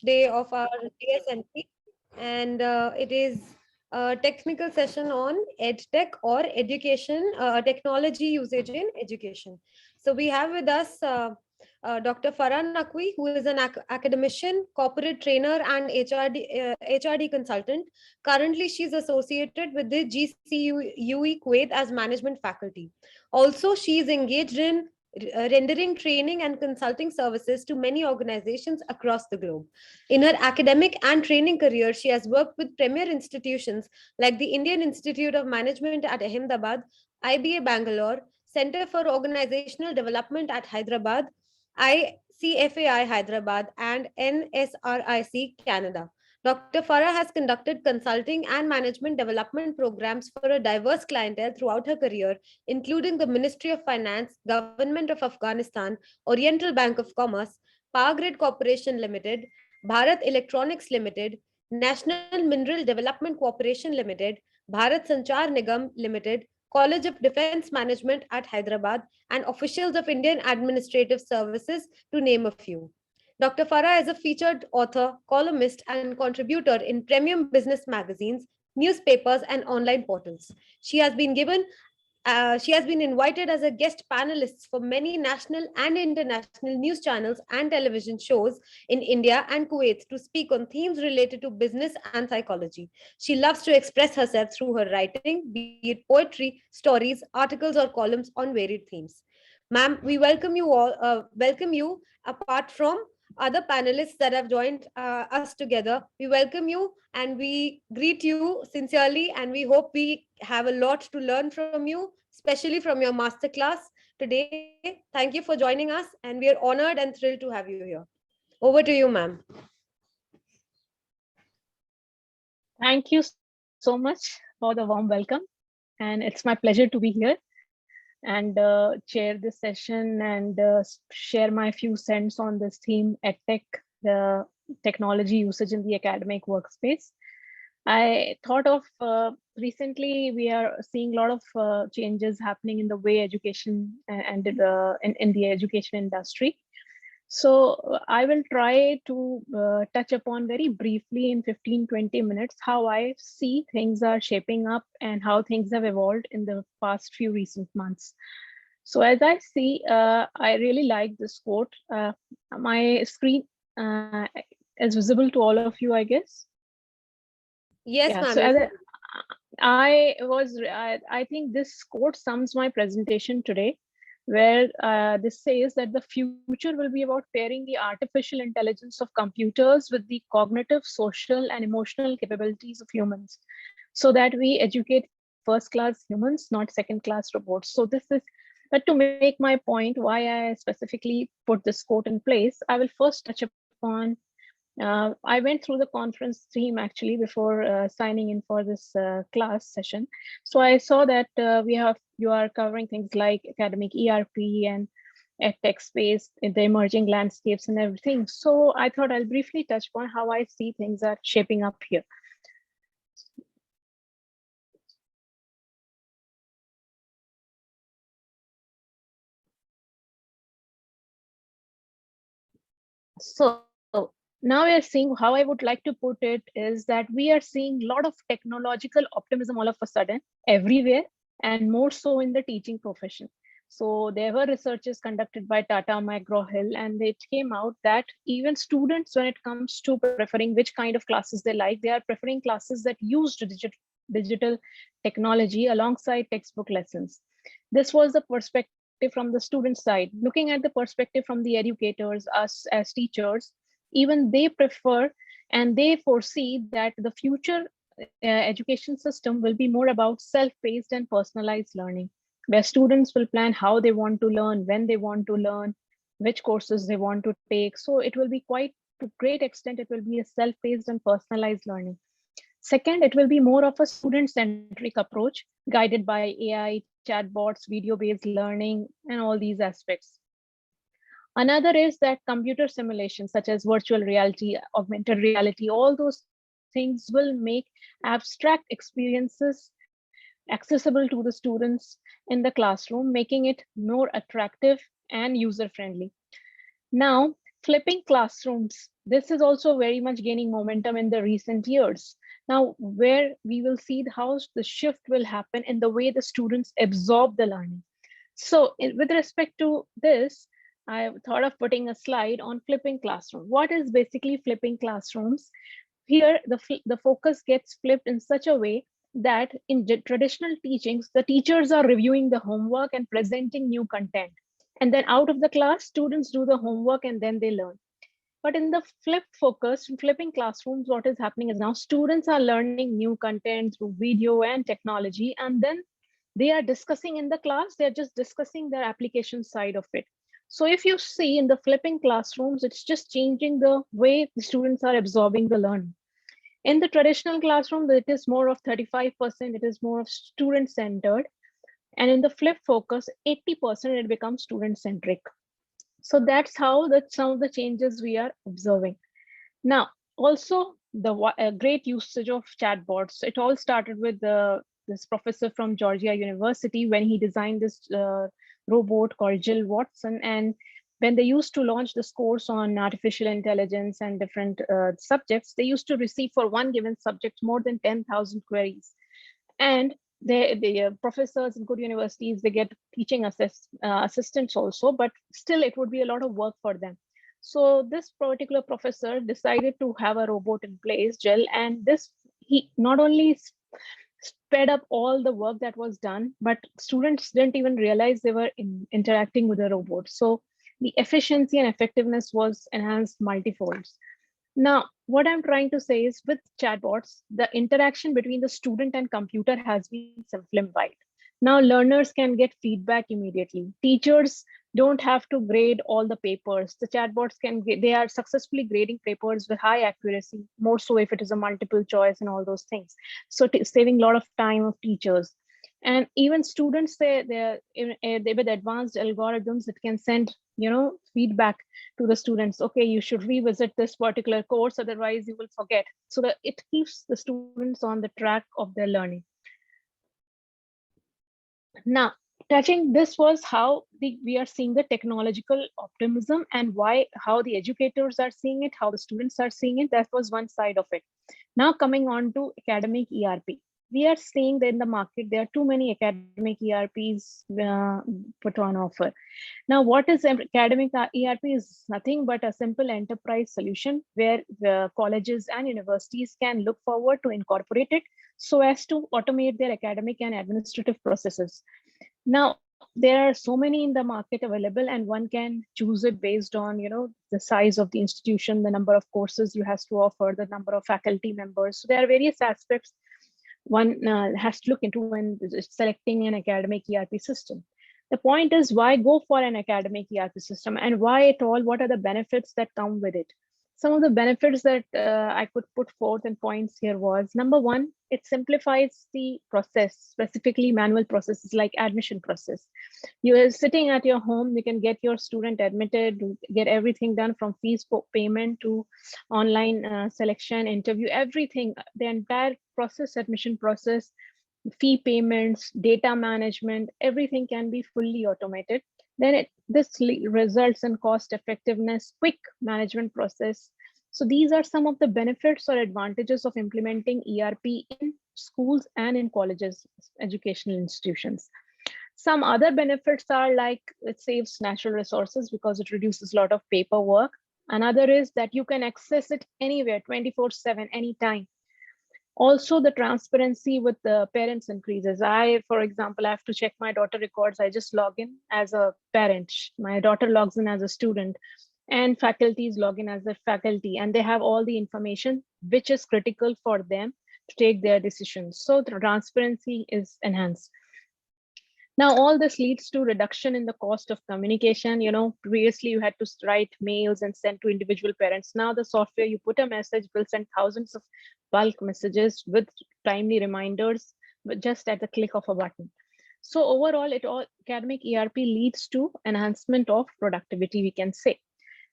day of our GSMC, and it is a technical session on EdTech or education, technology usage in education. So we have with us Dr. Farah Naqvi, who is an academician, corporate trainer, and HRD consultant. Currently, she's associated with the GCUE Kuwait as management faculty. Also, she is engaged in rendering training and consulting services to many organizations across the globe. In her academic and training career, she has worked with premier institutions like the Indian Institute of Management at Ahmedabad, IBA Bangalore, Center for Organizational Development at Hyderabad, ICFAI Hyderabad, and NSRIC Canada. Dr. Farah has conducted consulting and management development programs for a diverse clientele throughout her career, including the Ministry of Finance, Government of Afghanistan, Oriental Bank of Commerce, Power Grid Corporation Limited, Bharat Electronics Limited, National Mineral Development Corporation Limited, Bharat Sanchar Nigam Limited, College of Defense Management at Hyderabad, and officials of Indian Administrative Services, to name a few. Dr. Farah is a featured author, columnist, and contributor in premium business magazines, newspapers, and online portals. She has been invited as a guest panelist for many national and international news channels and television shows in India and Kuwait to speak on themes related to business and psychology. She loves to express herself through her writing, be it poetry, stories, articles, or columns on varied themes. Ma'am, we welcome you all. Welcome you. Apart from other panelists that have joined us together, we welcome you and we greet you sincerely, and we hope we have a lot to learn from you, especially from your masterclass today. Thank you for joining us, and we are honored and thrilled to have you here. Over to you, ma'am. Thank you so much for the warm welcome. And it's my pleasure to be here and chair this session and share my few cents on this theme, EdTech, the technology usage in the academic workspace. I thought of recently we are seeing a lot of changes happening in the way education and in the education industry. So I will try to touch upon very briefly in 15-20 minutes how I see things are shaping up and how things have evolved in the past few recent months. So as I see, I really like this quote. My screen is visible to all of you, I guess. Yes, Yeah, ma'am. so as I think this quote sums my presentation today, where this says that the future will be about pairing the artificial intelligence of computers with the cognitive, social, and emotional capabilities of humans, so that we educate first-class humans, not second-class robots. So this is, but to make my point, why I specifically put this quote in place, I will first touch upon I went through the conference theme actually before signing in for this class session. So I saw that you are covering things like academic ERP and EdTech space, the emerging landscapes and everything. So I thought I'll briefly touch upon how I see things are shaping up here. So now we are seeing how I would like to put it is that we are seeing a lot of technological optimism all of a sudden everywhere, and more so in the teaching profession. So there were researches conducted by Tata McGraw-Hill, and it came out that even students, when it comes to preferring which kind of classes they like, they are preferring classes that use digital technology alongside textbook lessons. This was the perspective from the student side. Looking at the perspective from the educators, us as teachers, even they prefer and they foresee that the future education system will be more about self-paced and personalized learning, where students will plan how they want to learn, when they want to learn, which courses they want to take. So it will be quite, to great extent, it will be a self-paced and personalized learning. Second, it will be more of a student-centric approach guided by AI, chatbots, video-based learning, and all these aspects. Another is that computer simulations such as virtual reality, augmented reality, all those things will make abstract experiences accessible to the students in the classroom, making it more attractive and user-friendly. Now, Flipping classrooms. This is also very much gaining momentum in the recent years. Now, where we will see how the shift will happen in the way the students absorb the learning. So with respect to this, I thought of putting a slide on flipping classroom. What is basically flipping classrooms? Here, the focus gets flipped in such a way that in traditional teachings, the teachers are reviewing the homework and presenting new content. And then out of the class, students do the homework and then they learn. But in the flipped focus, flipping classrooms, what is happening is now students are learning new content through video and technology, and then they are discussing in the class, they're just discussing their application side of it. So if you see in the flipping classrooms, it's just changing the way the students are absorbing the learning. In the traditional classroom, it is more of 35%, it is more of student centered. And in the flip focus, 80% it becomes student centric. So that's how some of the changes we are observing. Now, also the great usage of chatbots. It all started with this professor from Georgia University when he designed this robot called Jill Watson. And when they used to launch this course on artificial intelligence and different subjects, they used to receive for one given subject more than 10,000 queries. And the professors in good universities, they get teaching assistants also, but still it would be a lot of work for them. So this particular professor decided to have a robot in place, Gel, and this he not only sped up all the work that was done, but students didn't even realize they were interacting with the robot. So the efficiency and effectiveness was enhanced multifolds. Now, what I'm trying to say is with chatbots, the interaction between the student and computer has been simplified. Now, learners can get feedback immediately. Teachers don't have to grade all the papers. The chatbots they are successfully grading papers with high accuracy, more so if it is a multiple choice and all those things. So saving a lot of time of teachers. And even students say they with advanced algorithms, it can send feedback to the students. Okay, you should revisit this particular course, otherwise you will forget. So that it keeps the students on the track of their learning. Now, touching this was how we are seeing the technological optimism and how the educators are seeing it, how the students are seeing it. That was one side of it. Now coming on to academic ERP. We are seeing that in the market, there are too many academic ERPs put on offer. Now, what is academic ERP is nothing but a simple enterprise solution where the colleges and universities can look forward to incorporate it so as to automate their academic and administrative processes. Now, there are so many in the market available, and one can choose it based on the size of the institution, the number of courses you have to offer, the number of faculty members. So there are various aspects one has to look into when selecting an academic ERP system. The point is, why go for an academic ERP system, and why at all? What are the benefits that come with it? Some of the benefits that I could put forth in points here was, number one, it simplifies the process, specifically manual processes like admission process. You are sitting at your home, you can get your student admitted, get everything done from fees payment to online selection, interview, everything, the entire process, admission process, fee payments, data management, everything can be fully automated. Then this results in cost effectiveness, quick management process. So these are some of the benefits or advantages of implementing ERP in schools and in colleges, educational institutions. Some other benefits are like it saves natural resources because it reduces a lot of paperwork. Another is that you can access it anywhere, 24/7, anytime. Also, the transparency with the parents increases. For example, I have to check my daughter records. I just log in as a parent. My daughter logs in as a student, and faculties log in as a faculty, and they have all the information which is critical for them to take their decisions. So the transparency is enhanced. Now, all this leads to reduction in the cost of communication. Previously you had to write mails and send to individual parents. Now the software, you put a message, will send thousands of bulk messages with timely reminders, but just at the click of a button. So overall, academic ERP leads to enhancement of productivity, we can say.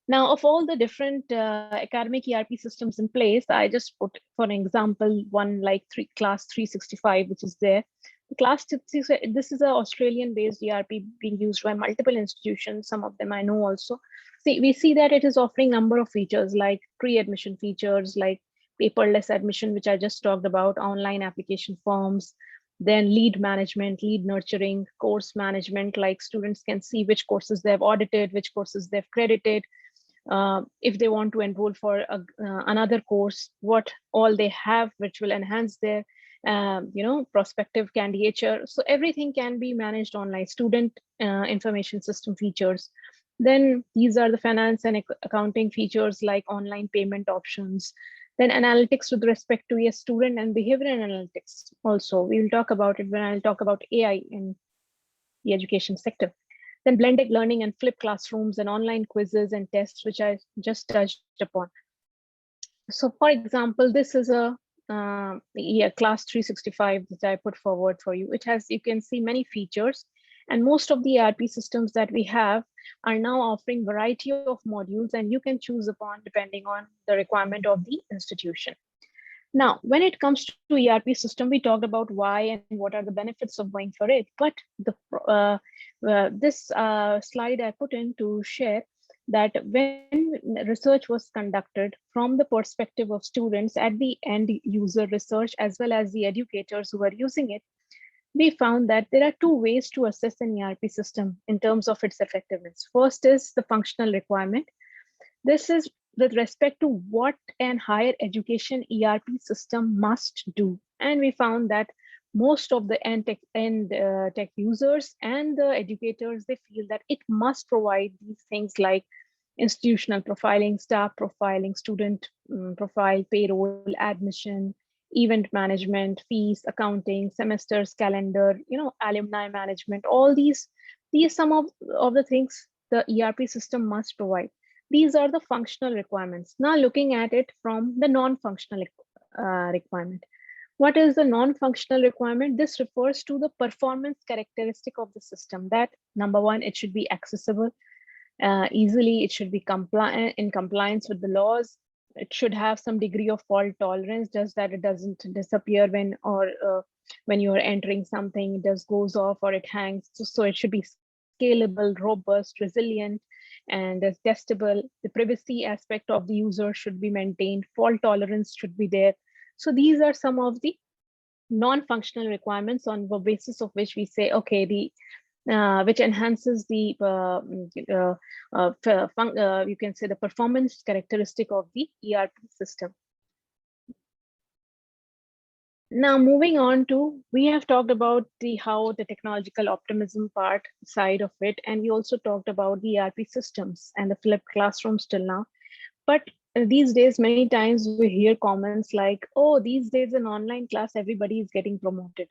Now, of all the different academic ERP systems in place, I just put, for an example, one like class 365, which is there. Class statistics, this is a Australian based ERP being used by multiple institutions. Some of them I know also. See, we see that it is offering number of features like pre-admission features, like paperless admission, which I just talked about, online application forms, then lead management, lead nurturing, course management, like students can see which courses they've audited, which courses they've credited, if they want to enroll for another course, what all they have, which will enhance their prospective candidature. So everything can be managed online. Student information system features. Then these are the finance and accounting features like online payment options. Then analytics with respect to a student and behavior analytics. Also, we will talk about it when I'll talk about AI in the education sector. Then blended learning and flipped classrooms and online quizzes and tests, which I just touched upon. So for example, this is a class 365 that I put forward for you. It has, you can see many features, and most of the ERP systems that we have are now offering variety of modules, and you can choose upon depending on the requirement of the institution. Now, when it comes to ERP system, we talked about why and what are the benefits of going for it. But this slide I put in to share that when research was conducted from the perspective of students at the end user research, as well as the educators who are using it, we found that there are two ways to assess an ERP system in terms of its effectiveness. First is the functional requirement. This is with respect to what an higher education ERP system must do. And we found that most of the tech users and the educators, they feel that it must provide these things like institutional profiling, staff profiling, student profile, payroll, admission, event management, fees, accounting, semesters, calendar, alumni management, all these some of the things the ERP system must provide. These are the functional requirements. Now looking at it from the non-functional requirement. What is the non-functional requirement? This refers to the performance characteristic of the system. That number one, it should be accessible easily. It should be in compliance with the laws. It should have some degree of fault tolerance, just that it doesn't disappear when you are entering something, it just goes off or it hangs. So it should be scalable, robust, resilient, and testable. The privacy aspect of the user should be maintained. Fault tolerance should be there. So these are some of the non-functional requirements on the basis of which we say, okay, which enhances the you can say the performance characteristic of the ERP system. Now moving on to, we have talked about how the technological optimism part side of it, and we also talked about the ERP systems and the flipped classrooms till now. But these days, many times we hear comments like, oh, these days in online class, everybody is getting promoted.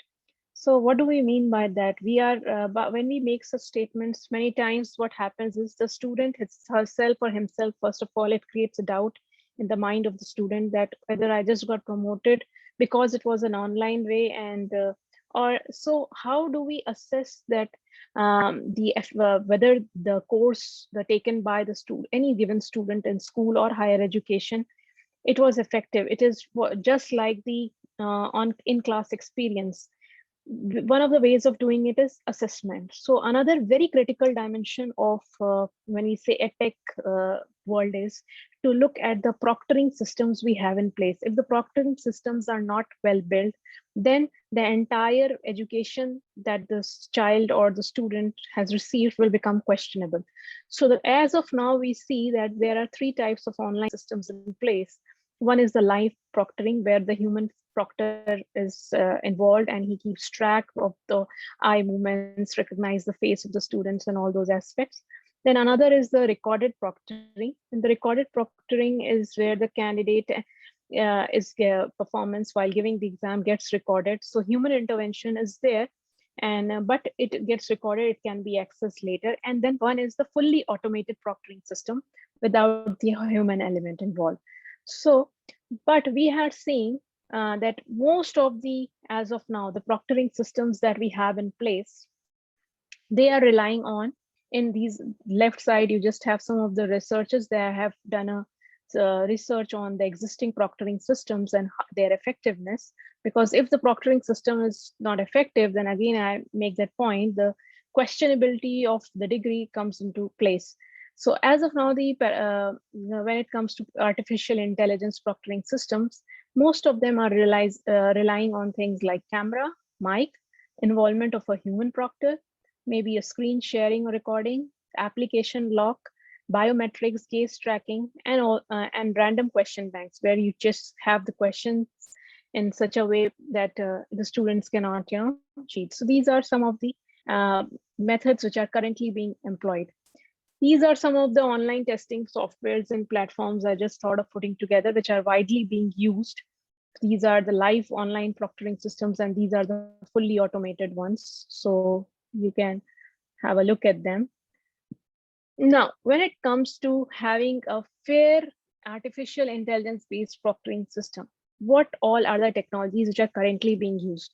So what do we mean by that? We are, but when we make such statements, many times what happens is the student herself or himself, first of all, it creates a doubt in the mind of the student that whether I just got promoted because it was an online way, and or so how do we assess that whether the course taken by the student, any given student in school or higher education, it was effective? It is just like the on in-class experience. One of the ways of doing it is assessment. So another very critical dimension of when we say EdTech world is to look at the proctoring systems we have in place. If the proctoring systems are not well built, then the entire education that the child or the student has received will become questionable. So that as of now, we see that there are three types of online systems in place. One is the live proctoring, where the human proctor is involved and he keeps track of the eye movements, recognize the face of the students and all those aspects. Then another is the recorded proctoring. And the recorded proctoring is where the candidate is performance while giving the exam gets recorded. So human intervention is there, and but it gets recorded, it can be accessed later. And then one is the fully automated proctoring system without the human element involved. So, but we have seen that most of the, as of now, the proctoring systems that we have in place, they are relying on, in these left side, you just have some of the researchers that have done a research on the existing proctoring systems and their effectiveness. Because if the proctoring system is not effective, then again, I make that point, the questionability of the degree comes into place. So as of now, when it comes to artificial intelligence proctoring systems, most of them are relying on things like camera, mic, involvement of a human proctor, maybe a screen sharing or recording, application lock, biometrics, case tracking, and random question banks where you just have the questions in such a way that the students cannot, cheat. So these are some of the uh, methods which are currently being employed. These are some of the online testing softwares and platforms I just thought of putting together, which are widely being used. These are the live online proctoring systems, and these are the fully automated ones. So you can have a look at them. Now, when it comes to having a fair artificial intelligence-based proctoring system, what all are the technologies which are currently being used?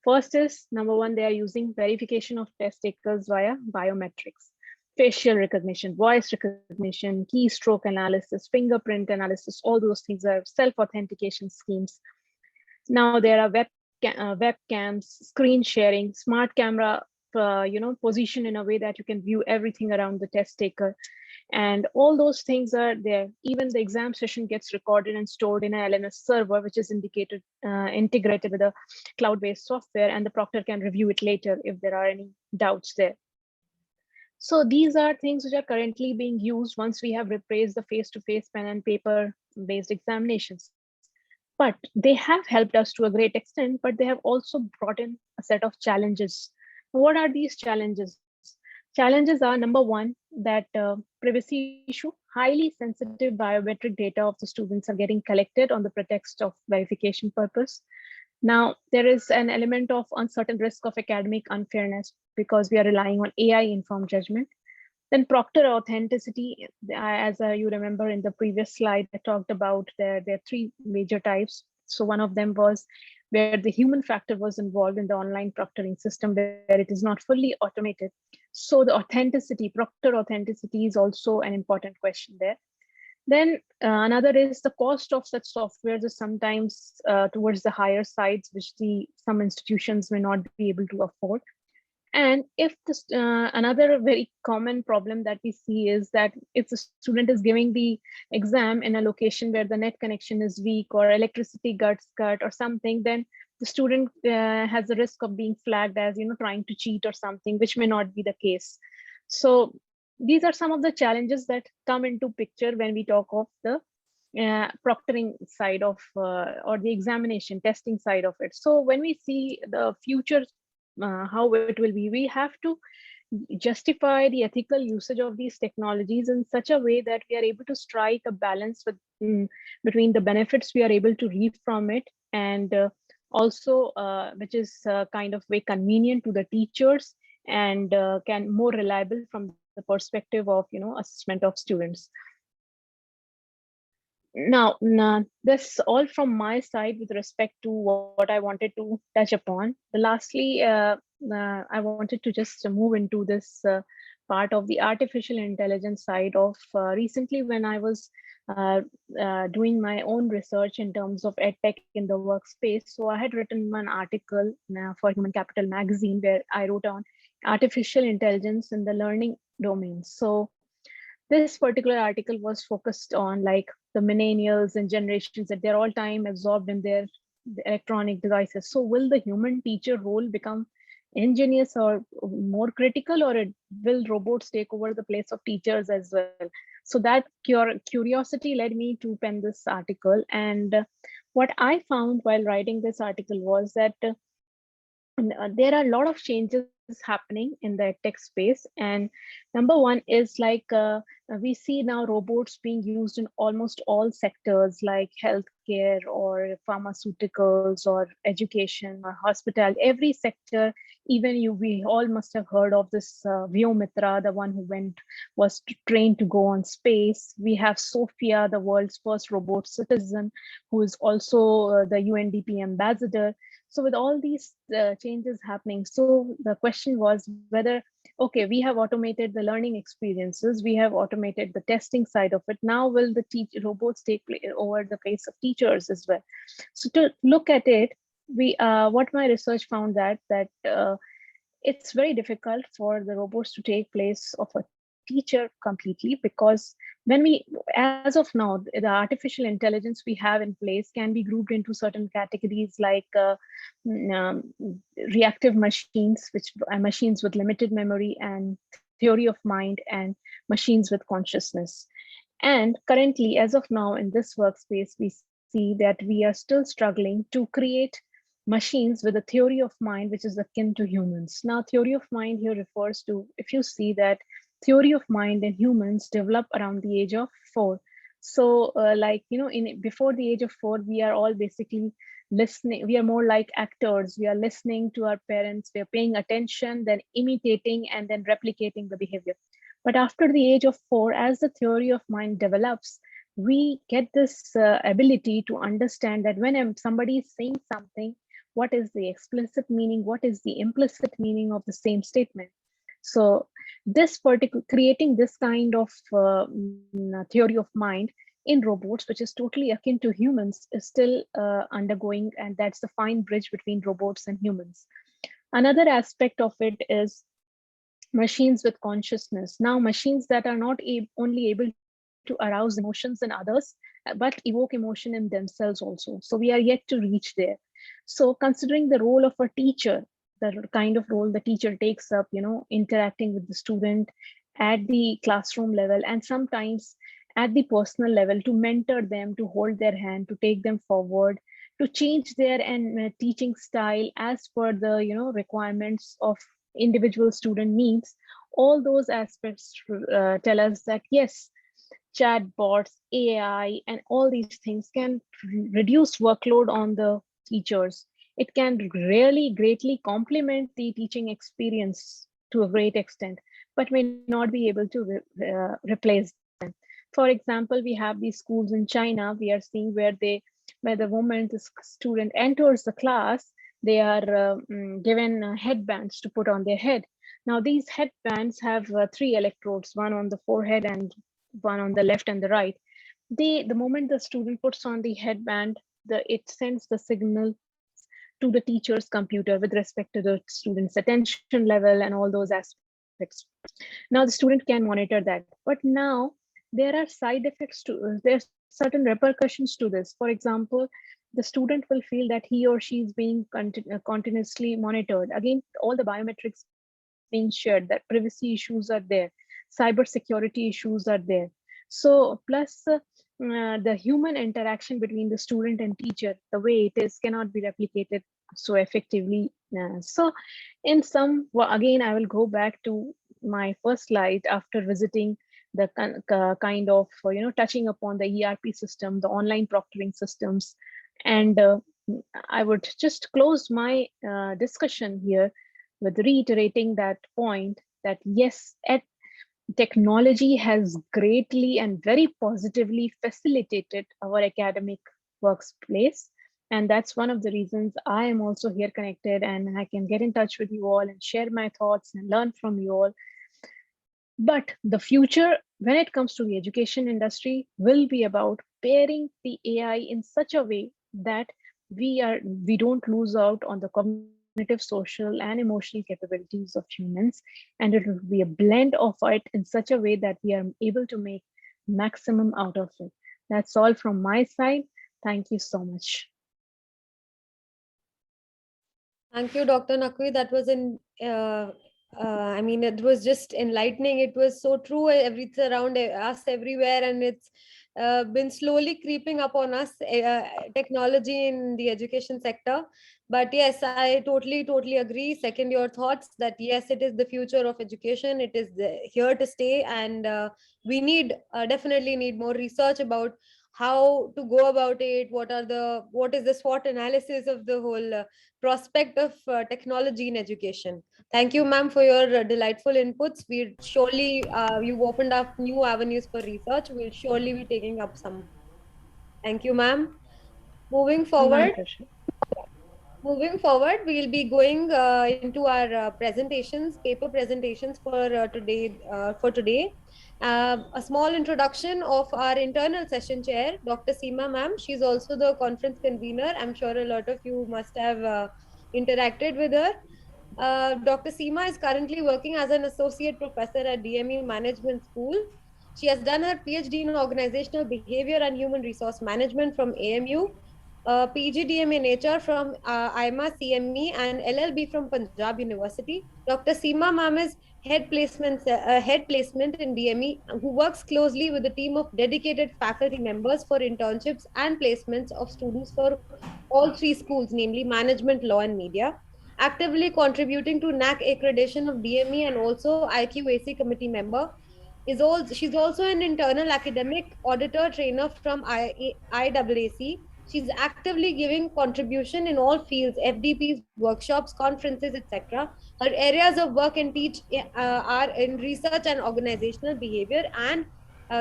First is, number one, they are using verification of test takers via biometrics, facial recognition, voice recognition, keystroke analysis, fingerprint analysis, all those things are self-authentication schemes. Now there are webcams, screen sharing, smart camera, position in a way that you can view everything around the test taker. And all those things are there. Even the exam session gets recorded and stored in an LMS server, which is integrated with a cloud-based software, and the proctor can review it later if there are any doubts there. So these are things which are currently being used once we have replaced the face-to-face pen and paper-based examinations. But they have helped us to a great extent, but they have also brought in a set of challenges. What are these challenges? Challenges are, number one, that privacy issue, highly sensitive biometric data of the students are getting collected on the pretext of verification purpose. Now, there is an element of uncertain risk of academic unfairness because we are relying on AI-informed judgment. Then proctor authenticity, as you remember in the previous slide, I talked about there are three major types. So one of them was where the human factor was involved in the online proctoring system, where it is not fully automated. So the authenticity, proctor authenticity is also an important question there. Then another is the cost of such softwares is sometimes towards the higher sides, which some institutions may not be able to afford. And if this, another very common problem that we see is that if the student is giving the exam in a location where the net connection is weak or electricity gets cut or something, then the student has the risk of being flagged as trying to cheat or something, which may not be the case. So these are some of the challenges that come into picture when we talk of the proctoring side of or the examination testing side of it. So when we see the future, how it will be, we have to justify the ethical usage of these technologies in such a way that we are able to strike a balance between the benefits we are able to reap from it, and also which is kind of very convenient to the teachers and can more reliable from the perspective of assessment of students. Now, this all from my side with respect to what I wanted to touch upon. Lastly, I wanted to just move into this part of the artificial intelligence side of recently when I was doing my own research in terms of EdTech in the workspace. So I had written one article for Human Capital magazine where I wrote on artificial intelligence in the learning domain. So this particular article was focused on like the millennials and generations that they're all time absorbed in their electronic devices. So will the human teacher role become ingenious or more critical, or will robots take over the place of teachers as well? So that curiosity led me to pen this article. And what I found while writing this article was that there are a lot of changes happening in the tech space. And number one is like we see now robots being used in almost all sectors like healthcare or pharmaceuticals or education or hospital, every sector. Even we all must have heard of this Vyomitra, the one who was trained to go on space. We have Sophia, the world's first robot citizen, who is also the UNDP ambassador. So with all these changes happening, so the question was whether okay, we have automated the learning experiences, we have automated the testing side of it. Now will the robots take over the place of teachers as well? So to look at it, we what my research found that it's very difficult for the robots to take place of a teacher completely, because when we, as of now, the artificial intelligence we have in place can be grouped into certain categories like mm, um, reactive machines, which are machines with limited memory and theory of mind, and machines with consciousness. And currently, as of now, in this workspace, we see that we are still struggling to create machines with a theory of mind which is akin to humans. Now, theory of mind here refers to, if you see that theory of mind in humans develop around the age of 4. So, like, you know, in before the age of 4, we are all basically listening. We are more like actors. We are listening to our parents. We are paying attention, then imitating, and then replicating the behavior. But after the age of 4, as the theory of mind develops, we get this ability to understand that when somebody is saying something, what is the explicit meaning, what is the implicit meaning of the same statement. So this particular creating this kind of theory of mind in robots, which is totally akin to humans, is still undergoing, and that's the fine bridge between robots and humans. Another aspect of it is machines with consciousness. Now, machines that are not only able to arouse emotions in others, but evoke emotion in themselves also. So we are yet to reach there. So considering the role of a teacher, the kind of role the teacher takes up, you know, interacting with the student at the classroom level, and sometimes at the personal level, to mentor them, to hold their hand, to take them forward, to change their and teaching style as per the, you know, requirements of individual student needs. All those aspects tell us that yes, chatbots, AI, and all these things can reduce workload on the teachers. It can really greatly complement the teaching experience to a great extent, but may not be able to replace them. For example, we have these schools in China. We are seeing where the moment the student enters the class, they are given headbands to put on their head. Now, these headbands have 3 electrodes, one on the forehead and one on the left and the right. The moment the student puts on the headband, it sends the signals to the teacher's computer with respect to the student's attention level and all those aspects. Now the student can monitor that. But now there are side effects to there's certain repercussions to this. For example, the student will feel that he or she is being continuously monitored. Again, all the biometrics being shared, that privacy issues are there, cyber security issues are there. So plus the human interaction between the student and teacher, the way it is, cannot be replicated so effectively. So in some, well, again, I will go back to my first slide after visiting the kind of, you know, touching upon the ERP system, the online proctoring systems. And I would just close my discussion here with reiterating that point that yes, technology has greatly and very positively facilitated our academic workplace. And that's one of the reasons I am also here connected, and I can get in touch with you all and share my thoughts and learn from you all. But the future, when it comes to the education industry, will be about pairing the AI in such a way that we don't lose out on the cognitive, social, and emotional capabilities of humans, and it will be a blend of it in such a way that we are able to make maximum out of it. That's all from my side. Thank you so much. Thank you, Dr. Nakwi. That was I mean, it was just enlightening. It was so true. Everything around us, everywhere, and it's been slowly creeping up on us. Technology in the education sector. But yes, I totally agree. Second your thoughts that yes, it is the future of education. It is here to stay, and we need definitely need more research about how to go about it. What is the SWOT analysis of the whole prospect of technology in education. Thank you, ma'am, for your delightful inputs. We surely, you've opened up new avenues for research. We'll surely be taking up some. Thank you, ma'am. Moving My forward, pleasure. moving forward, we'll be going into our presentations, paper presentations for today. A small introduction of our internal session chair, Dr. Seema ma'am. She's also the conference convener. I'm sure a lot of you must have interacted with her. Dr. Seema is currently working as an associate professor at DME Management School. She has done her PhD in organizational behavior and human resource management from AMU, PGDM in HR from IMA CME, and LLB from Punjab University. Dr. Seema ma'am is head placement in DME, who works closely with a team of dedicated faculty members for internships and placements of students for all three schools, namely management, law, and media, actively contributing to NAC accreditation of DME and also IQAC committee member. She's also an internal academic auditor trainer from IAAC. She's actively giving contribution in all fields, FDPs, workshops, conferences, etc. Her areas of work and teach are in research and organizational behavior and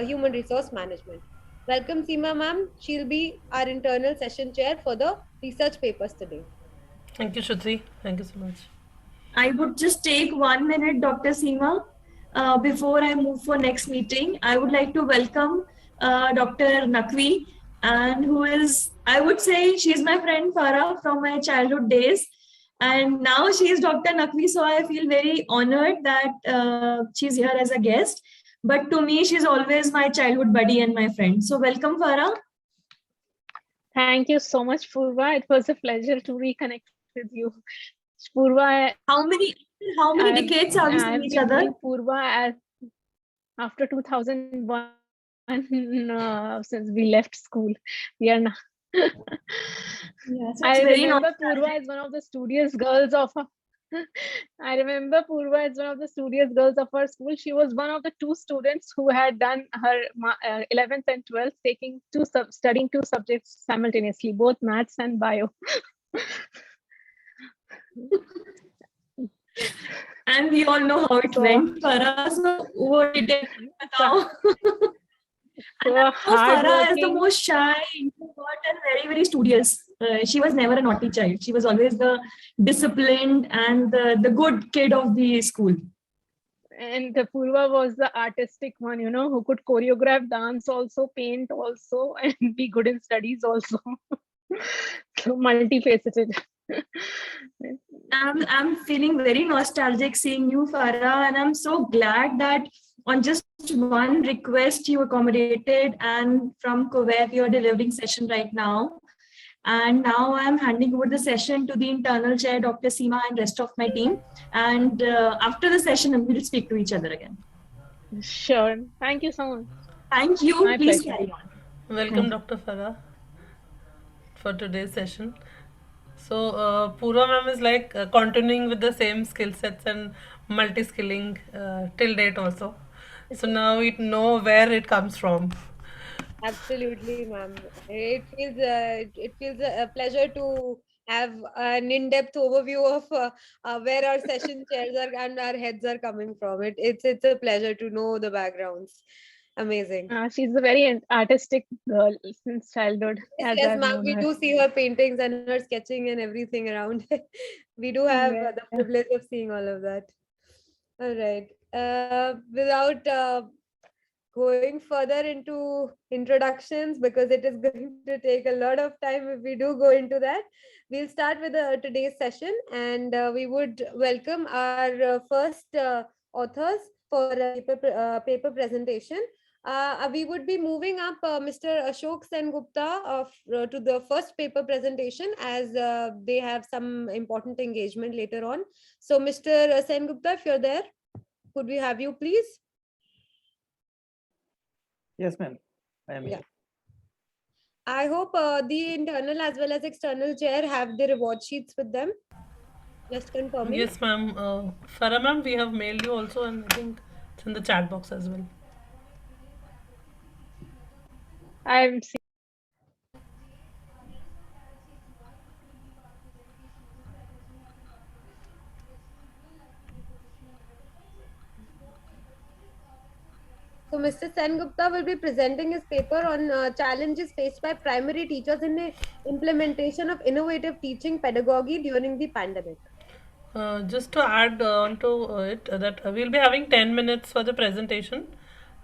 human resource management. Welcome, Seema ma'am. She'll be our internal session chair for the research papers today. Thank you, Shruti. Thank you so much. I would just take 1 minute, Dr. Seema. Before I move for next meeting, I would like to welcome Dr. Nakvi, and who is, I would say, she's my friend Farah from my childhood days. And now she is Dr. Nakvi, so I feel very honored that she's here as a guest. But to me, she's always my childhood buddy and my friend. So welcome, Farah. Thank you so much, Purva. It was a pleasure to reconnect with you. Purva, How many decades have we seen each other? Purva after 2001, since we left school. We are now. Yes, I remember Purva is one of the studious girls of. I remember Purva is one of the studious girls of our school. She was one of the two students who had done her 11th and 12th, studying two subjects simultaneously, both maths and bio. And we all know how it went for us. So what did it now? Farah is the most shy, introvert, and very, very studious. She was never a naughty child. She was always the disciplined and the good kid of the school. And the Purva was the artistic one, who could choreograph dance also, paint also, and be good in studies also. So multifaceted. I'm feeling very nostalgic seeing you, Farah, and I'm so glad that on just one request you accommodated, and from Kuwait you're delivering session right now. And now I'm handing over the session to the internal chair, Dr. Seema, and rest of my team. And after the session, we'll speak to each other again. Sure. Thank you so much. Thank you. My Please pleasure. carry on. Welcome, Dr. Farah, for today's session. So, Purva ma'am is like continuing with the same skill sets and multi-skilling till date also. So now we know where it comes from. Absolutely, ma'am. It feels a pleasure to have an in-depth overview of where our session chairs are and our heads are coming from. It's a pleasure to know the backgrounds. Amazing. She's a very artistic girl since childhood. Yes, ma'am. We do see her paintings and her sketching and everything around. We do have the privilege of seeing all of that. All right. Without going further into introductions, because it is going to take a lot of time if we do go into that, we'll start with today's session, and we would welcome our first authors for a paper presentation. We would be moving up Mr. Ashok Sen-Gupta to the first paper presentation, as they have some important engagement later on. So Mr. Sen-Gupta, if you're there, could we have you please? Yes, ma'am. I am here. I hope the internal as well as external chair have the reward sheets with them. Just confirming. Yes, ma'am. Farah ma'am, we have mailed you also, and I think it's in the chat box as well. I'm seeing. So Mr. Sengupta will be presenting his paper on challenges faced by primary teachers in the implementation of innovative teaching pedagogy during the pandemic. Just to add on to it, that we'll be having 10 minutes for the presentation,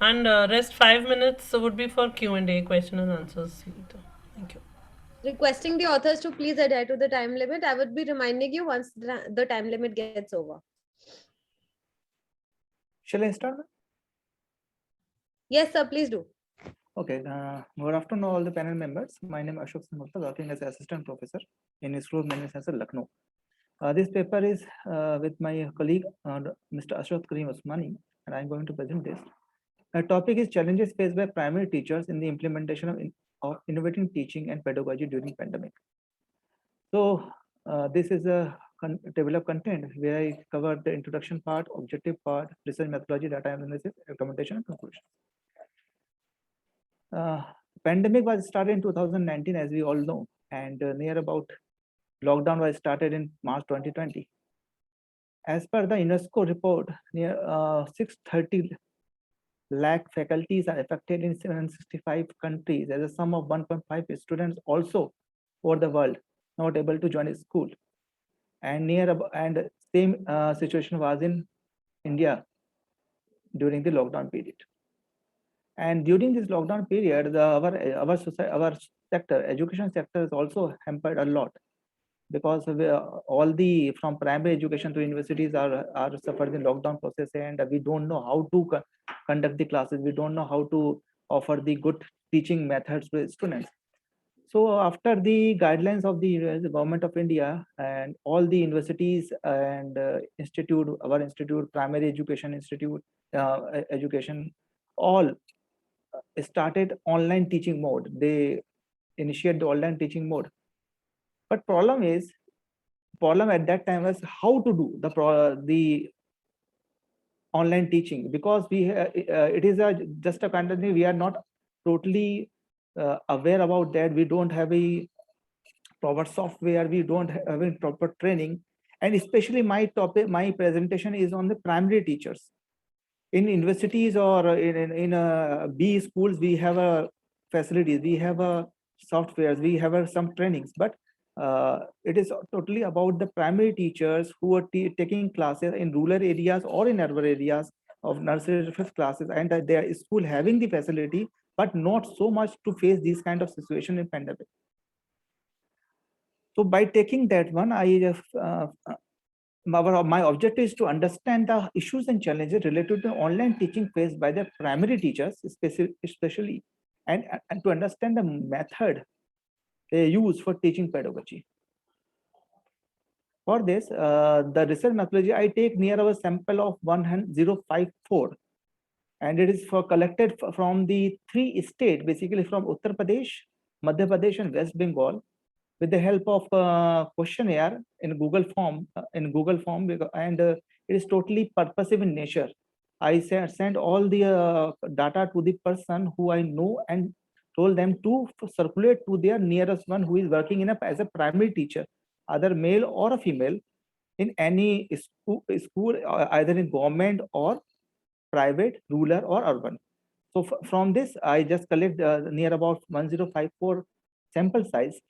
and rest 5 minutes would be for Q&A, question and answers. Thank you. Requesting the authors to please adhere to the time limit. I would be reminding you once the time limit gets over. Shall I start? Yes, sir, please do. Okay. Good afternoon, all the panel members. My name is Ashok Singh, working as assistant professor in School of Management Sciences, Lucknow. This paper is with my colleague, Mr. Ashraf Karim Osmani, and I'm going to present this. The topic is challenges faced by primary teachers in the implementation of innovative teaching and pedagogy during pandemic. So this is a developed content where I cover the introduction part, objective part, research methodology, data analysis, recommendation, and conclusion. Pandemic was started in 2019, as we all know, and near about lockdown was started in March 2020. As per the UNESCO report, near 630 lakh faculties are affected in 765 countries, as a sum of 1.5 students also over the world not able to join a school. And same situation was in India during the lockdown period. And during this lockdown period, our sector, education sector, is also hampered a lot, because all the from primary education to universities are suffered in lockdown process, and we don't know how to conduct the classes. We don't know how to offer the good teaching methods to students. So after the guidelines of the government of India and all the universities and institute, our institute, primary education institute, education, all started online teaching mode. They initiate the online teaching mode. But problem at that time was how to do the online teaching, because it is just a kind of thing we are not totally aware about that. We don't have a proper software, we don't have a proper training, and especially my presentation is on the primary teachers. In universities or in B schools, we have a facilities, we have a softwares, we have some trainings, but it is totally about the primary teachers who are taking classes in rural areas or in urban areas of nursery to fifth classes, and their school having the facility, but not so much to face these kind of situation in pandemic. So by taking that one, my objective is to understand the issues and challenges related to online teaching faced by the primary teachers, especially, and to understand the method they use for teaching pedagogy. For this, the research methodology, I take near a sample of 1054, and it is collected from the 3 states, basically from Uttar Pradesh, Madhya Pradesh, and West Bengal, with the help of questionnaire in Google form, and it is totally purposive in nature. I sent all the data to the person who I know and told them to circulate to their nearest one who is working as a primary teacher, either male or a female, in any school either in government or private, rural or urban. So from this, I just collect near about 1054 sample size,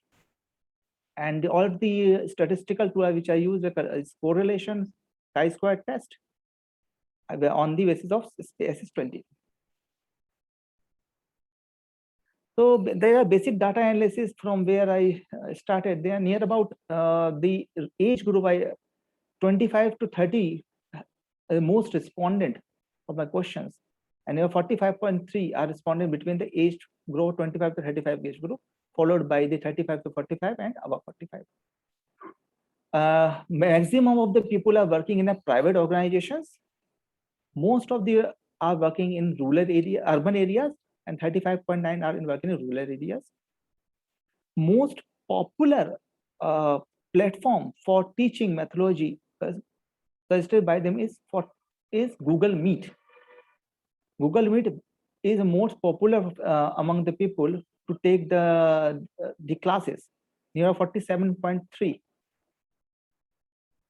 and all the statistical tool which I use is correlation chi-square test on the basis of SS20. So there are basic data analysis from where I started. They are near about the age group 25 to 30, most respondent of my questions, and 45.3 are responding between the age group 25 to 35 age group, followed by the 35 to 45 and above 45. Maximum of the people are working in a private organizations. Most of the are working in urban areas, and 35.9 are working in rural areas. Most popular platform for teaching methodology suggested by them is Google Meet. Google Meet is the most popular among the people to take the classes, near 47.3.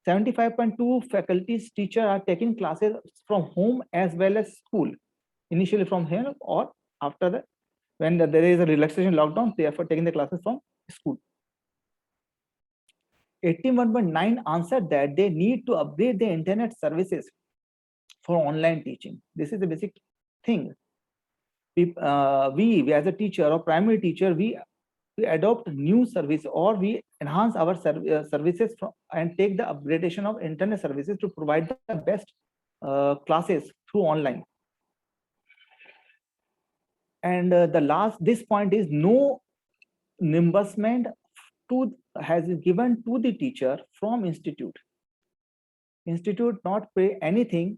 75.2 faculties teachers are taking classes from home as well as school. initially from here, or after that, when there is a relaxation lockdown, they are taking the classes from school. 81.9 answered that they need to upgrade the internet services for online teaching. This is the basic thing. We as a teacher or primary teacher, we adopt new service, or we enhance our services and take the upgradation of internet services to provide the best classes through online. And this point is no reimbursement has been given to the teacher from institute. Institute not pay anything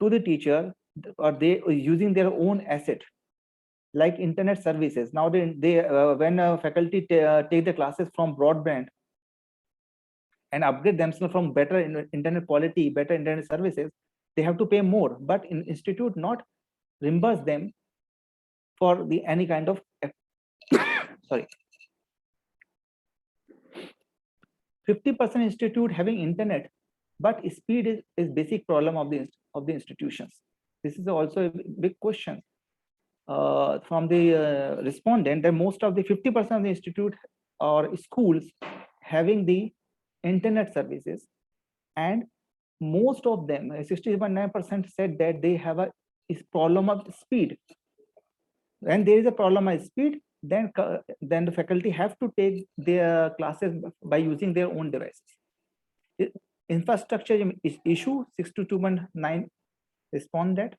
to the teacher, or they using their own asset like internet services. Now when faculty take the classes from broadband and upgrade themselves from better internet quality, better internet services, they have to pay more, but in institute not reimburse them for any kind of sorry. 50% institute having internet, but speed is basic problem of the institutions. This is also a big question from the respondent, that most of the 50% of the institute or schools having the internet services, and most of them, 60.9%, said that they have a problem of speed. When there is a problem of speed, then the faculty have to take their classes by using their own devices. Infrastructure issue, 62.9 respond that.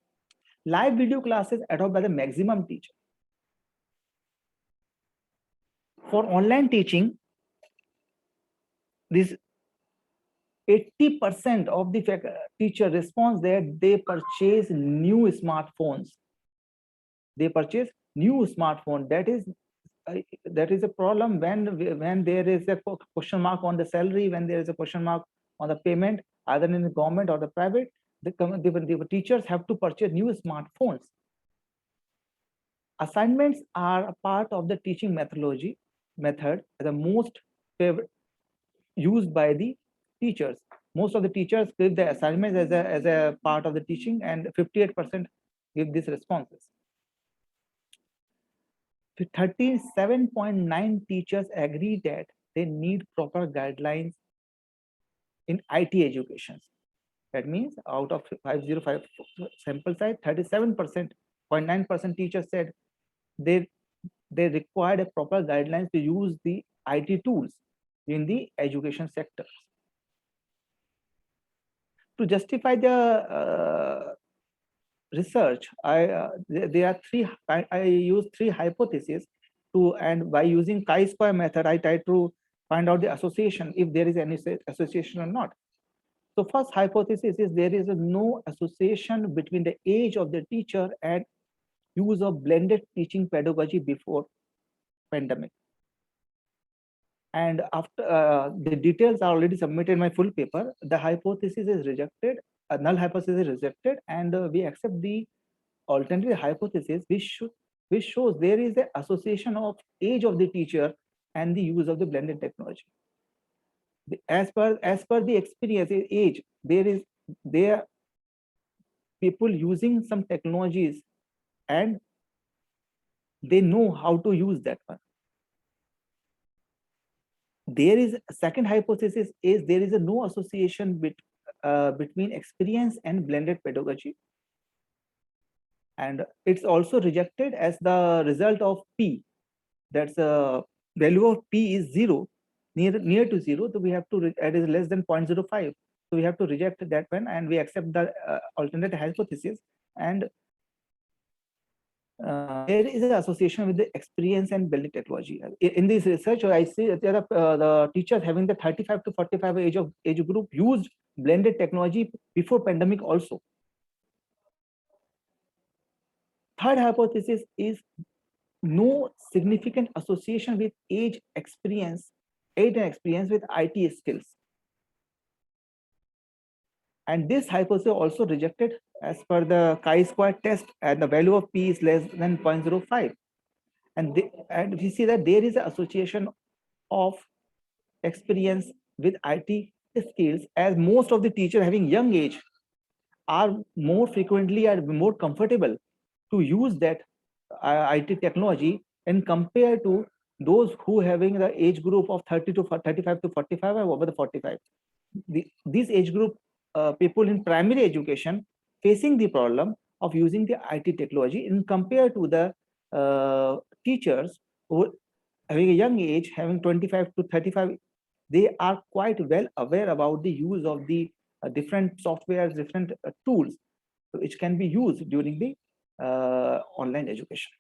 Live video classes adopted by the maximum teacher. For online teaching, this 80% of the teacher responds that they purchase new smartphones. They purchase new smartphone. That is a problem when there is a question mark on the salary, when there is a question mark on the payment, either in the government or the private. The teachers have to purchase new smartphones. Assignments are a part of the teaching method, the most favorite used by the teachers. Most of the teachers give the assignments as a part of the teaching, and 58% give these responses. 37.9 teachers agree that they need proper guidelines in IT education. That means out of 505 sample size, 37.9% teachers said they required a proper guidelines to use the IT tools in the education sector. To justify the research, I use three hypotheses and by using chi-square method, I try to find out the association, if there is any association or not. So first hypothesis is there is no association between the age of the teacher and use of blended teaching pedagogy before pandemic. And after the details are already submitted in my full paper, the hypothesis is rejected, a null hypothesis is rejected, and we accept the alternative hypothesis, which shows there is an association of age of the teacher and the use of the blended technology. As per the experience age, there are people using some technologies and they know how to use that one. There is a second hypothesis is there is no association between experience and blended pedagogy, and it's also rejected as the result of P. That's a value of P is 0, near to 0, so we have to add is less than 0.05. So we have to reject that one, and we accept the alternate hypothesis. And there is an association with the experience and blended technology. In this research, I see there are the teachers having the 35 to 45 age group used blended technology before pandemic also. Third hypothesis is no significant association with age and experience with IT skills. And this hypothesis also rejected as per the chi-square test, and the value of P is less than 0.05. And we see that there is an association of experience with IT skills, as most of the teachers having young age are more frequently more comfortable to use that IT technology and compare to those who having the age group of 30 to 35 to 45 or over the 45. This age group people in primary education facing the problem of using the IT technology in compared to the teachers who having a young age, having 25 to 35, they are quite well aware about the use of the different softwares, different tools which can be used during the online education.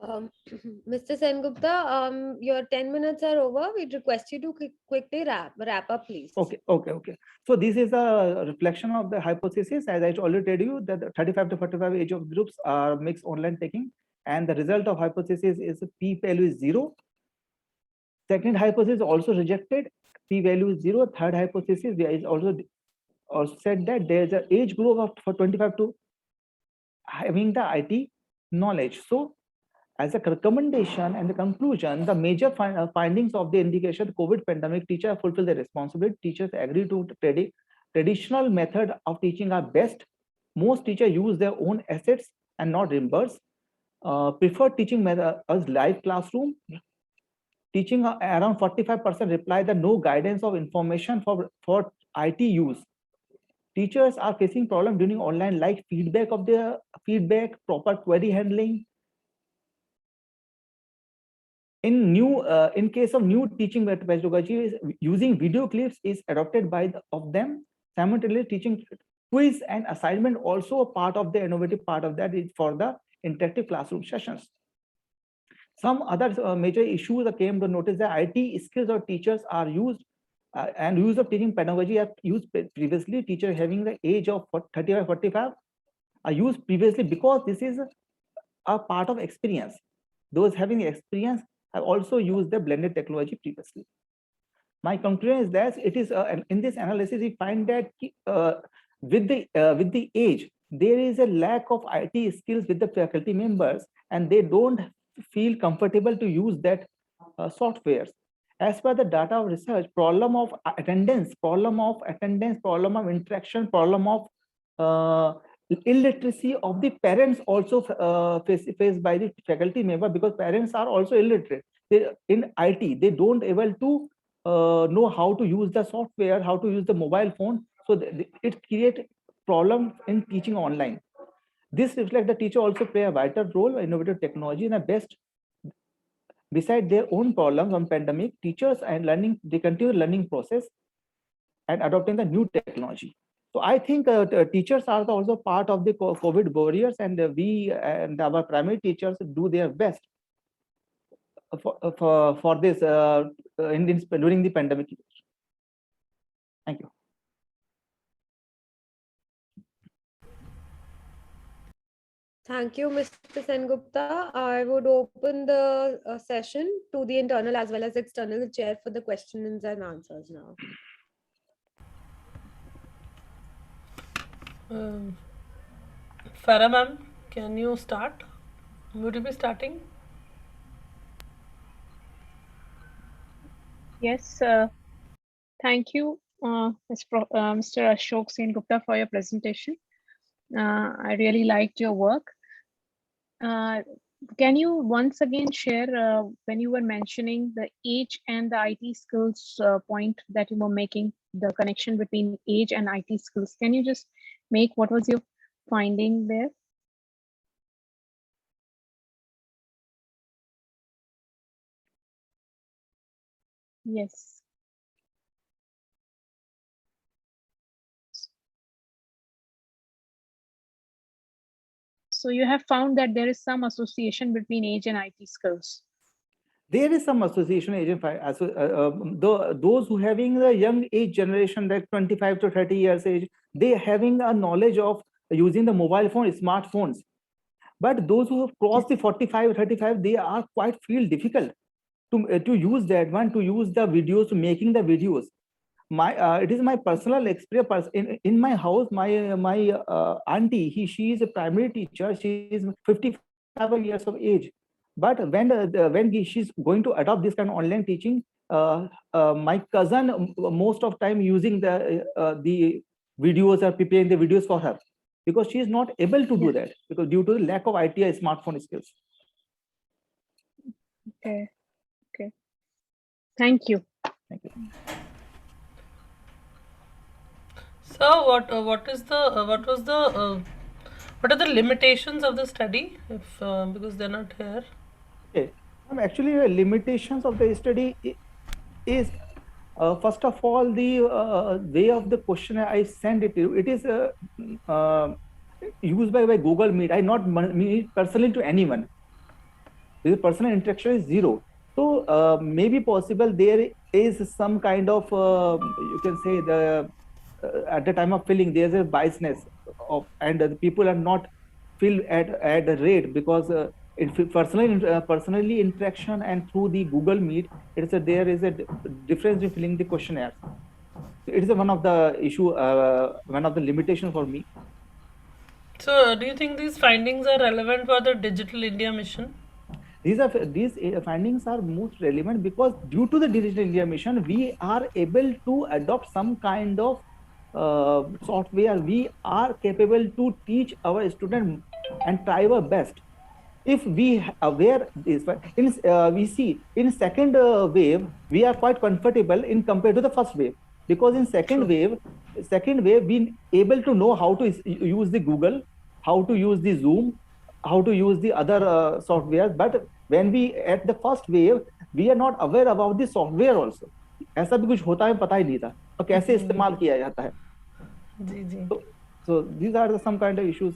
Mr. Sengupta, your 10 minutes are over. We'd request you to quickly wrap up, please. Okay. So this is a reflection of the hypothesis. As I already told you, that the 35 to 45 age of groups are mixed online taking, and the result of hypothesis is p-value is 0. Second hypothesis also rejected, p-value is 0. Third hypothesis is also said that there is an age group of for 25 to having the IT knowledge. So as a recommendation and the conclusion, the major findings of the indication COVID pandemic, teachers fulfill their responsibility. Teachers agree to traditional method of teaching are best. Most teachers use their own assets and not reimburse. Preferred teaching method as live classroom. Teaching around 45% reply that no guidance of information for IT use. Teachers are facing problem during online, like feedback of their feedback, proper query handling. In case of new teaching pedagogy, using video clips is adopted by of them. Simultaneously, teaching quiz and assignment also a part of the innovative part of that is for the interactive classroom sessions. Some other major issues that came to notice that IT skills of teachers are used and use of teaching pedagogy are used previously. Teacher having the age of 35, 45 are used previously because this is a part of experience. Those having experience have also used the blended technology previously. My conclusion is that it is in this analysis we find that with the age there is a lack of IT skills with the faculty members, and they don't feel comfortable to use that softwares. As per the data of research, problem of attendance, problem of interaction, problem of illiteracy of the parents also faced by the faculty member, because parents are also illiterate. In IT, they don't able to know how to use the software, how to use the mobile phone. So it creates problem in teaching online. This reflects the teacher also play a vital role in innovative technology and the best. Beside their own problems on pandemic, teachers and learning, they continue the learning process and adopting the new technology. So I think teachers are also part of the COVID warriors, and we and our primary teachers do their best for this during the pandemic. Thank you. Thank you, Mr. Sengupta. I would open the session to the internal as well as external chair for the questions and answers now. Farah ma'am, can you start? Would you be starting? Yes, thank you, Mr. Ashok Sengupta, for your presentation. I really liked your work. Can you once again share when you were mentioning the age and the IT skills point that you were making, the connection between age and IT skills? Can you just make what was your finding there? Yes. So you have found that there is some association between age and IT skills. There is some association agent. Those who having the young age generation, like 25 to 30 years age, they having a knowledge of using the mobile phone, smartphones. But those who have crossed the 45, 35, they are quite feel difficult to use that one, to use the videos, to making the videos. It is my personal experience. In my house, my auntie, she is a primary teacher. She is 55 years of age. But when she's going to adopt this kind of online teaching, my cousin most of time using the videos or preparing the videos for her, because she is not able to do that because due to the lack of ITI smartphone skills. Okay. Okay. Thank you. Thank you. So what are the limitations of the study if because they're not here? Okay. Actually, limitations of the study is first of all the way of the questionnaire I send it to. It is used by Google Meet. I not meet personally to anyone. The personal interaction is zero. So maybe possible there is some kind of you can say the at the time of filling there's a biasness of and the people are not filled at the rate because personally interaction and through the Google Meet there is a difference in filling the questionnaires. It is one of the issue one of the limitation for me. So do you think these findings are relevant for the Digital India mission? These findings are most relevant because due to the Digital India mission, we are able to adopt some kind of software. We are capable to teach our students and try our best. If we aware this, we see in second wave, we are quite comfortable in compared to the first wave because in second wave, we able to know how to use the Google, how to use the Zoom, how to use the other software. But when we at the first wave, we are not aware about the software also. ऐसा भी कुछ होता है पता ही नहीं था और कैसे इस्तेमाल किया जाता है. जी जी. So these are some kind of issues.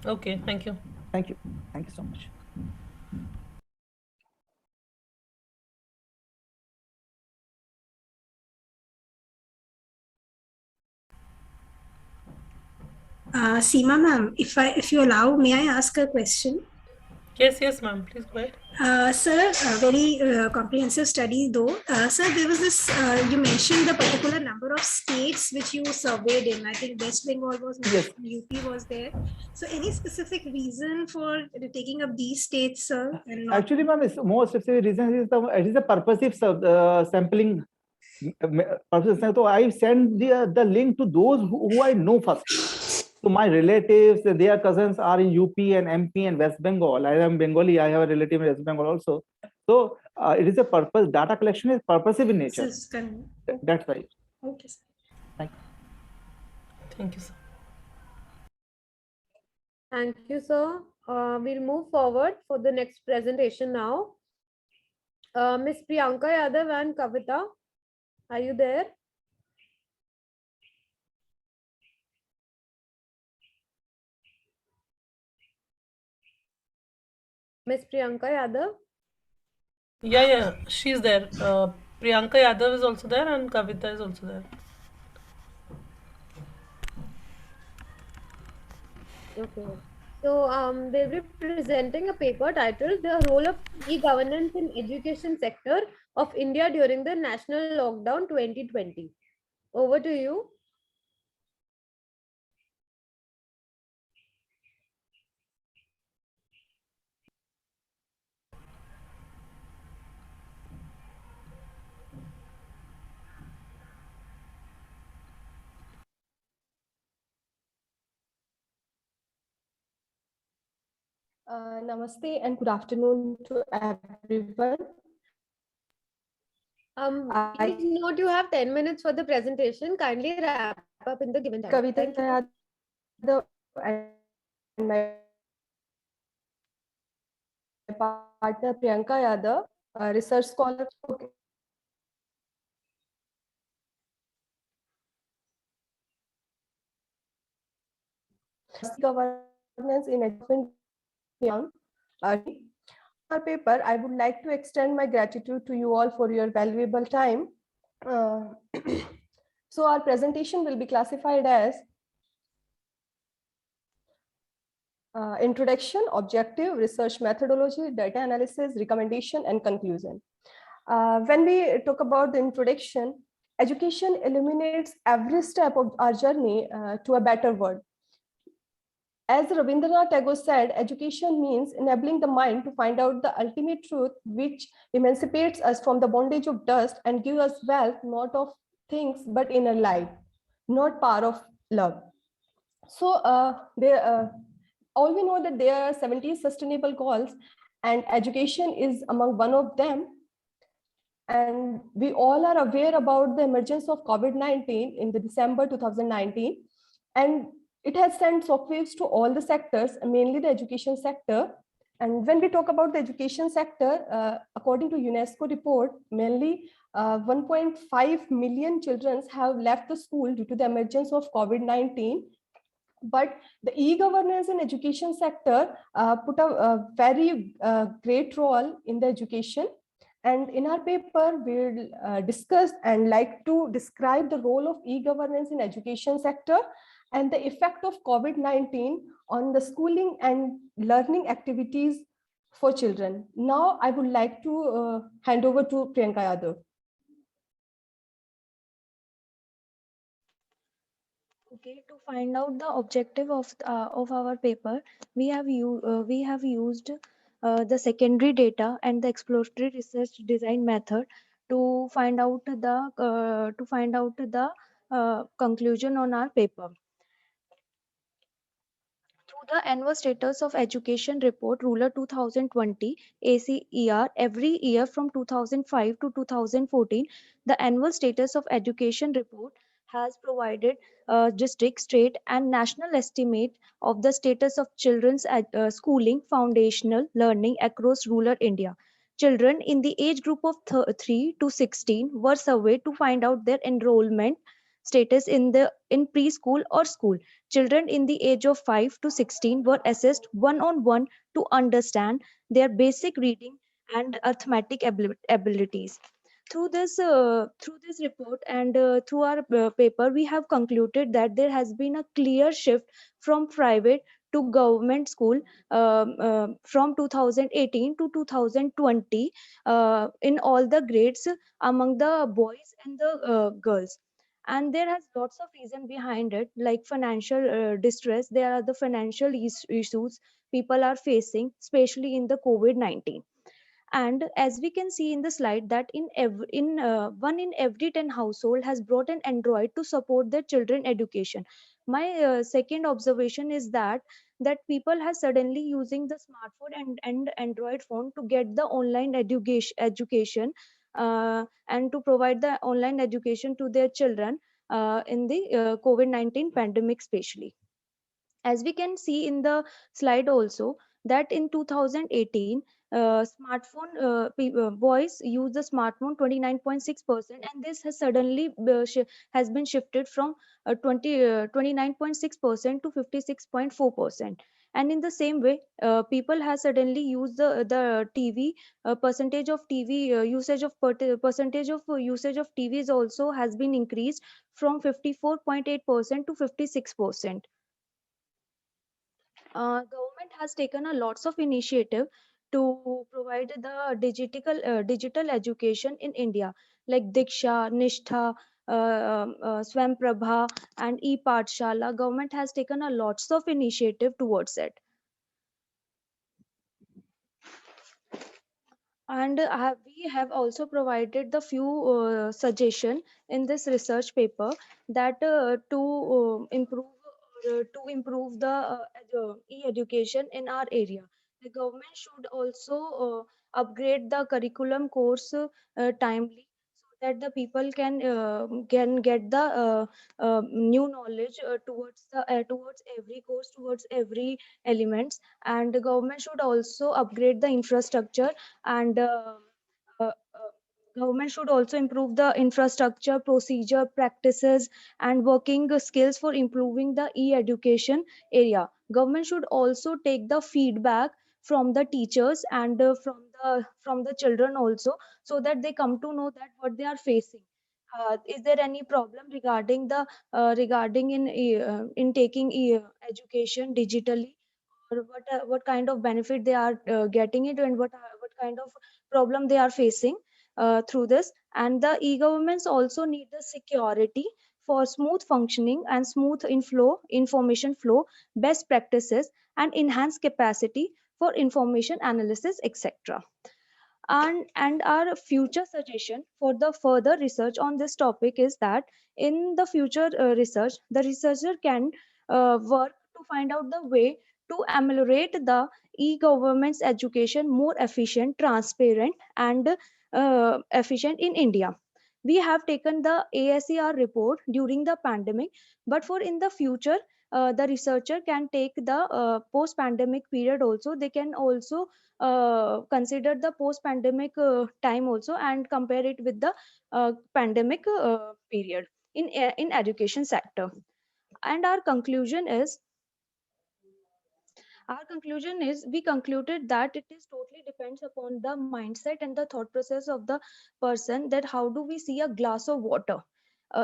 Okay, thank you. Thank you. Thank you so much. Seema ma'am, if you allow, may I ask a question? Yes, ma'am. Please go ahead. Sir, a very comprehensive study though. Sir, there was this, you mentioned the particular number of states which you surveyed in. I think West Bengal was, yes. UP was there. So any specific reason for taking up these states, sir? Actually, ma'am, more specific reason is it is a purposive sampling. So I send the link to those who I know first. So my relatives, their cousins are in UP and MP and West Bengal. I am Bengali. I have a relative in West Bengal also. So it is a purpose. Data collection is purposive in nature. That's right. Okay, sir. Thank you, sir. Thank you, sir. We'll move forward for the next presentation now. Miss Priyanka Yadav and Kavita, are you there? Miss Priyanka Yadav? Yeah, she's there. Priyanka Yadav is also there and Kavita is also there. Okay. So they'll be presenting a paper titled The Role of E-Governance in Education Sector of India During the National Lockdown 2020. Over to you. Namaste and good afternoon to everyone. Please note you have 10 minutes for the presentation. Kindly wrap up in the given time. Kavita Yadav and my partner Priyanka Yadav, a research scholar. Okay. Governance in education. Our paper, I would like to extend my gratitude to you all for your valuable time. So our presentation will be classified as introduction, objective, research methodology, data analysis, recommendation, and conclusion. When we talk about the introduction, education illuminates every step of our journey to a better world. As Rabindranath Tagore said, education means enabling the mind to find out the ultimate truth, which emancipates us from the bondage of dust and gives us wealth, not of things, but inner light, not power of learn. So all we know that there are 70 sustainable goals, and education is among one of them. And we all are aware about the emergence of COVID-19 in the December 2019, and it has sent shockwaves to all the sectors, mainly the education sector. And when we talk about the education sector, according to UNESCO report, mainly 1.5 million children have left the school due to the emergence of COVID-19. But the e-governance in education sector put a very great role in the education. And in our paper, we'll discuss and like to describe the role of e-governance in education sector and the effect of COVID-19 on the schooling and learning activities for children. Now, I would like to hand over to Priyanka Yadav. Okay, to find out the objective of our paper, we have used the secondary data and the exploratory research design method to find out the conclusion on our paper. Through the annual status of education report ruler 2020 ACER, every year from 2005 to 2014, the annual status of education report has provided district, state and national estimate of the status of children's schooling foundational learning across rural India. Children in the age group of 3 to 16 were surveyed to find out their enrollment status in preschool or school. Children in the age of 5 to 16 were assessed one-on-one to understand their basic reading and arithmetic abilities. Through this report and through our paper, we have concluded that there has been a clear shift from private to government school from 2018 to 2020 in all the grades among the boys and the girls. And there has lots of reason behind it, like financial distress. There are the financial issues people are facing, especially in the COVID-19. And as we can see in the slide that one in every 10 household has brought an Android to support their children education. My second observation is that people are suddenly using the smartphone and Android phone to get the online education and to provide the online education to their children in the COVID-19 pandemic especially. As we can see in the slide also, that in 2018 smartphone boys use the smartphone 29.6%, and this has suddenly has been shifted from 29.6% to 56.4%. And in the same way, people have suddenly used the TV percentage of TV usage of percentage of usage of TVs also has been increased from 54.8% to 56%. Government has taken a lots of initiative to provide the digital education in India, like Diksha, Nishtha, Swam Prabha, and e-Pathshala. Government has taken a lots of initiative towards it. And we have also provided the few suggestion in this research paper that to improve the e-education in our area. The government should also upgrade the curriculum course timely, so that the people can get the new knowledge towards every course, towards every elements. And the government should also upgrade the infrastructure, and uh, government should also improve the infrastructure, procedure, practices, and working skills for improving the e-education area. Government should also take the feedback from the teachers and from the children also, so that they come to know that what they are facing. Is there any problem regarding the in taking education digitally, or what kind of benefit they are getting it, and what kind of problem they are facing through this. And the e-governments also need the security for smooth functioning and smooth information flow, best practices, and enhanced capacity for information analysis, etc. And our future suggestion for the further research on this topic is that in the future research, the researcher can work to find out the way to ameliorate the e-government's education more efficient, transparent, and efficient in India. We have taken the ASER report during the pandemic, but for in the future, the researcher can take the post-pandemic period also. They can also consider the post-pandemic time also and compare it with the pandemic period in education sector. And our conclusion is we concluded that it is totally depends upon the mindset and the thought process of the person, that how do we see a glass of water.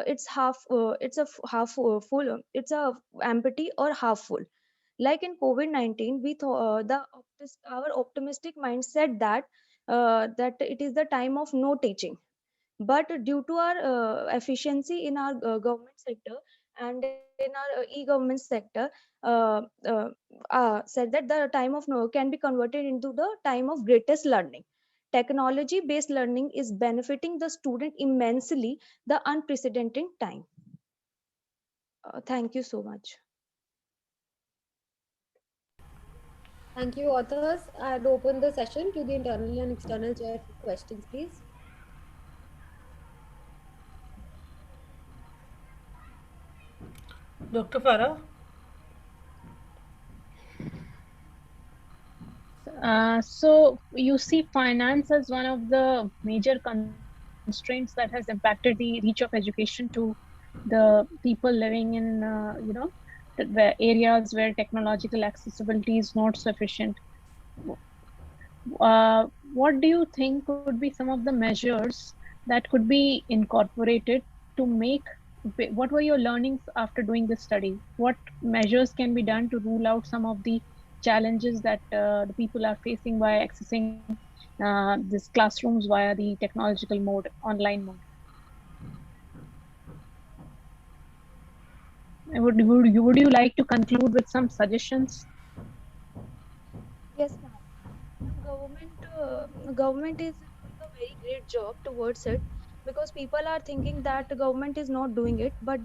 It's half full, it's a empty or half full. Like in COVID-19, we thought our optimistic mindset that it is the time of no teaching, but due to our efficiency in our government sector and in our e-government sector, uh, uh, said that the time of no can be converted into the time of greatest learning. Technology based learning is benefiting the student immensely the unprecedented time. Thank you so much. Thank you, authors. I'd open the session to the internal and external chair for questions, please. Dr. Farah? So you see finance as one of the major constraints that has impacted the reach of education to the people living in the areas where technological accessibility is not sufficient. What do you think could be some of the measures that could be incorporated to make, what were your learnings after doing this study? What measures can be done to rule out some of the challenges that the people are facing by accessing these classrooms via the technological mode, online mode? Would you like to conclude with some suggestions? Yes, ma'am. Government is doing a very great job towards it, because people are thinking that the government is not doing it, but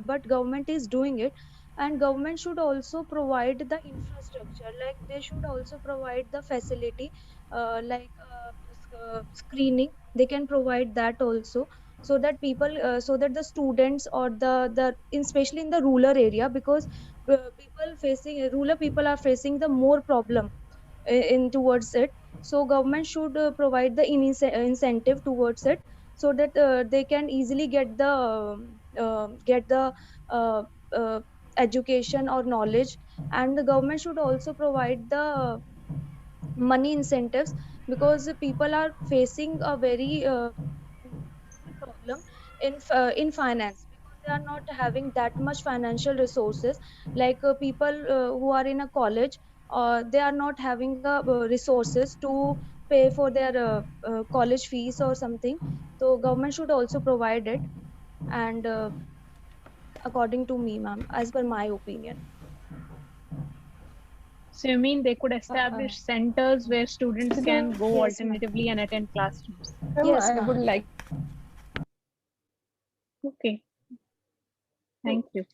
but government is doing it. And government should also provide the infrastructure, like they should also provide the facility, screening. They can provide that also, so that the students or especially in the rural area, because rural people are facing the more problem in towards it. So government should provide the incentive towards it, so that they can easily get the uh, uh, education or knowledge. And the government should also provide the money incentives, because people are facing a very major problem in finance, because they are not having that much financial resources. Like people who are in a college, they are not having resources to pay for their college fees or something. So government should also provide it. And according to me, ma'am, as per my opinion. So you mean they could establish centers where students can go Yes, ma'am. alternatively and attend classrooms? Yes, I would ma'am. like Okay, thank you.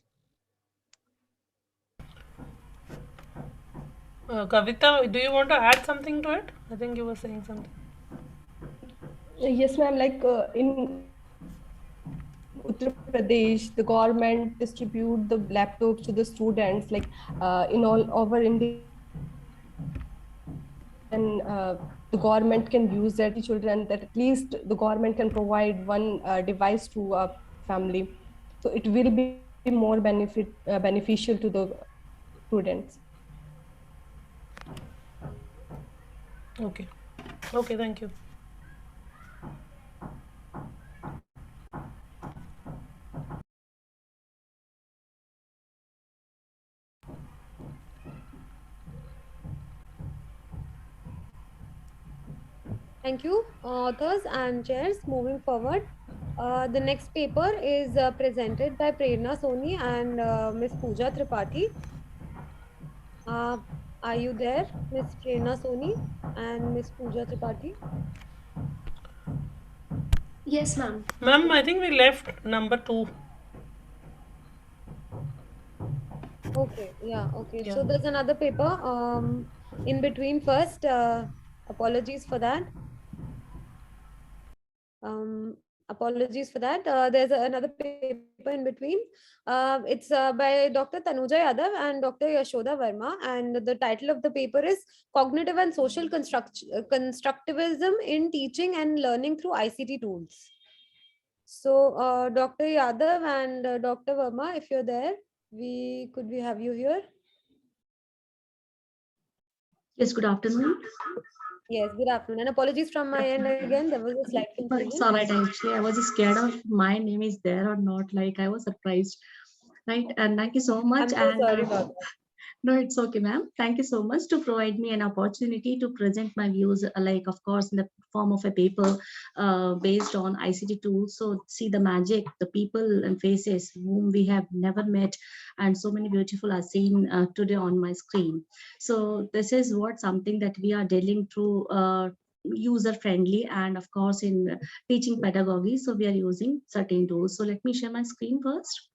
Kavita, do you want to add something to it? I think you were saying something. Yes, ma'am. Like in Uttar Pradesh, the government distribute the laptops to the students, like in all over India. And the government can use that children, that at least the government can provide one device to a family. So it will be more beneficial to the students. Okay. Okay, thank you. Thank you, authors and chairs. Moving forward, the next paper is presented by Prerna Soni and Miss Pooja Tripathi. Uh, are you there, Miss Prerna Soni and Miss Pooja Tripathi? Yes, ma'am. Ma'am, I think we left number 2. Okay, yeah, okay. Yeah. So there's another paper in between first. Apologies for that. Apologies for that. There's another paper in between. It's by Dr. Tanuja Yadav and Dr. Yashoda Verma, and the title of the paper is Cognitive and Social Constructivism in Teaching and Learning through ICT Tools. So, Dr. Yadav and Dr. Verma, if you're there, could we have you here? Yes, good afternoon. Yes, good afternoon. And apologies from my end again. There was a slight But confusion. it's all right. Actually, I was scared of my name is there or not. Like I was surprised. Right. And thank you so much. I'm so And sorry about that. no, it's okay, ma'am. Thank you so much to provide me an opportunity to present my views, like, of course, in the form of a paper based on ICT tools. So, see the magic, the people and faces whom we have never met, and so many beautiful are seen today on my screen. So, this is what something that we are dealing through. User friendly and of course in teaching pedagogy, so we are using certain tools. So let me share my screen first.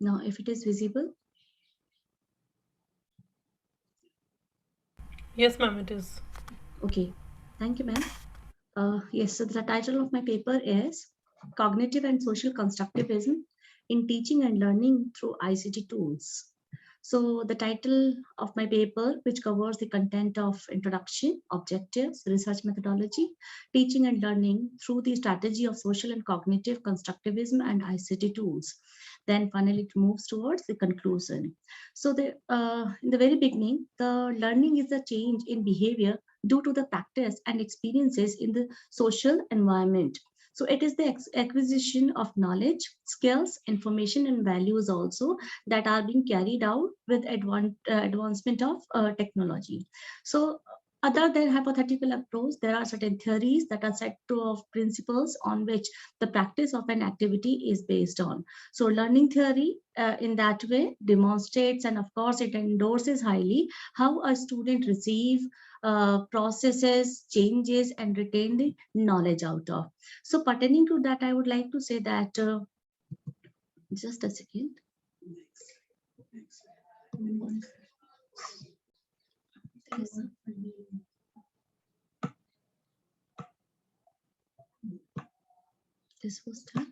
Now, if it is visible. Yes, ma'am, it is. Okay, thank you, ma'am. Yes, so the title of my paper is Cognitive and Social Constructivism in Teaching and Learning through ICT Tools. So the title of my paper, which covers the content of introduction, objectives, research methodology, teaching and learning through the strategy of social and cognitive constructivism and ICT tools. Then finally it moves towards the conclusion. So in the very beginning, the learning is a change in behavior due to the practice and experiences in the social environment. So it is the acquisition of knowledge, skills, information, and values also that are being carried out with advancement of technology. So other than hypothetical approach, there are certain theories that are set to of principles on which the practice of an activity is based on. So learning theory in that way demonstrates and of course it endorses highly how a student receive processes, changes, and retain the knowledge out of. So pertaining to that, I would like to say that, just a second. This was done.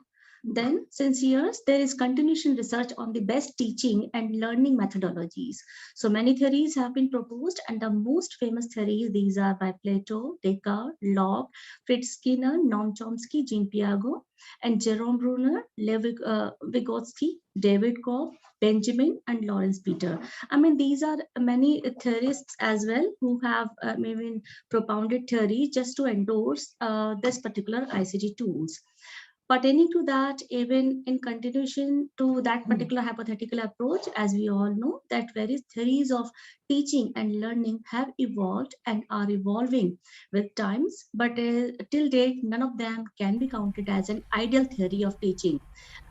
Then, since years, there is continuation research on the best teaching and learning methodologies. So many theories have been proposed, and the most famous theories, these are by Plato, Descartes, Locke, Fritz Skinner, Noam Chomsky, Jean Piaget, and Jerome Bruner, Lev Vygotsky, David Kopp, Benjamin, and Lawrence Peter. I mean, these are many theorists as well who have maybe propounded theory just to endorse this particular ICT tools. Pertaining to that, even in continuation to that particular hypothetical approach, as we all know, that various theories of teaching and learning have evolved and are evolving with times, but till date, none of them can be counted as an ideal theory of teaching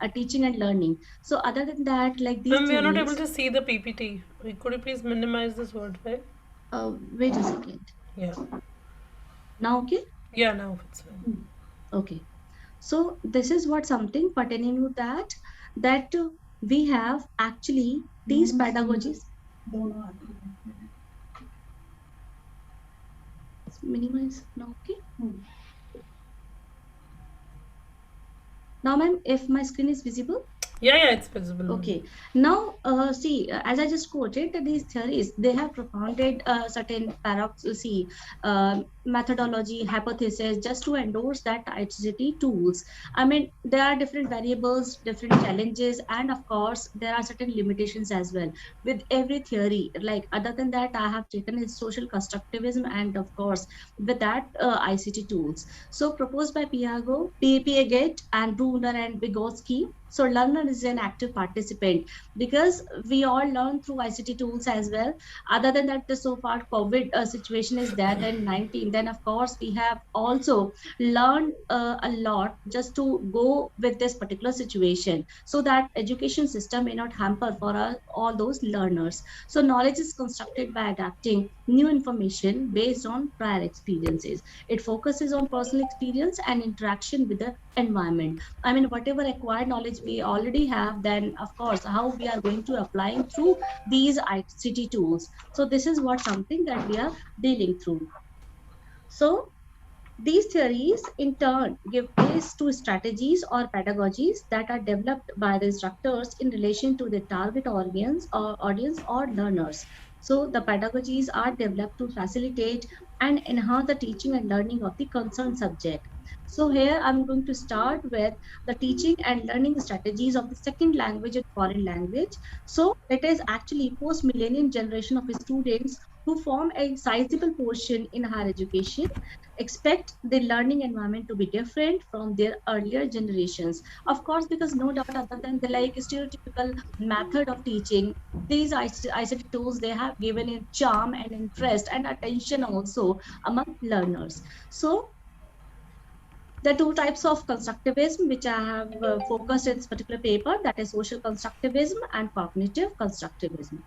and learning. So other than that, like these Ma'am, we are not theories, able to see the PPT. Could you please minimize this word file? wait a second. Yeah. Now, okay? Yeah, now it's fine. Okay. So this is what something pertaining to that we have actually these pedagogies. Minimize now, okay? Now, ma'am, if my screen is visible. Yeah, it's visible. Okay. Now, see, as I just quoted, that these theories, they have propounded certain methodology, hypothesis, just to endorse that ICT tools. I mean, there are different variables, different challenges, and of course, there are certain limitations as well with every theory. Like, other than that, I have taken is social constructivism, and of course, with that, ICT tools. So, proposed by Piaget, and Brunner and Vygotsky. So learner is an active participant because we all learn through ICT tools as well. Other than that, the so-called COVID situation is there in then of course we have also learned a lot just to go with this particular situation, so that education system may not hamper for all those learners. So knowledge is constructed by adapting new information based on prior experiences. It focuses on personal experience and interaction with the environment. I mean, whatever acquired knowledge we already have, then of course how we are going to apply through these ICT tools. So this is what something that we are dealing through. So these theories, in turn, give base to strategies or pedagogies that are developed by the instructors in relation to the target audience or learners. So the pedagogies are developed to facilitate and enhance the teaching and learning of the concerned subject. So here I'm going to start with the teaching and learning strategies of the second language and foreign language. So it is actually post-millennium generation of students who form a sizable portion in higher education expect the learning environment to be different from their earlier generations. Of course, because no doubt other than the like stereotypical method of teaching, these ICT tools, they have given a charm and interest and attention also among learners. So the two types of constructivism which I have focused in this particular paper, that is social constructivism and cognitive constructivism.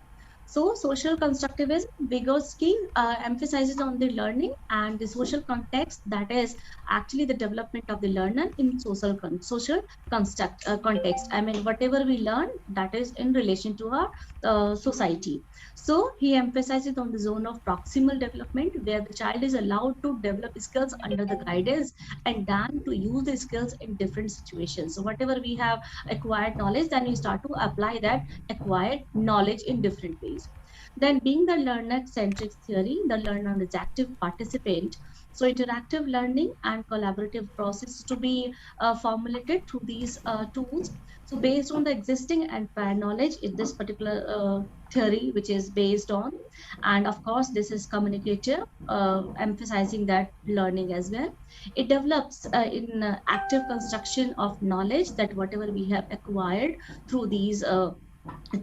So social constructivism, Vygotsky emphasizes on the learning and the social context, that is actually the development of the learner in social context. I mean, whatever we learn, that is in relation to our society. So he emphasizes on the zone of proximal development, where the child is allowed to develop skills under the guidance and then to use the skills in different situations. So whatever we have acquired knowledge, then we start to apply that acquired knowledge in different ways. Then being the learner-centric theory, the learner is active participant. So interactive learning and collaborative process to be formulated through these tools. So based on the existing and prior knowledge in this particular theory, which is based on, and of course this is communicative, emphasizing that learning as well. It develops in active construction of knowledge, that whatever we have acquired through these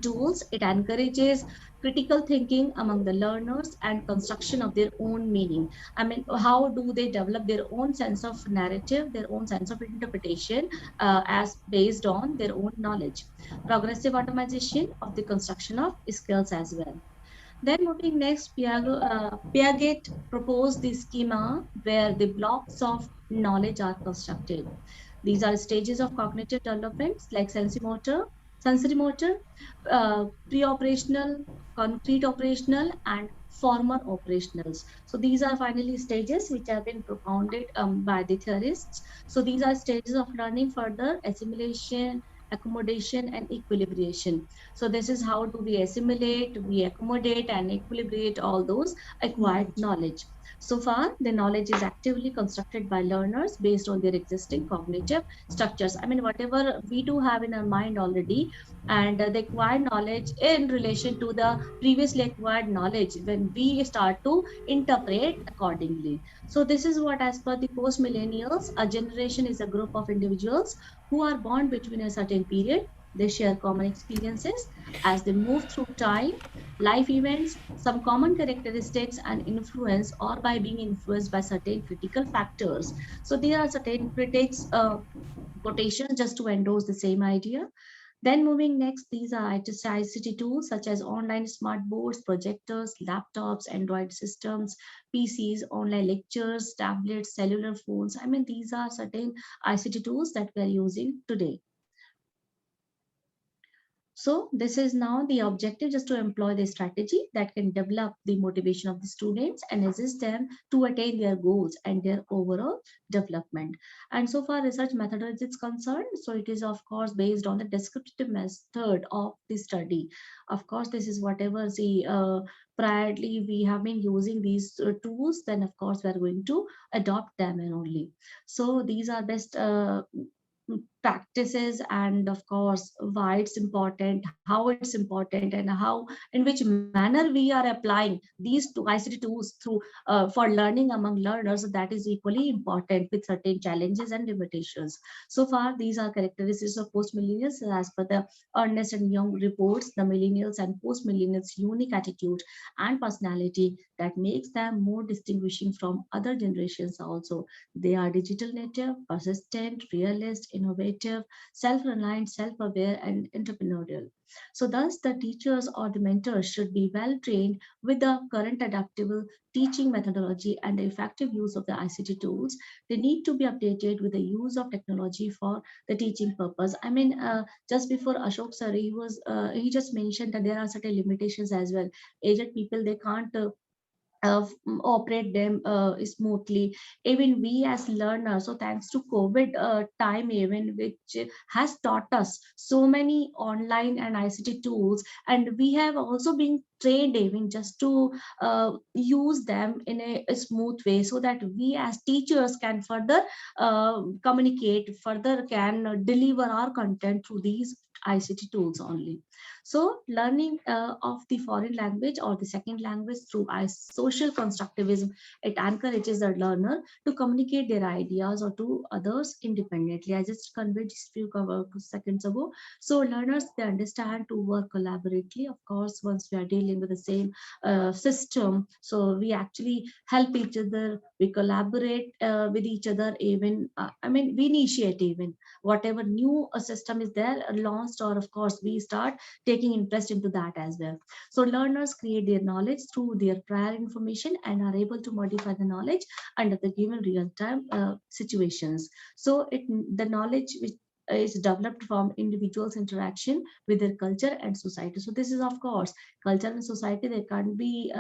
tools. It encourages critical thinking among the learners and construction of their own meaning. I mean, how do they develop their own sense of narrative, their own sense of interpretation as based on their own knowledge. Progressive automation of the construction of skills as well. Then moving next, Piaget proposed the schema where the blocks of knowledge are constructed. These are stages of cognitive developments like sensory motor, pre-operational, concrete operational, and former operationals. So these are finally stages which have been propounded by the theorists. So these are stages of learning further, assimilation, accommodation, and equilibration. So this is how do we assimilate, we accommodate, and equilibrate all those acquired knowledge. So far, the knowledge is actively constructed by learners based on their existing cognitive structures. I mean, whatever we do have in our mind already, and the acquired knowledge in relation to the previously acquired knowledge, when we start to interpret accordingly. So this is what, as per the post-millennials, a generation is a group of individuals who are born between a certain period. They share common experiences as they move through time, life events, some common characteristics and influence, or by being influenced by certain critical factors. So there are certain critics quotations just to endorse the same idea. Then moving next, these are ICT tools such as online smart boards, projectors, laptops, Android systems, PCs, online lectures, tablets, cellular phones. I mean, these are certain ICT tools that we are using today. So this is now the objective, just to employ the strategy that can develop the motivation of the students and assist them to attain their goals and their overall development. And so far research methodology is concerned, so it is of course based on the descriptive method of the study. Of course, this is whatever the priorly we have been using these tools, then of course we are going to adopt them and only. So these are best practices, and of course why it's important, how it's important, and how in which manner we are applying these two ICT tools through for learning among learners, that is equally important with certain challenges and limitations. So far, these are characteristics of post-millennials as per the Ernst and Young reports. The millennials and post-millennials' unique attitude and personality that makes them more distinguishing from other generations also. They are digital native, persistent, realist, innovative, self-reliant, self-aware, and entrepreneurial. So thus the teachers or the mentors should be well trained with the current adaptable teaching methodology and the effective use of the ICT tools. They need to be updated with the use of technology for the teaching purpose. I mean, just before Ashok sir, he just mentioned that there are certain limitations as well. Aged people, they can't operate them smoothly. Even we as learners, so thanks to COVID time, even which has taught us so many online and ICT tools, and we have also been trained even just to use them in a smooth way, so that we as teachers can further communicate, further can deliver our content through these ICT tools only. So learning of the foreign language or the second language through social constructivism, it encourages the learner to communicate their ideas or to others independently. I just conveyed this few seconds ago. So learners, they understand to work collaboratively. Of course, once we are dealing with the same system, so we actually help each other, we collaborate with each other, even I mean, we initiate even whatever new system is there launched, or of course we start taking interest into that as well. So learners create their knowledge through their prior information and are able to modify the knowledge under the given real-time situations. So the knowledge which is developed from individuals' interaction with their culture and society. So this is, of course, culture and society, they can't be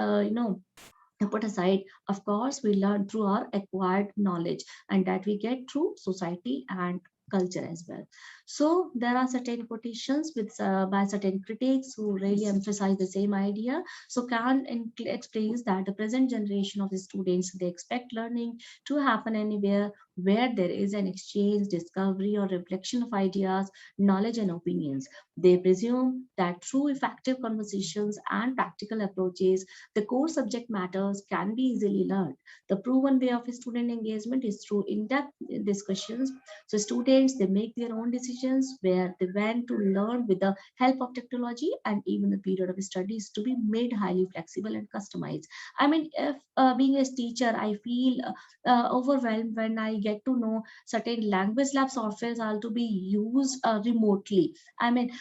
put aside. Of course, we learn through our acquired knowledge, and that we get through society and culture as well. So there are certain quotations with by certain critics who really emphasize the same idea. So Khan explains that the present generation of the students, they expect learning to happen anywhere where there is an exchange, discovery, or reflection of ideas, knowledge, and opinions. They presume that through effective conversations and practical approaches, the core subject matters can be easily learned. The proven way of student engagement is through in-depth discussions. So students, they make their own decisions where they want to learn with the help of technology, and even the period of studies to be made highly flexible and customized. I mean, if being a teacher, I feel overwhelmed when I get to know certain language lab softwares are to be used remotely. I mean,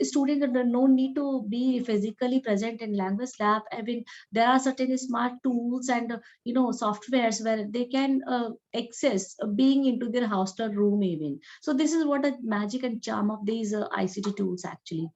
students no need to be physically present in language lab. I mean, there are certain smart tools and softwares where they can access being into their hostel room even. So this is what the magic and charm of these ICT tools actually.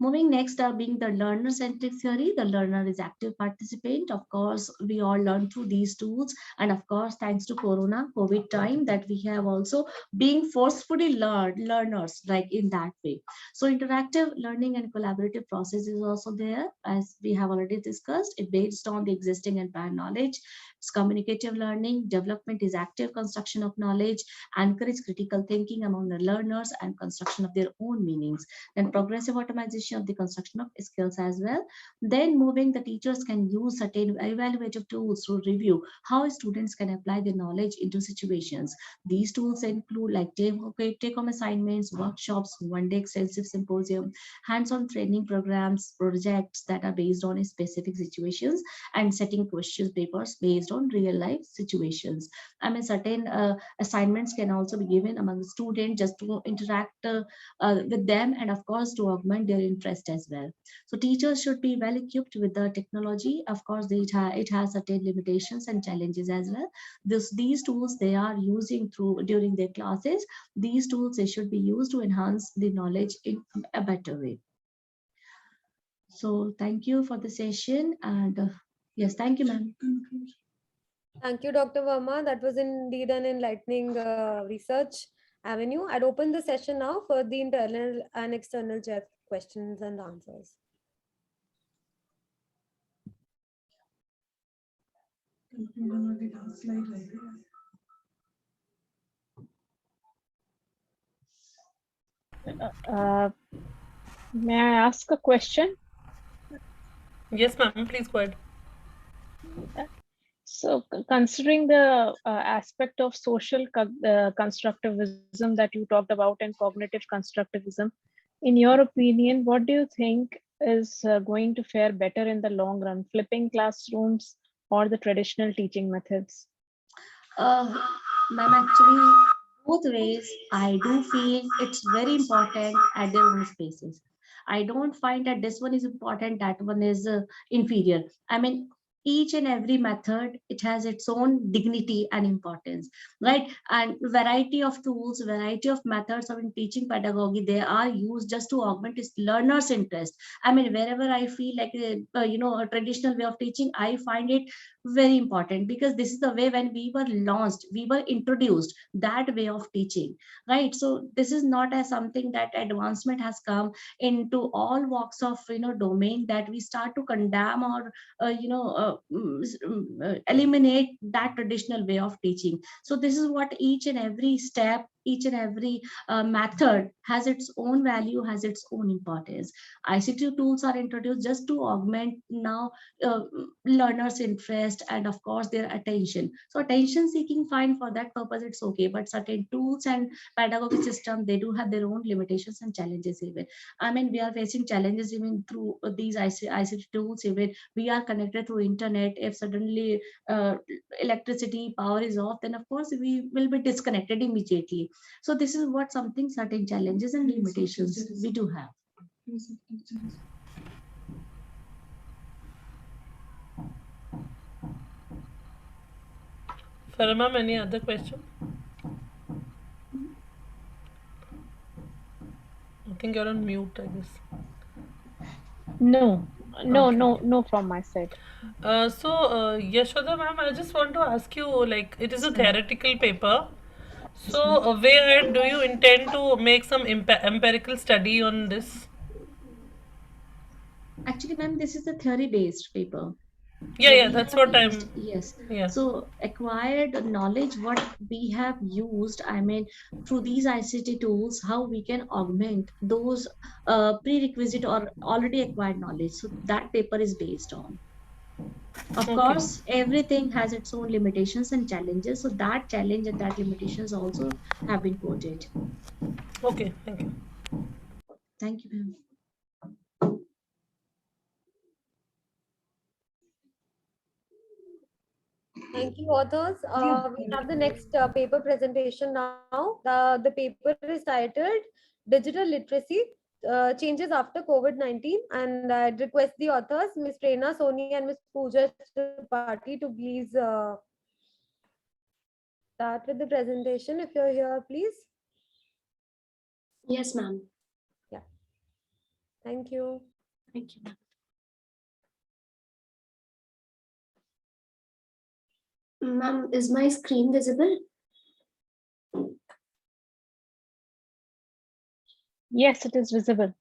Moving next, being the learner-centric theory, the learner is active participant. Of course, we all learn through these tools. And of course, thanks to COVID time, that we have also being forcefully learners, like in that way. So interactive learning and collaborative process is also there, as we have already discussed. It based on the existing and prior knowledge. It's communicative learning. Development is active construction of knowledge, encourage critical thinking among the learners and construction of their own meanings. Then progressive automation of the construction of skills as well. Then moving, the teachers can use certain evaluative tools to review how students can apply their knowledge into situations. These tools include like take-home assignments, workshops, one-day extensive symposium, hands-on training programs, projects that are based on specific situations, and setting question papers based on real-life situations. I mean, certain assignments can also be given among the students just to interact with them, and of course to augment their interest as well. So teachers should be well equipped with the technology. Of course, it has certain limitations and challenges as well. These tools they are using during their classes. These tools, they should be used to enhance the knowledge in a better way. So thank you for the session, and yes, thank you, ma'am. Thank you, Dr. Verma. That was indeed an enlightening research avenue. I'd open the session now for the internal and external chat questions and answers. Uh, may I ask a question? Yes, ma'am, please go ahead. So, considering the aspect of social constructivism that you talked about and cognitive constructivism, in your opinion, what do you think is going to fare better in the long run, flipping classrooms or the traditional teaching methods? Ma'am, actually, both ways, I do feel it's very important at their own spaces. I don't find that this one is important, that one is inferior. I mean, each and every method, it has its own dignity and importance, right? And variety of tools, variety of methods of in teaching pedagogy, they are used just to augment its learners' interest. I mean, wherever I feel like a traditional way of teaching, I find it very important, because this is the way when we were launched, we were introduced that way of teaching, right? So this is not as something that advancement has come into all walks of domain, that we start to condemn or eliminate that traditional way of teaching. So this is what each and every step, each and every method has its own value, has its own importance. ICT tools are introduced just to augment now uh, learners interest and of course their attention. So attention seeking, fine, for that purpose it's okay, but certain tools and pedagogy system, they do have their own limitations and challenges. Even I mean, we are facing challenges even through these ICT tools. Even we are connected through internet, if suddenly electricity power is off, then of course we will be disconnected immediately. So this is what something, certain challenges and limitations we do have. Farah ma'am, any other question? I think you're on mute, I guess. No, Okay. no from my side. Yashoda ma'am, I just want to ask you, like, it is a Yes, ma'am. theoretical paper. Yes, So, ma'am. way ahead, do you intend to make some empirical study on this? Actually, ma'am, this is a theory based paper. Yeah, What yeah, we that's have what used, I'm. yes. Yeah. So acquired knowledge, what we have used, I mean, through these ICT tools, how we can augment those prerequisite or already acquired knowledge. So that paper is based on. Of Okay. course, everything has its own limitations and challenges. So that challenge and that limitations also have been quoted. Okay. Thank you. Thank you, ma'am. Thank you, authors. We have the next paper presentation now. The paper is titled Digital Literacy Changes After COVID-19. And I'd request the authors, Ms. Prerna Soni and Ms. Pooja Tripathi, to please start with the presentation. If you're here, please. Yes, ma'am. Yeah. Thank you. Thank you, ma'am. Ma'am, is my screen visible? Yes, it is visible.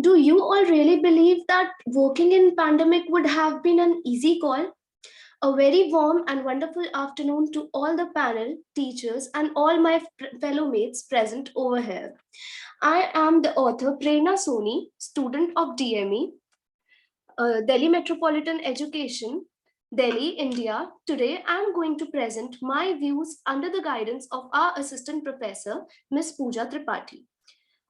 Do you all really believe that working in pandemic would have been an easy call? A very warm and wonderful afternoon to all the panel, teachers, and all my fellow mates present over here. I am the author Prerna Soni, student of DME, Delhi Metropolitan Education, Delhi, India. Today, I am going to present my views under the guidance of our assistant professor, Ms. Pooja Tripathi.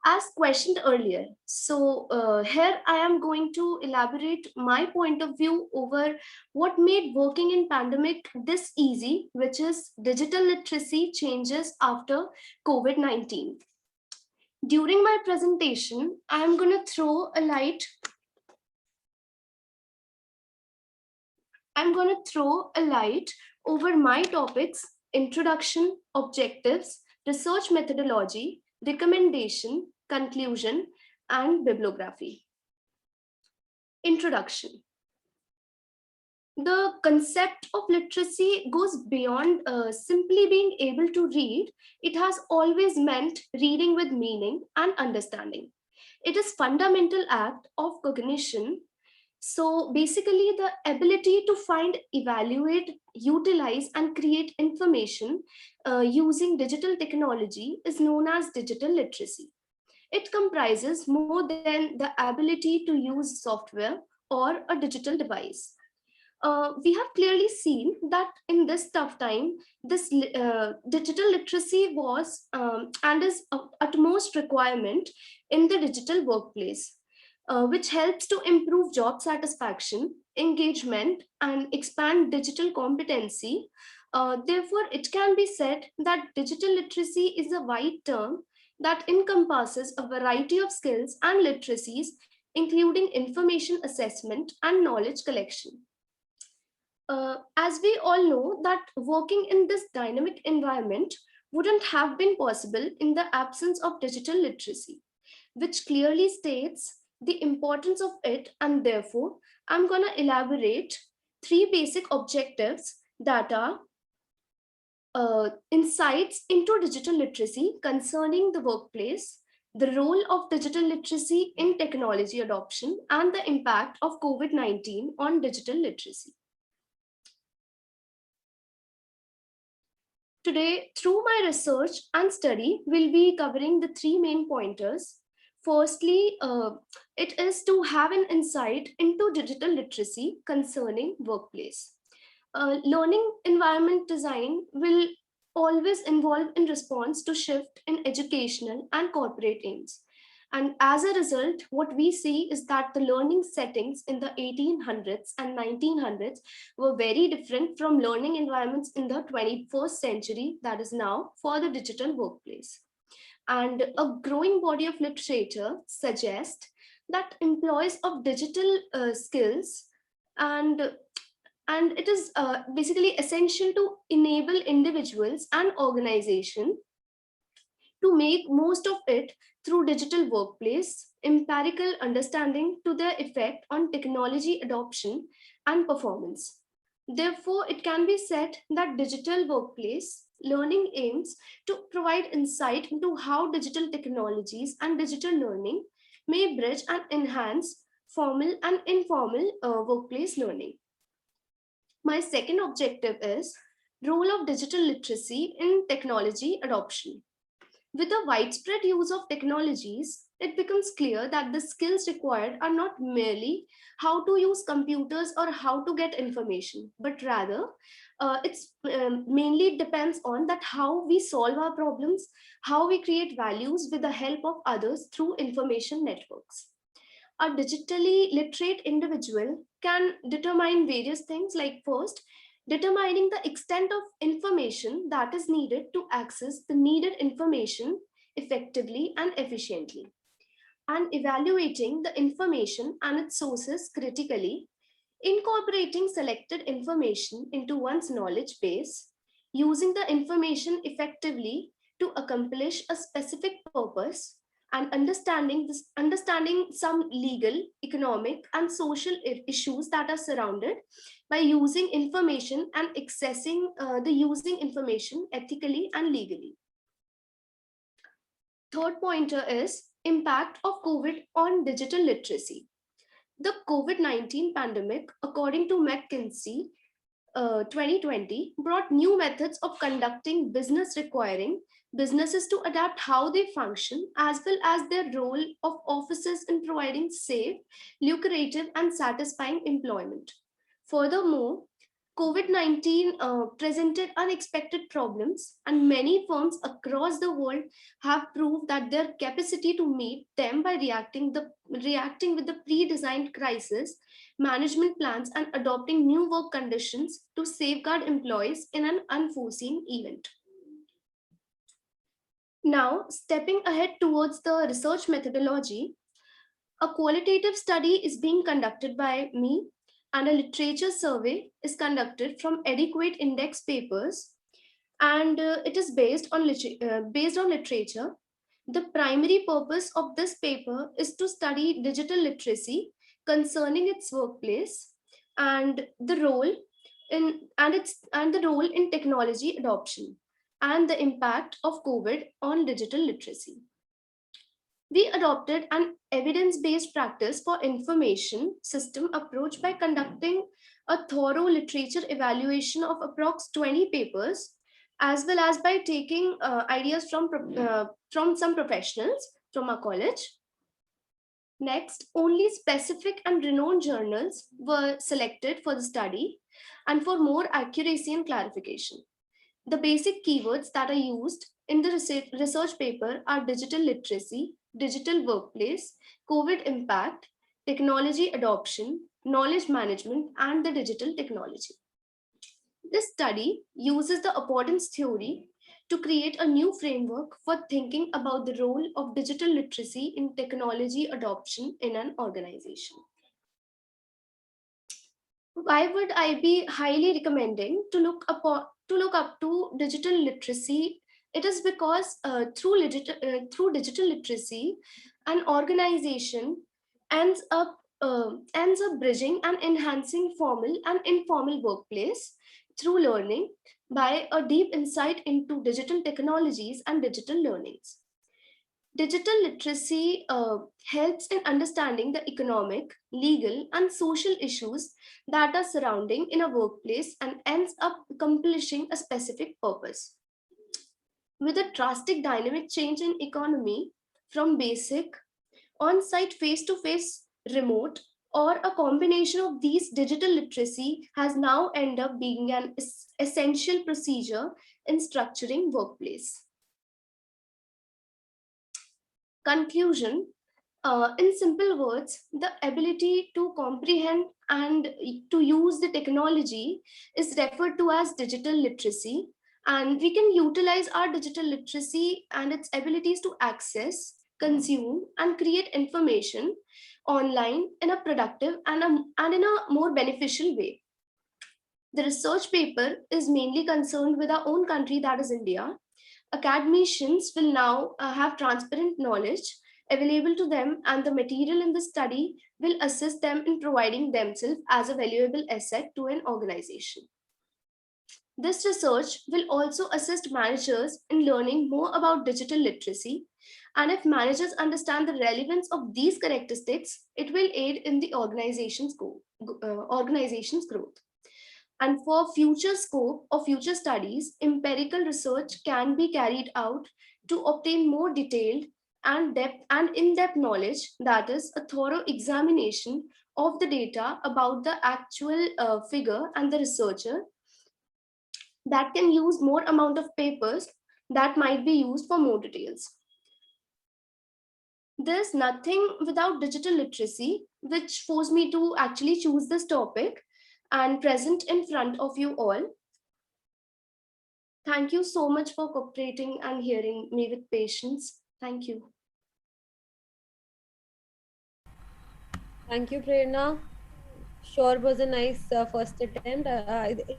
As questioned earlier, so here I am going to elaborate my point of view over what made working in pandemic this easy, which is digital literacy changes after COVID-19. During my presentation, I am going to throw a light I'm going to throw a light over my topics: introduction, objectives, research methodology, recommendation, conclusion, and bibliography. Introduction. The concept of literacy goes beyond simply being able to read. It has always meant reading with meaning and understanding. It is fundamental act of cognition, So basically, the ability to find, evaluate, utilize, and create information using digital technology is known as digital literacy. It comprises more than the ability to use software or a digital device. We have clearly seen that in this tough time, this digital literacy was and is of utmost requirement in the digital workplace, which helps to improve job satisfaction, engagement, and expand digital competency. Therefore, it can be said that digital literacy is a wide term that encompasses a variety of skills and literacies, including information assessment and knowledge collection. As we all know that working in this dynamic environment wouldn't have been possible in the absence of digital literacy, which clearly states the importance of it. And therefore, I'm going to elaborate three basic objectives that are insights into digital literacy concerning the workplace, the role of digital literacy in technology adoption, and the impact of COVID-19 on digital literacy. Today, through my research and study, we'll be covering the three main pointers. Firstly, it is to have an insight into digital literacy concerning workplace. Learning environment design will always involve in response to shift in educational and corporate aims. And as a result, what we see is that the learning settings in the 1800s and 1900s were very different from learning environments in the 21st century, that is now, for the digital workplace. And a growing body of literature suggests that employees of digital skills and it is basically essential to enable individuals and organizations to make most of it through digital workplace, empirical understanding to their effect on technology adoption and performance. Therefore, it can be said that digital workplace learning aims to provide insight into how digital technologies and digital learning may bridge and enhance formal and informal workplace learning. My second objective is role of digital literacy in technology adoption. With the widespread use of technologies, it becomes clear that the skills required are not merely how to use computers or how to get information, but rather it's mainly depends on that how we solve our problems, how we create values with the help of others through information networks. A digitally literate individual can determine various things, like first, determining the extent of information that is needed to access the needed information effectively and efficiently, and evaluating the information and its sources critically, incorporating selected information into one's knowledge base, using the information effectively to accomplish a specific purpose, and understanding some legal, economic, and social issues that are surrounded by using information and accessing the using information ethically and legally. Third pointer is impact of COVID on digital literacy. The COVID-19 pandemic, according to McKinsey, 2020 brought new methods of conducting business, requiring businesses to adapt how they function, as well as their role of offices in providing safe, lucrative, and satisfying employment. Furthermore, COVID-19 presented unexpected problems, and many firms across the world have proved that their capacity to meet them by reacting with the pre-designed crisis management plans and adopting new work conditions to safeguard employees in an unforeseen event. Now, stepping ahead towards the research methodology, a qualitative study is being conducted by me, and a literature survey is conducted from adequate index papers, and it is based on literature. The primary purpose of this paper is to study digital literacy concerning its workplace and the role in technology adoption and the impact of COVID on digital literacy. We adopted an evidence-based practice for information system approach by conducting a thorough literature evaluation of approx 20 papers, as well as by taking ideas from some professionals from our college. Next, only specific and renowned journals were selected for the study and for more accuracy and clarification. The basic keywords that are used in the research paper are digital literacy, digital workplace, COVID impact, technology adoption, knowledge management, and the digital technology. This study uses the affordance theory to create a new framework for thinking about the role of digital literacy in technology adoption in an organization. Why would I be highly recommending to look up to digital literacy? It is because through digital literacy, an organization ends up bridging and enhancing formal and informal workplace through learning by a deep insight into digital technologies and digital learnings. Digital literacy helps in understanding the economic, legal, and social issues that are surrounding in a workplace and ends up accomplishing a specific purpose. With a drastic dynamic change in economy from basic on-site face-to-face remote or a combination of these, digital literacy has now ended up being an essential procedure in structuring workplace. Conclusion, in simple words, the ability to comprehend and to use the technology is referred to as digital literacy. And we can utilize our digital literacy and its abilities to access, consume, and create information online in a productive and in a more beneficial way. The research paper is mainly concerned with our own country, that is India. Academicians will now have transparent knowledge available to them, and the material in the study will assist them in providing themselves as a valuable asset to an organization. This research will also assist managers in learning more about digital literacy, and if managers understand the relevance of these characteristics, it will aid in the organization's growth. And for future scope or future studies, empirical research can be carried out to obtain more detailed and in-depth knowledge, that is a thorough examination of the data about the actual figure and the researcher that can use more amount of papers that might be used for more details. There's nothing without digital literacy, which forced me to actually choose this topic and present in front of you all. Thank you so much for cooperating and hearing me with patience. Thank you. Thank you, Prerna. Sure was a nice first attempt.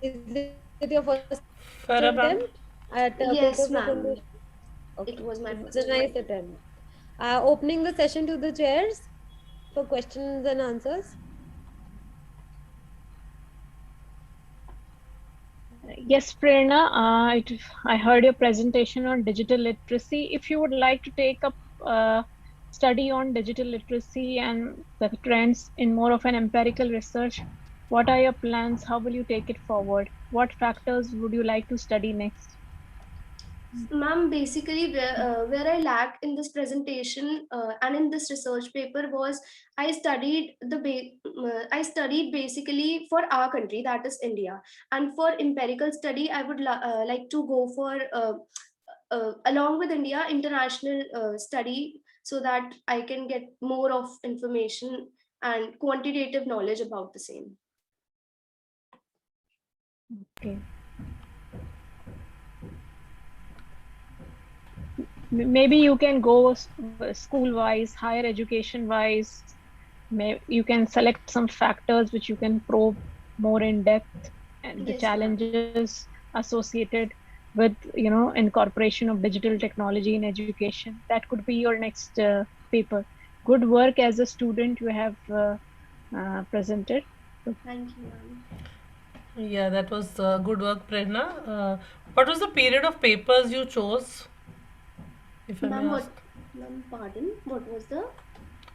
Is it your first attempt Farah, at Yes, paper ma'am. presentation? Okay, It was my it's first a nice attempt. Opening the session to the chairs for questions and answers. Yes, Prerna, I heard your presentation on digital literacy. If you would like to take up study on digital literacy and the trends in more of an empirical research, what are your plans? How will you take it forward? What factors would you like to study next? Ma'am, basically where I lack in this presentation and in this research paper was I studied I studied basically for our country, that is India, and for empirical study I would like to go for along with India international study, so that I can get more of information and quantitative knowledge about the same. Okay. Maybe you can go school wise, higher education wise. You can select some factors which you can probe more in depth, and the Yes, challenges associated with incorporation of digital technology in education. That could be your next paper. Good work as a student you have presented. Thank you, ma'am. yeah, that was good work, Prerna. What was the period of papers you chose? If I may Ma'am, ask. Ma'am, pardon, what was the?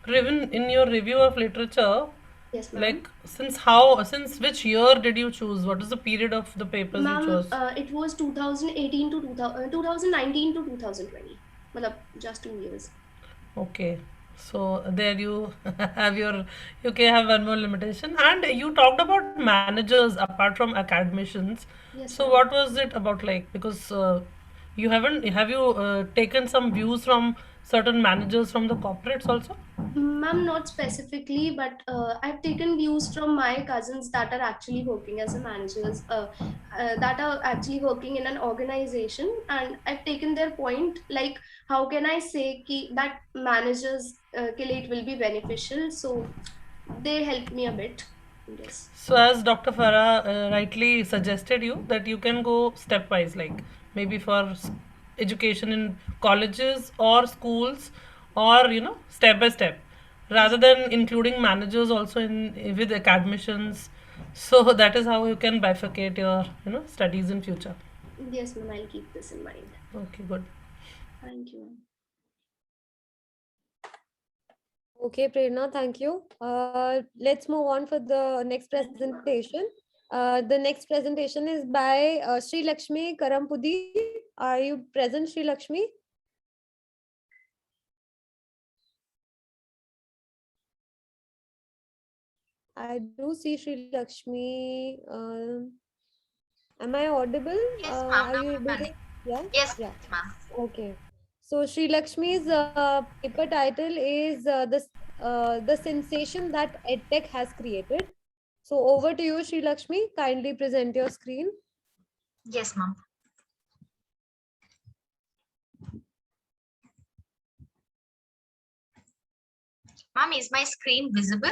In your review of literature, Yes, ma'am. like since which year did you choose? What is the period of the papers you Ma'am, chose? it was 2018 to 2019 to 2020. Matlab, just 2 years. Okay, so there you have your, you can have one more limitation. And you talked about managers apart from academicians. Yes, So ma'am. what was it about, like, because you haven't, have you taken some views from certain managers from the corporates also? Ma'am, not specifically, but I've taken views from my cousins that are actually working as a managers, that are actually working in an organization, and I've taken their point. Like, how can I say that managers ke liye it will be beneficial? So they helped me a bit. Yes. So as Dr. Farah rightly suggested you that you can go stepwise, like maybe for education in colleges or schools, or step by step, rather than including managers also in with academicians. So that is how you can bifurcate your studies in future. Yes, ma'am. I'll keep this in mind. Okay, good. Thank you. Okay, Prerna, thank you. Let's move on for the next presentation. The next presentation is by Sri Lakshmi Karampudi. Are you present, Sri Lakshmi? I do see Sri Lakshmi. Am I audible? Yes, ma'am. Are you able to? Yeah? Yes, Yeah. ma'am. Okay. So Sri Lakshmi's paper title is the sensation that EdTech has created. So over to you, Sri Lakshmi. Kindly present your screen. Yes, ma'am. Ma'am, is my screen visible?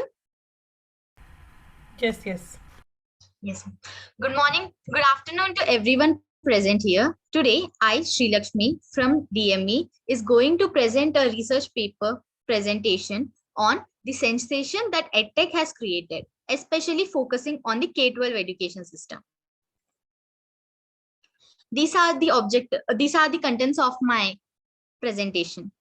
Yes, yes. Yes. Good morning, good afternoon to everyone present here. Today, I, Sri Lakshmi from DME, is going to present a research paper presentation on the sensation that EdTech has created, especially focusing on the K-12 education system. These are the contents of my presentation.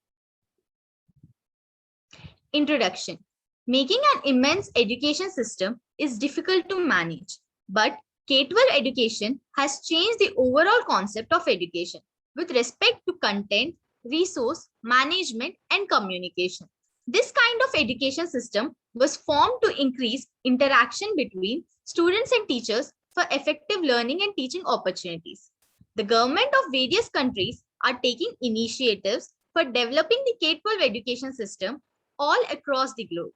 Introduction. Making an immense education system is difficult to manage, but K-12 education has changed the overall concept of education with respect to content, resource, management, and communication. This kind of education system was formed to increase interaction between students and teachers for effective learning and teaching opportunities. The government of various countries are taking initiatives for developing the K-12 education system all across the globe.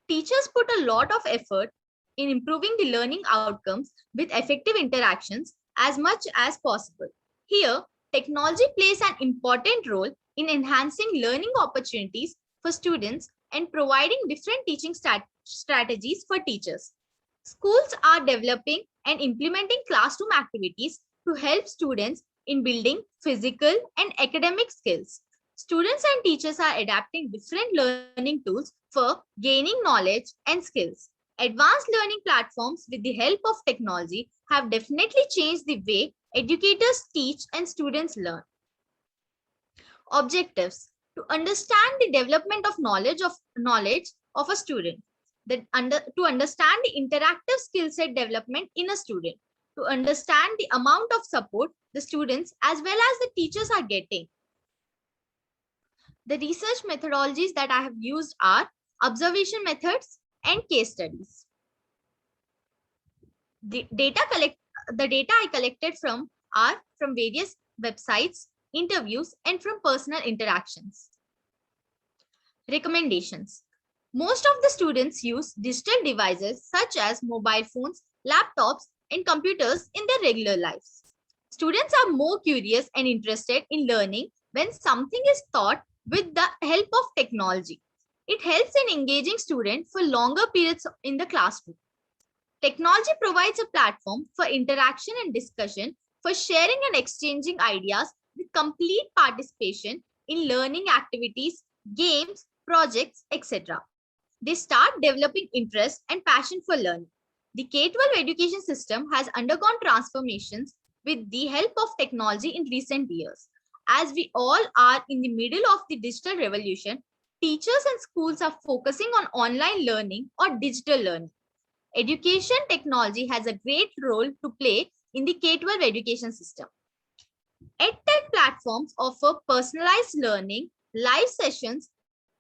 Teachers put a lot of effort in improving the learning outcomes with effective interactions as much as possible. Here, technology plays an important role in enhancing learning opportunities for students and providing different teaching strategies for teachers. Schools are developing and implementing classroom activities to help students in building physical and academic skills. Students and teachers are adapting different learning tools for gaining knowledge and skills. Advanced learning platforms with the help of technology have definitely changed the way educators teach and students learn. Objectives: to understand the development of knowledge of a student, to understand the interactive skill set development in a student, to understand the amount of support the students as well as the teachers are getting. The research methodologies that I have used are observation methods and case studies. The data I collected are from various websites, interviews, and from personal interactions. Recommendations. Most of the students use digital devices such as mobile phones, laptops, and computers in their regular lives. Students are more curious and interested in learning when something is taught with the help of technology. It helps in engaging students for longer periods in the classroom. Technology provides a platform for interaction and discussion, for sharing and exchanging ideas with complete participation in learning activities, games, projects, etc. They start developing interest and passion for learning. The K-12 education system has undergone transformations with the help of technology in recent years. As we all are in the middle of the digital revolution, teachers and schools are focusing on online learning or digital learning. Education technology has a great role to play in the K-12 education system. EdTech platforms offer personalized learning, live sessions,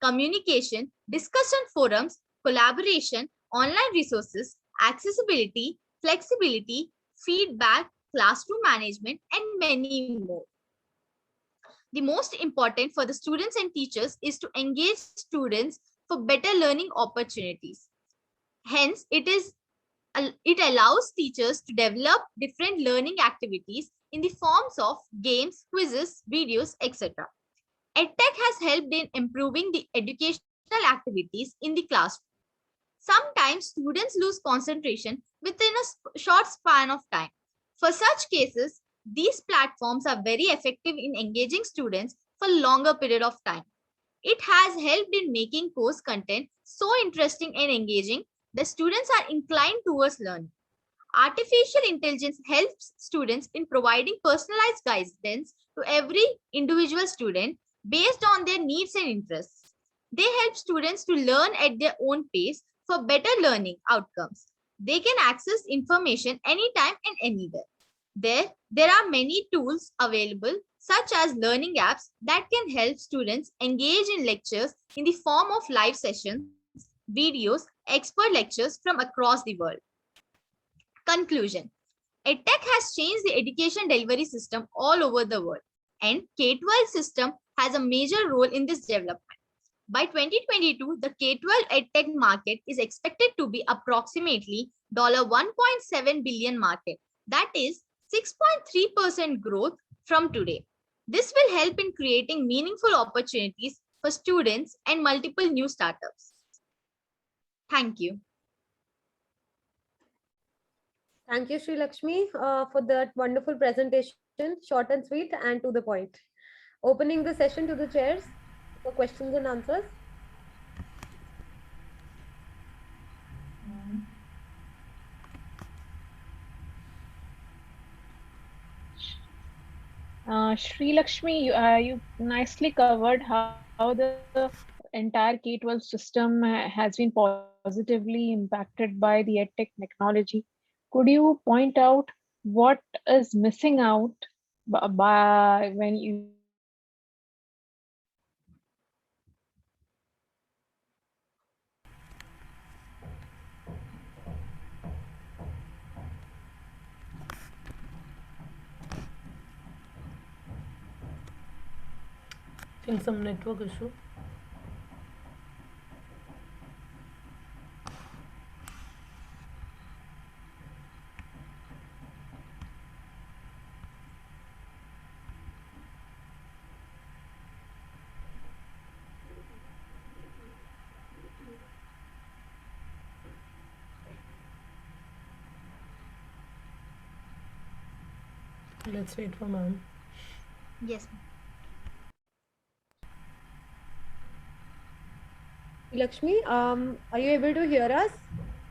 communication, discussion forums, collaboration, online resources, accessibility, flexibility, feedback, classroom management, and many more. The most important for the students and teachers is to engage students for better learning opportunities. Hence, it allows teachers to develop different learning activities in the forms of games, quizzes, videos, etc. EdTech has helped in improving the educational activities in the classroom. Sometimes students lose concentration within a short span of time. For such cases, these platforms are very effective in engaging students for longer period of time. It has helped in making course content so interesting and engaging that students are inclined towards learning. Artificial intelligence helps students in providing personalized guidance to every individual student based on their needs and interests. They help students to learn at their own pace for better learning outcomes. They can access information anytime and anywhere. There are many tools available, such as learning apps that can help students engage in lectures in the form of live sessions, videos, expert lectures from across the world. Conclusion: EdTech has changed the education delivery system all over the world, and K-12 system has a major role in this development. By 2022, the K-12 EdTech market is expected to be approximately $1.7 billion market. That is 6.3% growth from today. This will help in creating meaningful opportunities for students and multiple new startups. Thank you. Thank you, Sri Lakshmi, for that wonderful presentation, short and sweet and to the point. Opening the session to the chairs for questions and answers. Sri Lakshmi, you nicely covered how the entire K-12 system has been positively impacted by the EdTech technology. Could you point out what is missing out by when you I think some network issue. Let's wait for ma'am. Yes. Lakshmi, are you able to hear us?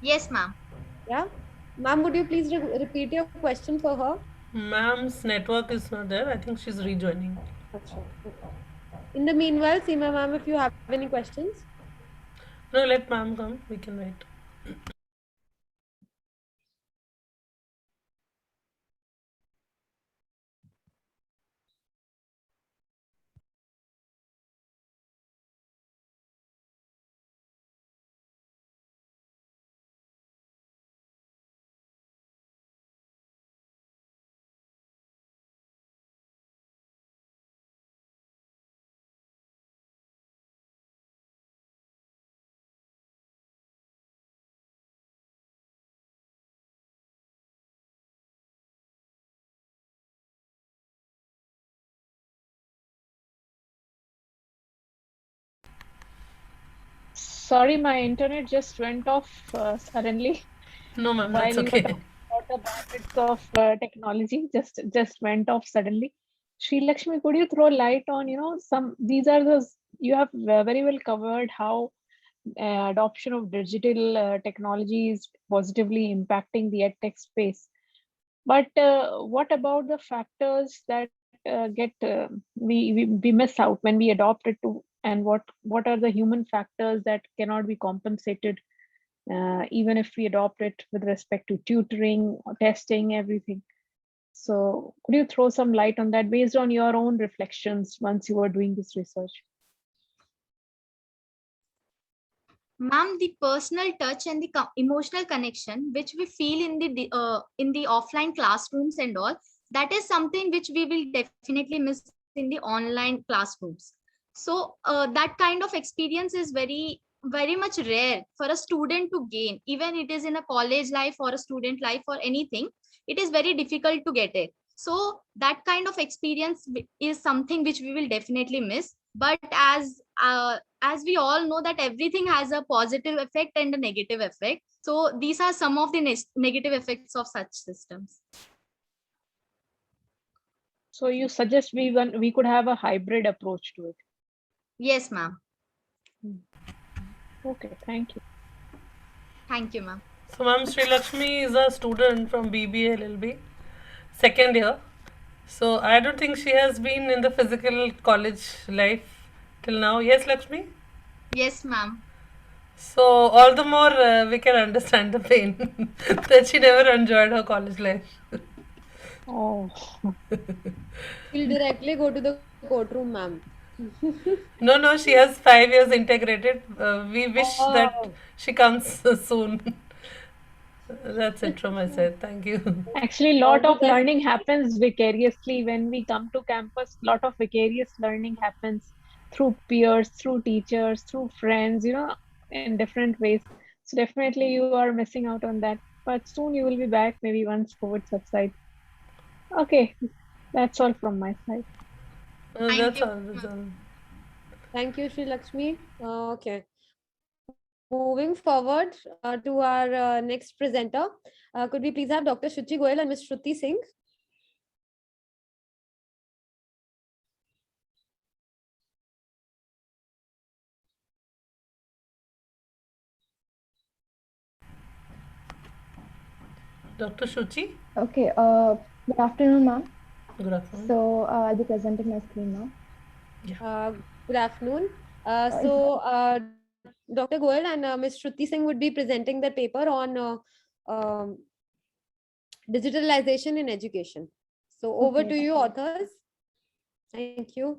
Yes, ma'am. Yeah. Ma'am, would you please repeat your question for her? Ma'am's network is not there. I think she's rejoining. In the meanwhile, Seema ma'am, if you have any questions. No, let ma'am come. We can wait. Sorry, my internet just went off suddenly. No, ma'am, While that's you were okay. talking about the benefits of technology, just went off suddenly. Sri Lakshmi, could you throw light on, these are those, you have very well covered how adoption of digital technology is positively impacting the edtech space. But what about the factors that we miss out when we adopt it to, and what are the human factors that cannot be compensated, even if we adopt it with respect to tutoring, testing, everything. So could you throw some light on that based on your own reflections once you were doing this research? Ma'am, the personal touch and the emotional connection which we feel in the offline classrooms and all, that is something which we will definitely miss in the online classrooms. So that kind of experience is very much rare for a student to gain. Even it is in a college life or a student life or anything, it is very difficult to get it. So that kind of experience is something which we will definitely miss. But as we all know that everything has a positive effect and a negative effect, so these are some of the negative effects of such systems. So you suggest we could have a hybrid approach to it? Yes, ma'am. Okay, thank you. Thank you, ma'am. So, ma'am, Sri Lakshmi is a student from BBA LLB, second year. So, I don't think she has been in the physical college life till now. Yes, Lakshmi? Yes, ma'am. So, all the more we can understand the pain that she never enjoyed her college life. Oh. She'll directly go to the courtroom, ma'am. No, she has 5 years integrated. We wish that Oh. she comes soon. That's it from my side. Thank you. Actually, All lot the of best. learning happens vicariously when we come to campus. Lot of vicarious learning happens through peers, through teachers, through friends, in different ways. So definitely you are missing out on that. But soon you will be back, maybe once COVID subsides. Okay, that's all from my side. That's all. That's all. Thank you, Sri Lakshmi. Okay. Moving forward to our next presenter, could we please have Dr. Shuchi Goyal and Ms. Shruti Singh? Dr. Shuchi? Okay, good afternoon, ma'am. Good afternoon. So I'll be presenting my screen now. Good afternoon. Dr. Goyal and Ms. Shruti Singh would be presenting the paper on um, digitalization in education. So over Okay. to you, authors. Thank you.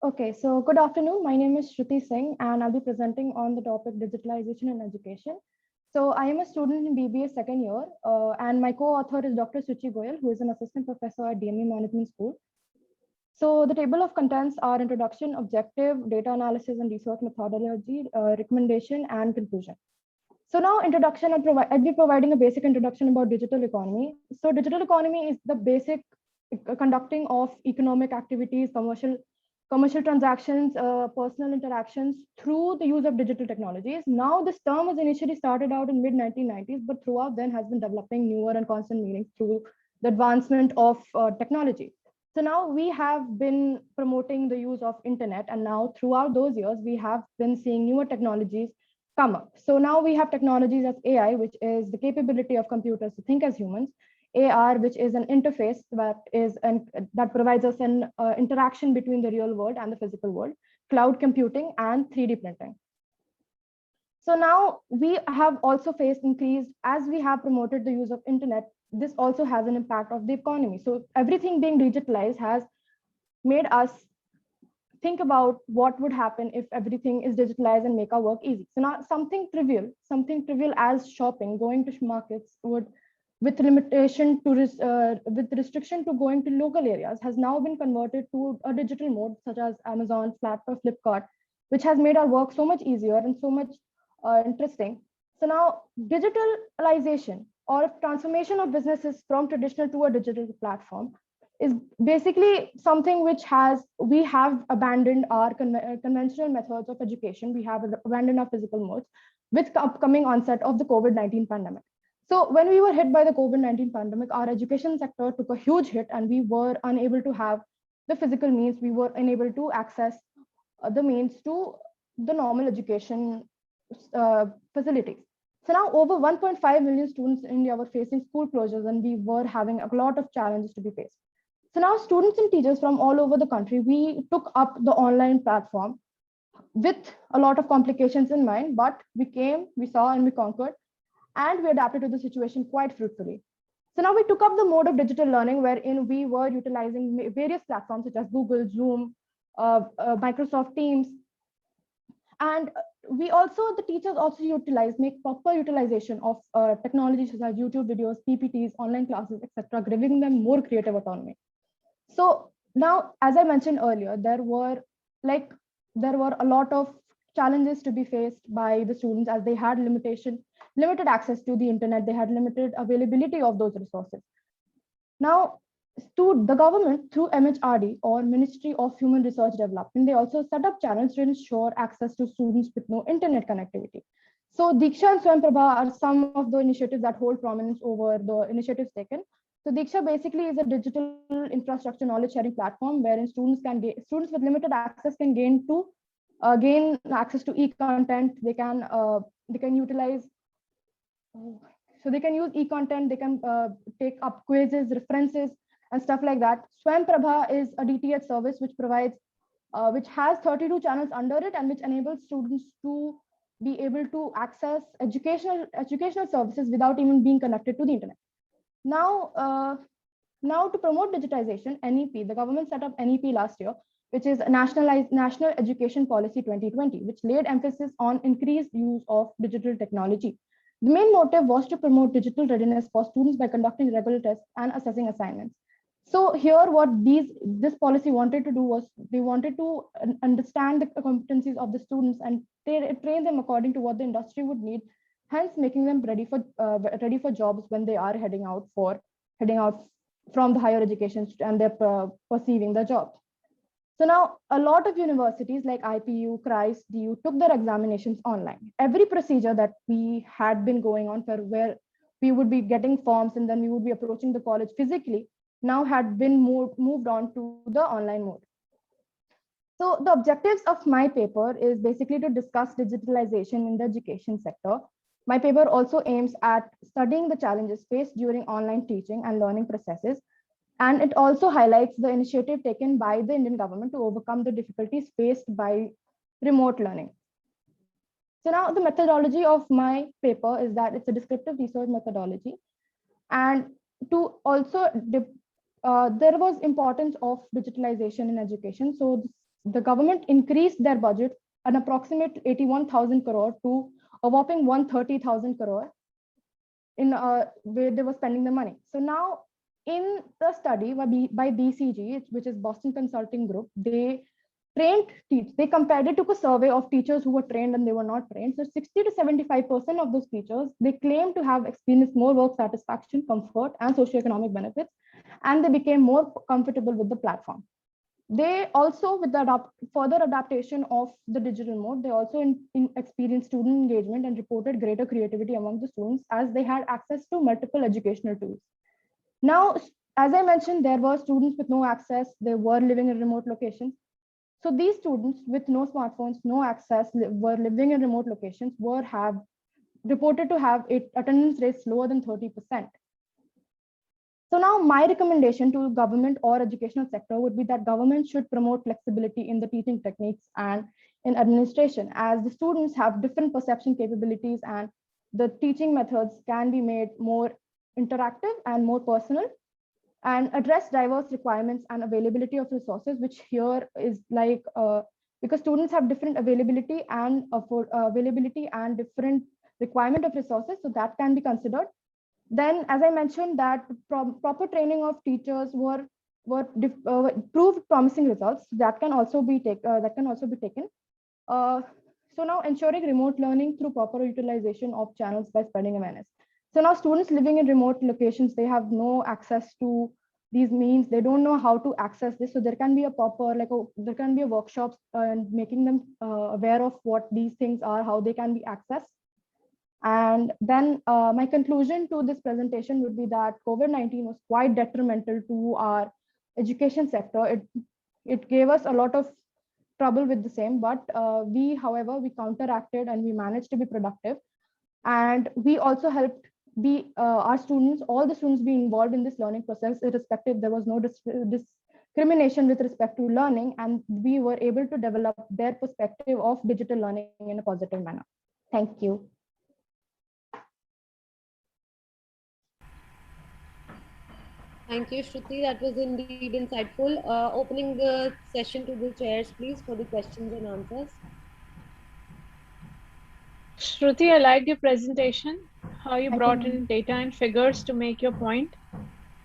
Okay, so good afternoon. My name is Shruti Singh, and I'll be presenting on the topic digitalization in education. So I am a student in BBA second year, and my co-author is Dr. Suchi Goyal, who is an assistant professor at DME Management School. So the table of contents are introduction, objective, data analysis and research methodology, recommendation, and conclusion. So now introduction, I'll be providing a basic introduction about digital economy. So digital economy is the basic conducting of economic activities, commercial transactions, personal interactions through the use of digital technologies. Now this term was initially started out in mid-1990s, but throughout then has been developing newer and constant meanings through the advancement of technology. So now we have been promoting the use of internet, and now throughout those years, we have been seeing newer technologies come up. So now we have technologies as AI, which is the capability of computers to think as humans, AR, which is an interface that provides us an interaction between the real world and the physical world, cloud computing, and 3D printing. So now we have also faced increased, as we have promoted the use of internet, this also has an impact of the economy. So everything being digitalized has made us think about what would happen if everything is digitalized and make our work easy. So now something trivial as shopping, going to markets would, with limitation to with restriction to going to local areas, has now been converted to a digital mode such as Amazon, Flipkart, which has made our work so much easier and so much interesting. So now digitalization or transformation of businesses from traditional to a digital platform is basically something which we have abandoned our conventional methods of education. We have abandoned our physical modes with the upcoming onset of the COVID-19 pandemic. So when we were hit by the COVID-19 pandemic, our education sector took a huge hit, and we were unable to have the physical means. We were unable to access the means to the normal education facilities. So now over 1.5 million students in India were facing school closures, and we were having a lot of challenges to be faced. So now students and teachers from all over the country, we took up the online platform with a lot of complications in mind, but we came, we saw, and we conquered, and we adapted to the situation quite fruitfully. So now we took up the mode of digital learning, wherein we were utilizing various platforms such as Google, Zoom, Microsoft Teams, and we also, the teachers also make proper utilization of technology such as YouTube videos, PPTs, online classes, etc., giving them more creative autonomy. So now, as I mentioned earlier, there were a lot of challenges to be faced by the students, as they had limited access to the internet, they had limited availability of those resources. Now, the government, through MHRD, or Ministry of Human Research Development, they also set up channels to ensure access to students with no internet connectivity. So Diksha and Swayamprabha are some of the initiatives that hold prominence over the initiatives taken. So Diksha basically is a digital infrastructure knowledge sharing platform wherein students with limited access can gain access to e-content. They can utilize, so they can use e-content. They can take up quizzes, references, and stuff like that. Swayamprabha is a DTH service which has 32 channels under it, and which enables students to be able to access educational services without even being connected to the internet. Now to promote digitization, NEP, the government set up NEP last year, which is National Education Policy 2020, which laid emphasis on increased use of digital technology. The main motive was to promote digital readiness for students by conducting regular tests and assessing assignments. So here, what this policy wanted to do was, they wanted to understand the competencies of the students and train them according to what the industry would need, hence making them ready for jobs when they are heading out from the higher education and they're perceiving the jobs. So now a lot of universities like IPU, CRISE, DU took their examinations online. Every procedure that we had been going on for where we would be getting forms and then we would be approaching the college physically now had been moved on to the online mode. So the objectives of my paper is basically to discuss digitalization in the education sector. My paper also aims at studying the challenges faced during online teaching and learning processes. And it also highlights the initiative taken by the Indian government to overcome the difficulties faced by remote learning. So now the methodology of my paper is that it's a descriptive research methodology. And to also, there was importance of digitalization in education. So the government increased their budget an approximate 81,000 crore to a whopping 130,000 crore in where they were spending the money. So now in the study by BCG, which is Boston Consulting Group, they compared it, took a survey of teachers who were trained and they were not trained. So 60 to 75% of those teachers, they claim to have experienced more work satisfaction, comfort, and socioeconomic benefits, and they became more comfortable with the platform. They also, with the further adaptation of the digital mode, they also experienced student engagement and reported greater creativity among the students as they had access to multiple educational tools. Now, as I mentioned, there were students with no access. They were living in remote locations. So these students with no smartphones, no access, were living in remote locations, have reported to have attendance rates lower than 30%. So now my recommendation to government or educational sector would be that government should promote flexibility in the teaching techniques and in administration, as the students have different perception capabilities and the teaching methods can be made more interactive and more personal, and address diverse requirements and availability of resources, which here is like, because students have different availability and different requirement of resources, so that can be considered. Then, as I mentioned, that proper training of teachers proved promising results. That can also be taken. So now ensuring remote learning through proper utilization of channels by spreading awareness. So now students living in remote locations, they have no access to these means. They don't know how to access this. So there can be there can be a workshops and making them aware of what these things are, how they can be accessed. And then my conclusion to this presentation would be that COVID-19 was quite detrimental to our education sector. It gave us a lot of trouble with the same, but however, we counteracted and we managed to be productive. And we also helped our students, all the students be involved in this learning process, irrespective. There was no discrimination with respect to learning, and we were able to develop their perspective of digital learning in a positive manner. Thank you. Thank you, Shruti. That was indeed insightful. Opening the session to the chairs, please, for the questions and answers. Shruti, I liked your presentation, how you Thank brought you, in data and figures to make your point.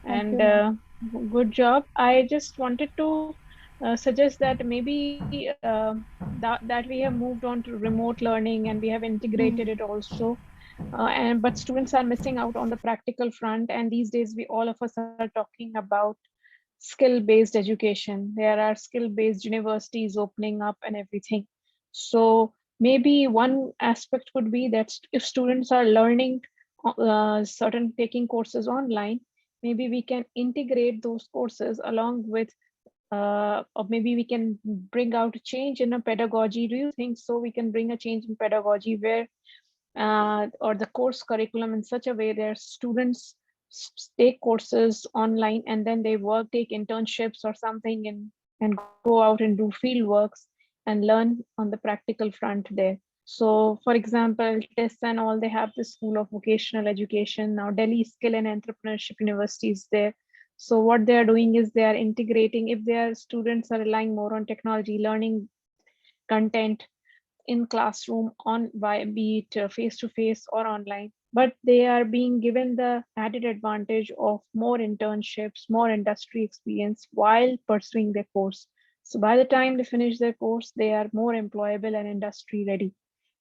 Thank And you, good job. I just wanted to suggest that maybe that we have moved on to remote learning and we have integrated it also. But students are missing out on the practical front. And these days, all of us are talking about skill-based education. There are skill-based universities opening up and everything. So maybe one aspect could be that if students are learning certain taking courses online, maybe we can integrate those courses along with or maybe we can bring out a change in a pedagogy. Do you think so? We can bring a change in pedagogy where or the course curriculum in such a way that students take courses online and then they take internships or something and go out and do field works and learn on the practical front there. So for example, TESS and all, they have the School of Vocational Education. Now Delhi Skill and Entrepreneurship University is there. So what they are doing is they are integrating, if their students are relying more on technology, learning content in classroom on be it face-to-face or online, but they are being given the added advantage of more internships, more industry experience while pursuing their course. So by the time they finish their course, they are more employable and industry ready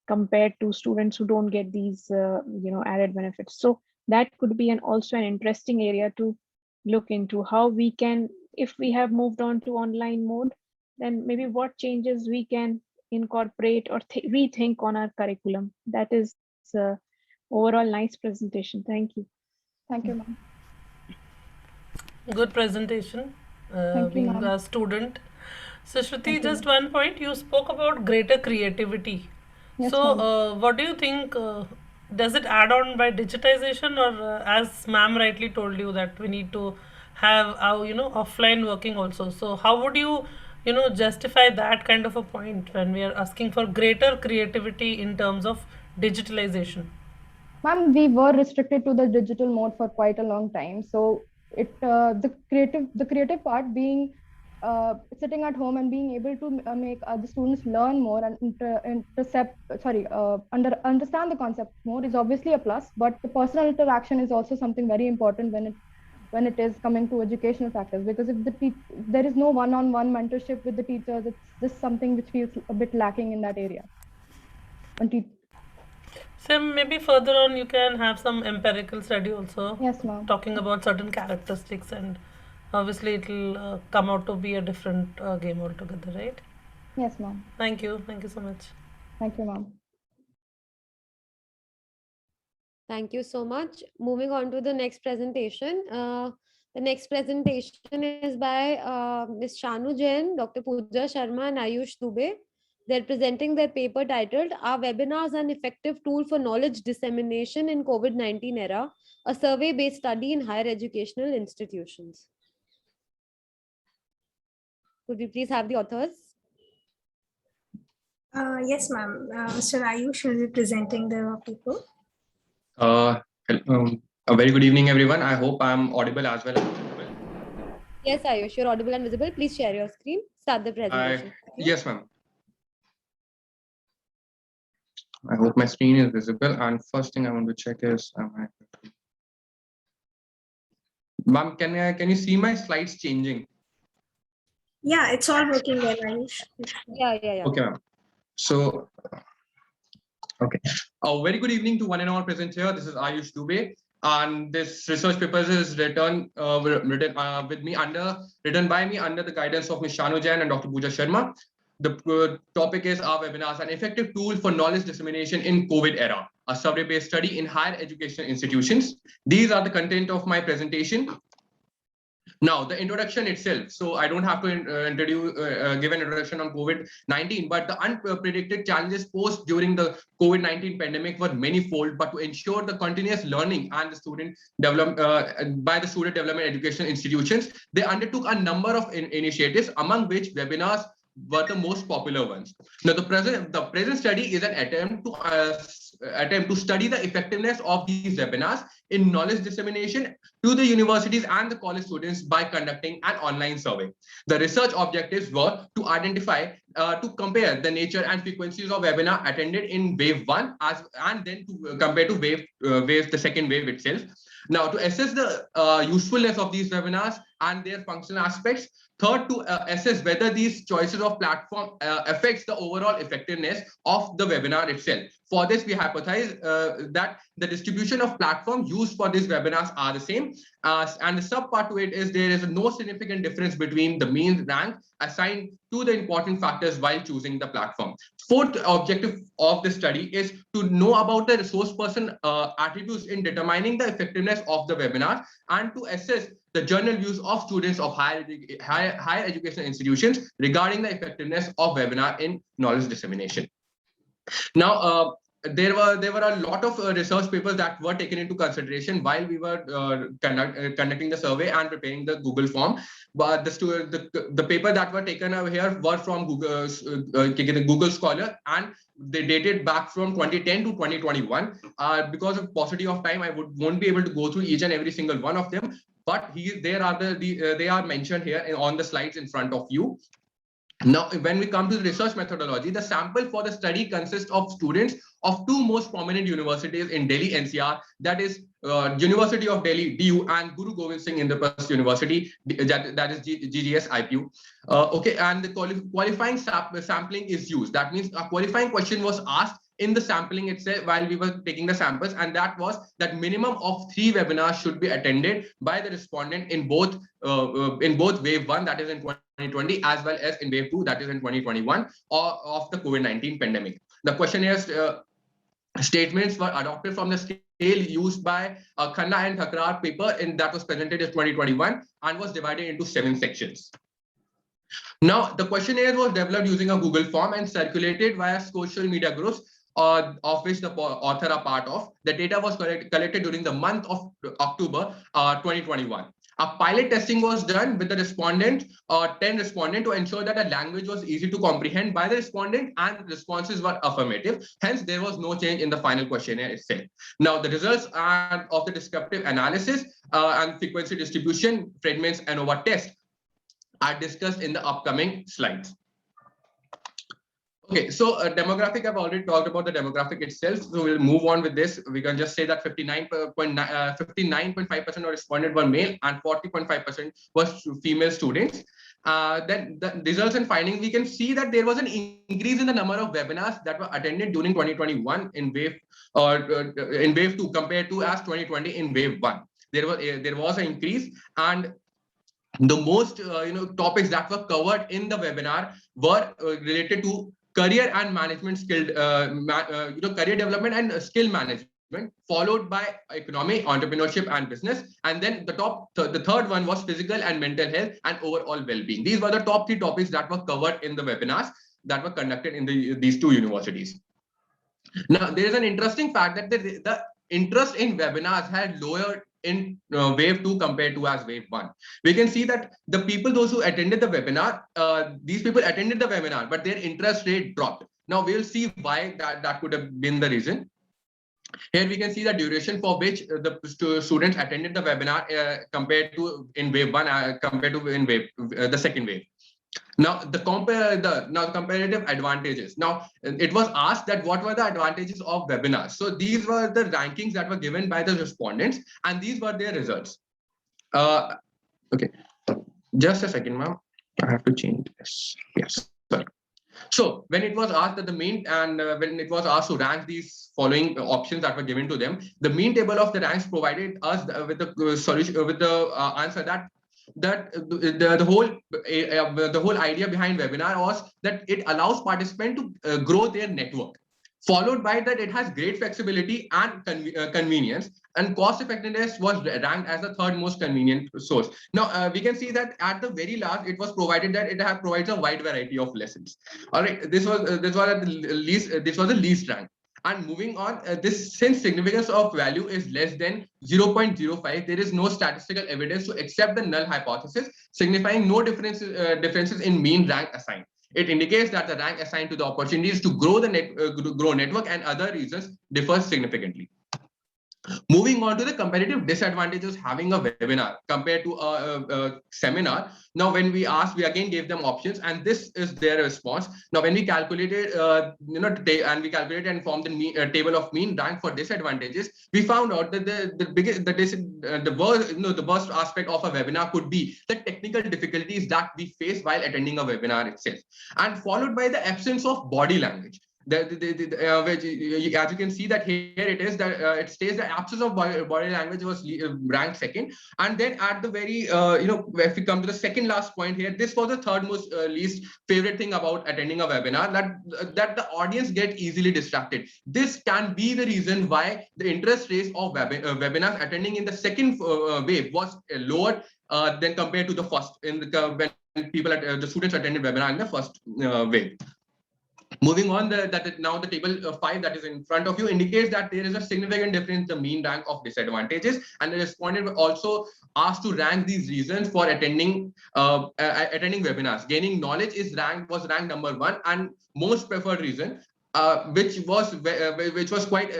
compared to students who don't get these added benefits. So that could be also an interesting area to look into, how we can, if we have moved on to online mode, then maybe what changes we can incorporate or rethink on our curriculum. That is overall nice presentation. Thank you. Thank you, ma'am. Good presentation, Thank you, being ma'am. a student. So Shruti, Thank you, just one point, you spoke about greater creativity. Yes, So ma'am. what do you think, does it add on by digitization, or as ma'am rightly told you that we need to have our offline working also? So how would you justify that kind of a point when we are asking for greater creativity in terms of digitalization? Ma'am, we were restricted to the digital mode for quite a long time. So the creative part being sitting at home and being able to make the students learn more and understand the concept more is obviously a plus. But the personal interaction is also something very important when it is coming to educational factors, because if there is no one-on-one mentorship with the teachers, it's just something which feels a bit lacking in that area. So maybe further on you can have some empirical study also. Yes, ma'am. Talking about certain characteristics, and obviously it will come out to be a different game altogether, right? Yes, ma'am. Thank you so much. Thank you, ma'am. Thank you so much. Moving on to the next presentation. The next presentation is by Ms. Shanu Jain, Dr. Pooja Sharma, and Ayush Dubey. They're presenting their paper titled "Are Webinars an Effective Tool for Knowledge Dissemination in COVID-19 Era? A Survey-Based Study in Higher Educational Institutions." Could we please have the authors? Yes, ma'am. Mr. Ayush will be presenting the paper. A very good evening, everyone. I hope I'm audible as well. Yes, Ayush, you're audible and visible. Please share your screen. Start the presentation. Yes, ma'am. I hope my screen is visible. And first thing I want to check is, ma'am, can you see my slides changing? Yeah, it's all working well, Ayush. Yeah. Okay, ma'am. So, okay. A very good evening to one and all present here. This is Ayush Dubey, and this research paper is written by me under the guidance of Ms. Shanu Jain and Dr. Pooja Sharma. The topic is "Are Webinars an Effective Tool for Knowledge Dissemination in COVID Era? A Survey-Based Study in Higher Education Institutions." These are the content of my presentation. Now, the introduction itself. So I don't have to give an introduction on COVID-19, but the unpredicted challenges posed during the COVID-19 pandemic were manifold. But to ensure the continuous learning and the student develop by the student development educational institutions, they undertook a number of initiatives, among which webinars were the most popular ones. Now, the present study is an attempt to study the effectiveness of these webinars in knowledge dissemination to the universities and the college students by conducting an online survey. The research objectives were to identify, to compare the nature and frequencies of webinar attended in wave one, and then to compare to the second wave itself. Now, to assess the usefulness of these webinars and their functional aspects. Third, to assess whether these choices of platform affects the overall effectiveness of the webinar itself. For this, we hypothesize that the distribution of platform used for these webinars are the same. And the sub part to it is there is no significant difference between the mean rank assigned to the important factors while choosing the platform. Fourth objective of the study is to know about the resource person attributes in determining the effectiveness of the webinar and to assess the general views of students of higher educational institutions regarding the effectiveness of webinar in knowledge dissemination. Now, there were a lot of research papers that were taken into consideration while we were conducting the survey and preparing the Google form. But the paper that were taken over here were from Google Scholar, and they dated back from 2010 to 2021. Because of paucity of time, I won't be able to go through each and every single one of them. But they are mentioned here on the slides in front of you. Now, when we come to the research methodology, the sample for the study consists of students of two most prominent universities in Delhi NCR, that is University of Delhi DU and Guru Gobind Singh Indraprasth University, that is GGS IPU. Okay, and the qualifying sampling is used. That means a qualifying question was asked in the sampling itself while we were taking the samples, and that was that minimum of 3 webinars should be attended by the respondent in both wave 1, that is in 2020, as well as in wave 2, that is in 2021, of the COVID-19 pandemic. The questionnaires statements were adopted from the scale used by Khanna and Thakrar paper that was presented in 2021 and was divided into 7 sections. Now, the questionnaire was developed using a Google form and circulated via social media groups of which the author are part of. The data was collected during the month of October 2021. A pilot testing was done with the 10 respondents to ensure that the language was easy to comprehend by the respondent and responses were affirmative. Hence, there was no change in the final questionnaire itself. Now, the results of the descriptive analysis and frequency distribution fragments ANOVA test are discussed in the upcoming slides. Okay, so demographic, I've already talked about the demographic itself. So we'll move on with this. We can just say that 59.5% of respondents were male and 40.5% was female students. Then the results and findings, we can see that there was an increase in the number of webinars that were attended during 2021 in wave 2 compared to as 2020 in wave 1. There was an increase, and the most topics that were covered in the webinar were related to career and management skilled career development and skill management, followed by economy, entrepreneurship and business, and then the third one was physical and mental health and overall well-being. These were the top 3 topics that were covered in the webinars that were conducted in these 2 universities. Now, there is an interesting fact that the interest in webinars had lowered in wave 2 compared to as wave 1. We can see that those who attended the webinar, these people attended the webinar, but their interest rate dropped. Now we'll see why that could have been the reason. Here we can see the duration for which the students attended the webinar compared to in wave 1 compared to in wave the second wave. Now, the comparative advantages. Now, it was asked that what were the advantages of webinars. So these were the rankings that were given by the respondents, and these were their results. Okay, just a second, ma'am. I have to change this. Yes, sorry. So when it was asked that the mean and when it was asked to rank these following options that were given to them, the mean table of the ranks provided us with the solution with the answer that the whole idea behind webinar was that it allows participants to grow their network. Followed by that, it has great flexibility and convenience, and cost effectiveness was ranked as the third most convenient source. Now we can see that at the very last, it was provided that it provides a wide variety of lessons. All right, this was the least rank. And moving on, since significance of value is less than 0.05, there is no statistical evidence to accept the null hypothesis, signifying no differences in mean rank assigned. It indicates that the rank assigned to the opportunities to grow the network and other reasons differs significantly. Moving on to the competitive disadvantages having a webinar compared to a seminar. Now, when we asked, we again gave them options, and this is their response. Now, when we calculated, and we calculated and formed the table of mean rank for disadvantages, we found out that the worst aspect of a webinar could be the technical difficulties that we face while attending a webinar itself, and followed by the absence of body language. As you can see that here it is that it states the absence of body language was ranked second, and then at the very if we come to the second last point here, this was the third most least favorite thing about attending a webinar, that the audience get easily distracted. This can be the reason why the interest rates of webinars attending in the second wave was lower than compared to the first when the students attended webinar in the first wave. Moving on, now the table 5 that is in front of you indicates that there is a significant difference in the mean rank of disadvantages, and the respondent were also asked to rank these reasons for attending webinars. Gaining knowledge was ranked number 1 and most preferred reason, which was quite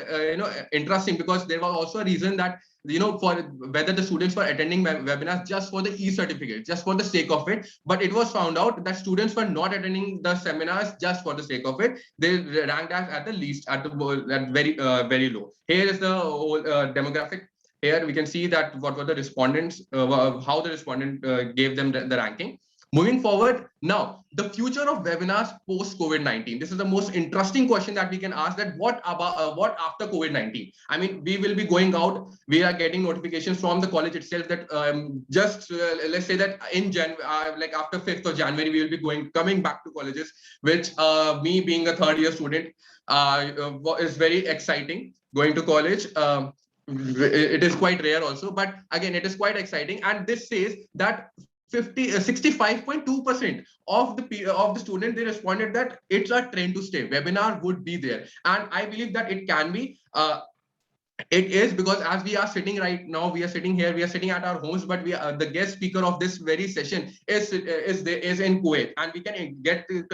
interesting, because there was also a reason that for whether the students were attending webinars just for the e-certificate, just for the sake of it. But it was found out that students were not attending the seminars just for the sake of it. They ranked at the least, at very low. Here is the whole demographic. Here we can see that what were the respondents, how the respondent gave them the ranking. Moving forward, now the future of webinars post COVID-19. This is the most interesting question that we can ask, that what after COVID-19? I mean, we will be going out. We are getting notifications from the college itself that let's say that in like after 5th of January, we will be coming back to colleges, which me being a third year student is very exciting, going to college. It is quite rare also, but again, it is quite exciting. And this says that 65.2% of the students, they responded that it's a trend to stay. Webinar would be there, and I believe that it can be. It is, because as we are sitting right now, we are sitting at our homes, but the guest speaker of this very session is in Kuwait, and we can get to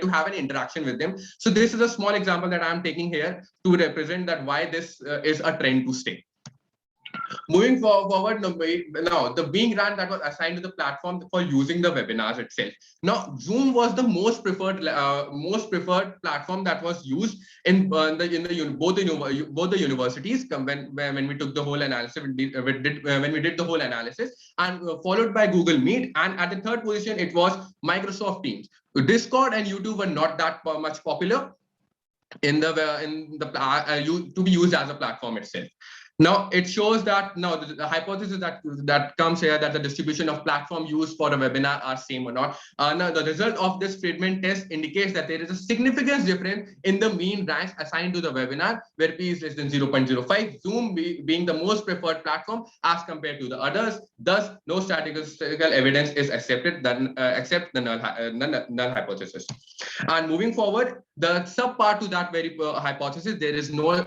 have an interaction with them. So this is a small example that I'm taking here to represent that why this is a trend to stay. Moving forward, now the being rank that was assigned to the platform for using the webinars itself. Now, Zoom was the most preferred platform that was used in both the universities when we took the whole analysis. When we did the whole analysis, and followed by Google Meet, and at the third position it was Microsoft Teams. Discord and YouTube were not that much popular to be used as a platform itself. Now, it shows that now the hypothesis that comes here, that the distribution of platform used for a webinar are same or not. Now, the result of this Friedman test indicates that there is a significant difference in the mean ranks assigned to the webinar, where P is less than 0.05, Zoom being the most preferred platform as compared to the others. Thus, no statistical evidence is accepted except the null hypothesis. And moving forward, the subpart to that very hypothesis, there is no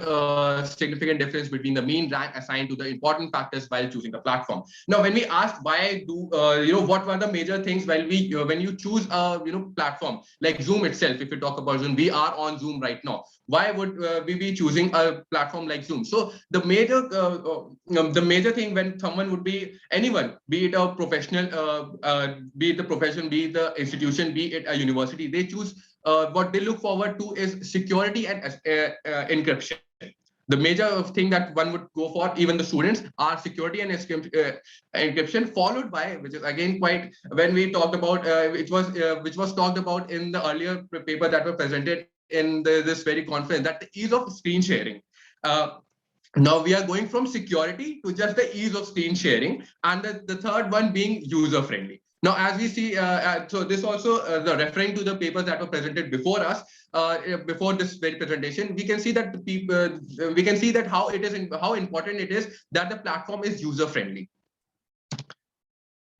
significant difference between the mean rank assigned to the important factors while choosing the platform. Now, when we asked why what were the major things when you choose a platform like Zoom itself, if you talk about Zoom, we are on Zoom right now. Why would we be choosing a platform like Zoom? So the major thing when someone would be anyone, be it a professional, be it the profession, be it the institution, be it a university, they choose what they look forward to is security and encryption. The major thing that one would go for, even the students, are security and encryption, followed by, which is again quite, when we talked about, which was talked about in the earlier paper that were presented in this very conference, that the ease of screen sharing. Now we are going from security to just the ease of screen sharing, and the third one being user friendly. Now, as we see, so this also referring to the papers that were presented before us, before this very presentation, we can see that the people, we can see that how important it is that the platform is user friendly.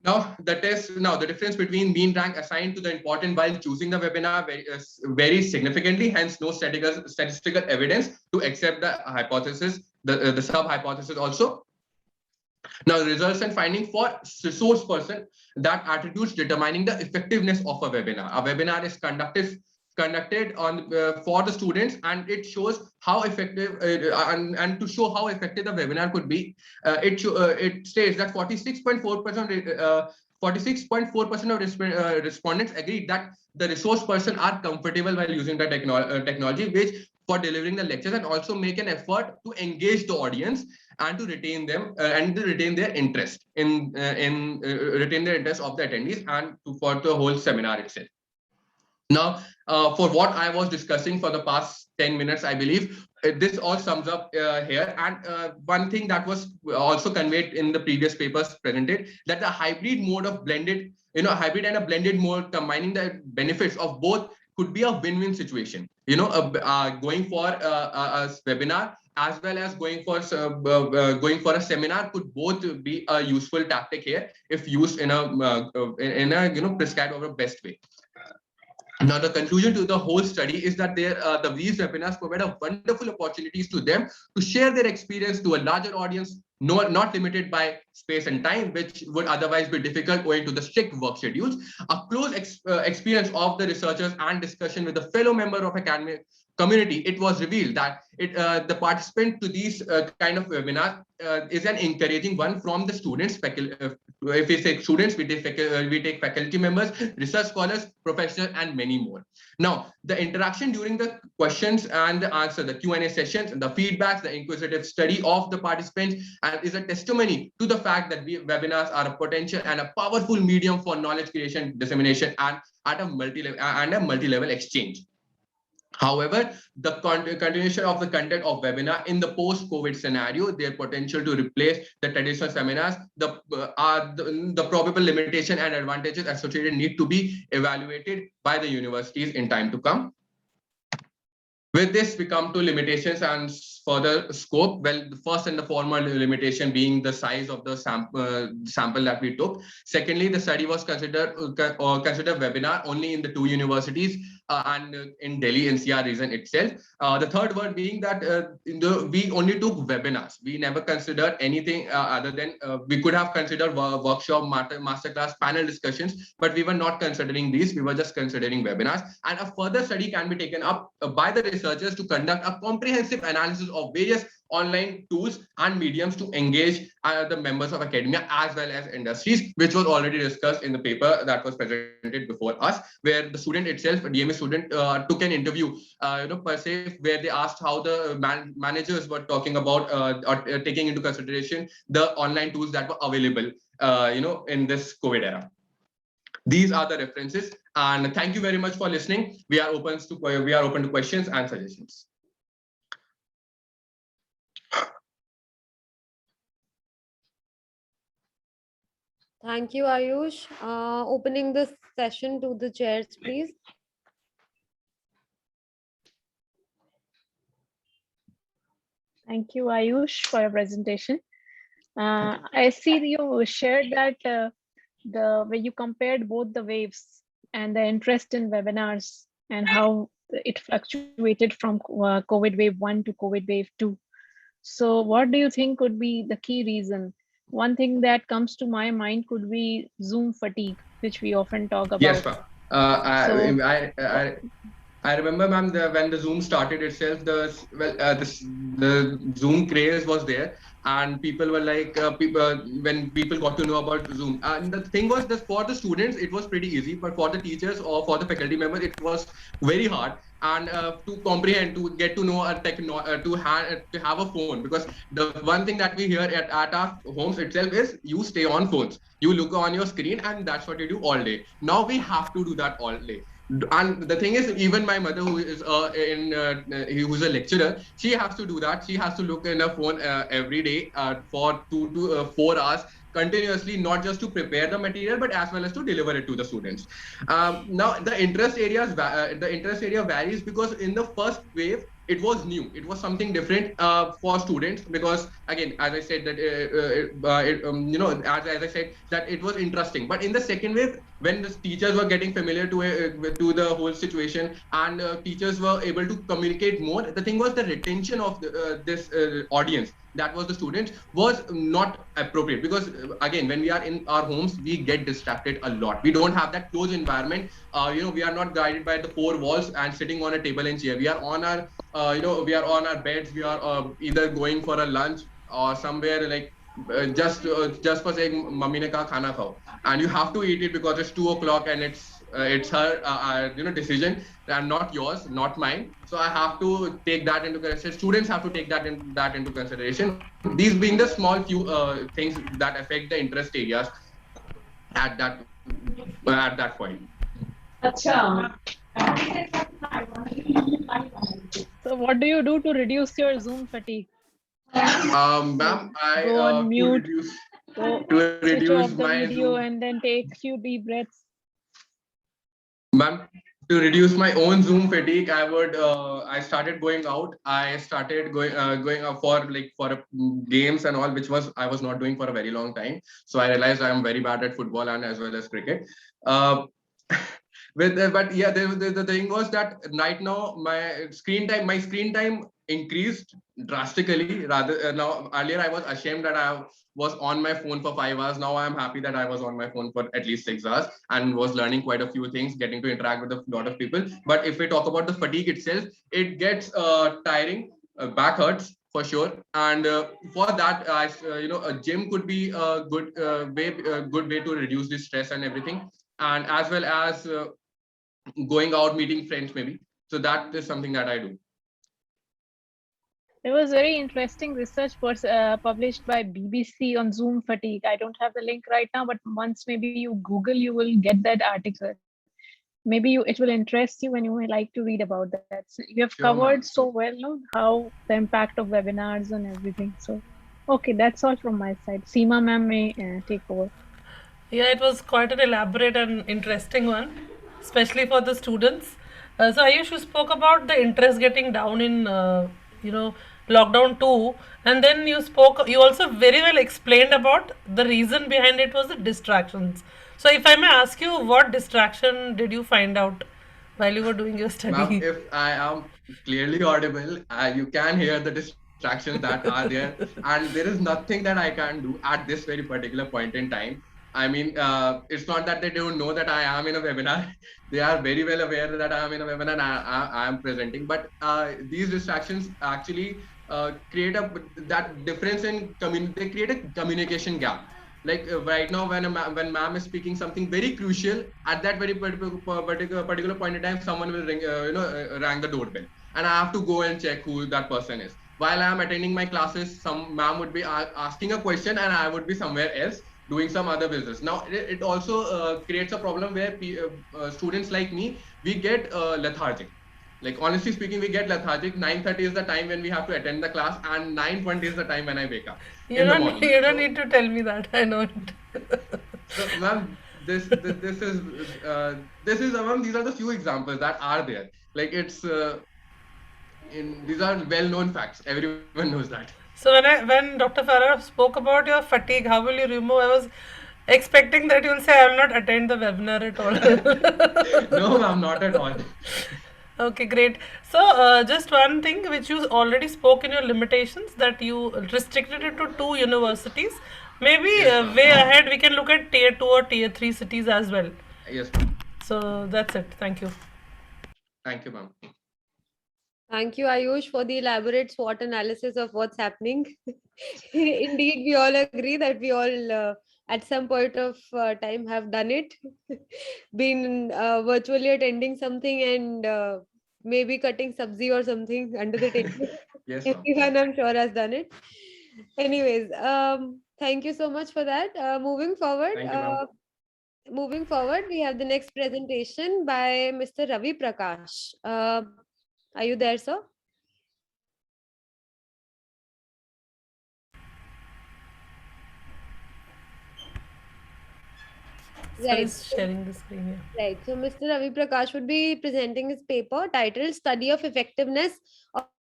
Now, the difference between mean rank assigned to the important while choosing the webinar varies significantly. Hence, no statistical evidence to accept the hypothesis, the sub hypothesis also. Now, results and finding for resource person, that attributes determining the effectiveness of a webinar. A webinar is conducted on for the students, and it shows how effective and to show how effective the webinar could be. It states that 46.4% of respondents agreed that the resource person are comfortable while using the technology, which for delivering the lectures, and also make an effort to engage the audience and to retain them and to retain their interest retain their interest of the attendees and for the whole seminar itself. Now, for what I was discussing for the past 10 minutes, I believe this all sums up here. And one thing that was also conveyed in the previous papers presented, that the hybrid mode of blended, hybrid and a blended mode, combining the benefits of both could be a win-win situation. Going for a webinar as well as going for a seminar could both be a useful tactic here if used in a prescribed or a best way. Now, the conclusion to the whole study is that these webinars provide a wonderful opportunities to them to share their experience to a larger audience, not limited by space and time, which would otherwise be difficult owing to the strict work schedules. A close experience of the researchers and discussion with a fellow member of academic community, it was revealed that the participant to these kind of webinars is an encouraging one from the students. If we say students, we take faculty members, research scholars, professionals, and many more. Now, the interaction during the questions and the answer, the Q&A sessions, the feedbacks, the inquisitive study of the participants, and is a testimony to the fact that webinars are a potential and a powerful medium for knowledge creation, dissemination, and at a multi-level exchange. However, the continuation of the content of webinar in the post-COVID scenario, their potential to replace the traditional seminars, the probable limitation and advantages associated need to be evaluated by the universities in time to come. With this, we come to limitations and further scope. Well, the first and the formal limitation being the size of the sample that we took. Secondly, the study was considered webinar only in the 2 universities and in Delhi NCR region itself. The third word being that we only took webinars. We never considered anything other than we could have considered workshop, masterclass, panel discussions, but we were not considering these. We were just considering webinars. And a further study can be taken up by the researchers to conduct a comprehensive analysis of various online tools and mediums to engage the members of academia as well as industries, which was already discussed in the paper that was presented before us, where the student itself, a DMA student, took an interview, per se, where they asked how the managers were talking about or taking into consideration the online tools that were available, in this COVID era. These are the references, and thank you very much for listening. We are open to questions and suggestions. Thank you, Ayush. Opening the session to the chairs, please. Thank you, Ayush, for your presentation. I see you shared that when you compared both the waves and the interest in webinars and how it fluctuated from COVID wave 1 to COVID wave 2. So what do you think could be the key reason? One thing that comes to my mind could be Zoom fatigue, which we often talk about. Yes, ma'am. I remember, ma'am, when the Zoom started itself, the Zoom craze was there, and people were like, when people got to know about Zoom. And the thing was that for the students, it was pretty easy, but for the teachers or for the faculty members, it was very hard. And to comprehend, to get to know to have a phone, because the one thing that we hear at our homes itself is you stay on phones, you look on your screen, and that's what you do all day. Now we have to do that all day. And the thing is, even my mother, who is who's a lecturer, she has to do that. She has to look in her phone every day for 2 to 4 hours continuously, not just to prepare the material, but as well as to deliver it to the students. Now, the interest area varies because in the first wave, it was new. It was something different for students because, again, as I said that as I said that it was interesting. But in the second wave, when the teachers were getting familiar to the whole situation and teachers were able to communicate more, the thing was the retention of this audience, that was the students, was not appropriate because again, when we are in our homes, we get distracted a lot. We don't have that close environment. We are not guided by the four walls and sitting on a table and chair. We are on our we are on our beds. We are either going for a lunch or somewhere like just for saying mummy ne kaha khana khao, and you have to eat it because it's 2 o'clock and it's her decision and not yours, not mine. So I have to take that into consideration. Students have to take that into consideration. These being the small few things that affect the interest areas at that point. Acha. So what do you do to reduce your Zoom fatigue? Ma'am, Go on mute. to Switch reduce off the my video Zoom. and then take few deep breaths. Ma'am, to reduce my own Zoom fatigue, I started going out. I started going out for games and all, which I was not doing for a very long time. So I realized I am very bad at football and as well as cricket. Uh, but yeah, the thing was that right now my screen time increased drastically. Rather now, earlier I was ashamed that I was on my phone for 5 hours. Now I am happy that I was on my phone for at least 6 hours and was learning quite a few things, getting to interact with a lot of people. But if we talk about the fatigue itself, it gets tiring. Back hurts for sure, and for that, a gym could be a good way to reduce the stress and everything, and as well as going out, meeting friends, maybe. So that is something that I do. There was very interesting research published by BBC on Zoom fatigue. I don't have the link right now, but once maybe you Google, you will get that article. Maybe it will interest you and you may like to read about that. So you have covered so well, no, how the impact of webinars and everything. So, okay, that's all from my side. Seema ma'am may take over. Yeah, it was quite an elaborate and interesting one, especially for the students. So Ayush, you spoke about the interest getting down in, lockdown too, and then you also very well explained about the reason behind it was the distractions. So if I may ask you, what distraction did you find out while you were doing your study? Ma'am, if I am clearly audible, you can hear the distractions that are there, and there is nothing that I can do at this very particular point in time. I mean, it's not that they don't know that I am in a webinar. They are very well aware that I am in a webinar and I am presenting. But these distractions actually create that difference in they create a communication gap. Like right now, when ma'am is speaking something very crucial, at that very particular point in time, someone will rang the doorbell, and I have to go and check who that person is. While I am attending my classes, some ma'am would be asking a question, and I would be somewhere else doing some other business. Now, it also creates a problem where students like me, we get lethargic. Like, honestly speaking, we get lethargic. 9:30 is the time when we have to attend the class, and 9:20 is the time when I wake up You don't need to tell me that. I know it. So, ma'am, this is ma'am, these are the few examples that are there. Like these are well-known facts. Everyone knows that. So when Dr. Farah spoke about your fatigue, how will you remove? I was expecting that you'll say I will not attend the webinar at all. No, ma'am, not at all. Okay, great. So just one thing which you already spoke in your limitations, that you restricted it to 2 universities. Maybe way ahead we can look at tier 2 or tier 3 cities as well. Yes. So that's it. Thank you. Thank you, ma'am. Thank you, Ayush, for the elaborate SWOT analysis of what's happening. Indeed, we all agree that we all, at some point of time, have done it. Been virtually attending something and maybe cutting sabzi or something under the table. Yes, everyone, I'm sure, has done it. Anyways, thank you so much for that. Moving forward, we have the next presentation by Mr. Ravi Prakash. Are you there, sir? Sir Right. is sharing the screen. Yeah. Right. So Mr. Ravi Prakash would be presenting his paper titled Study of Effectiveness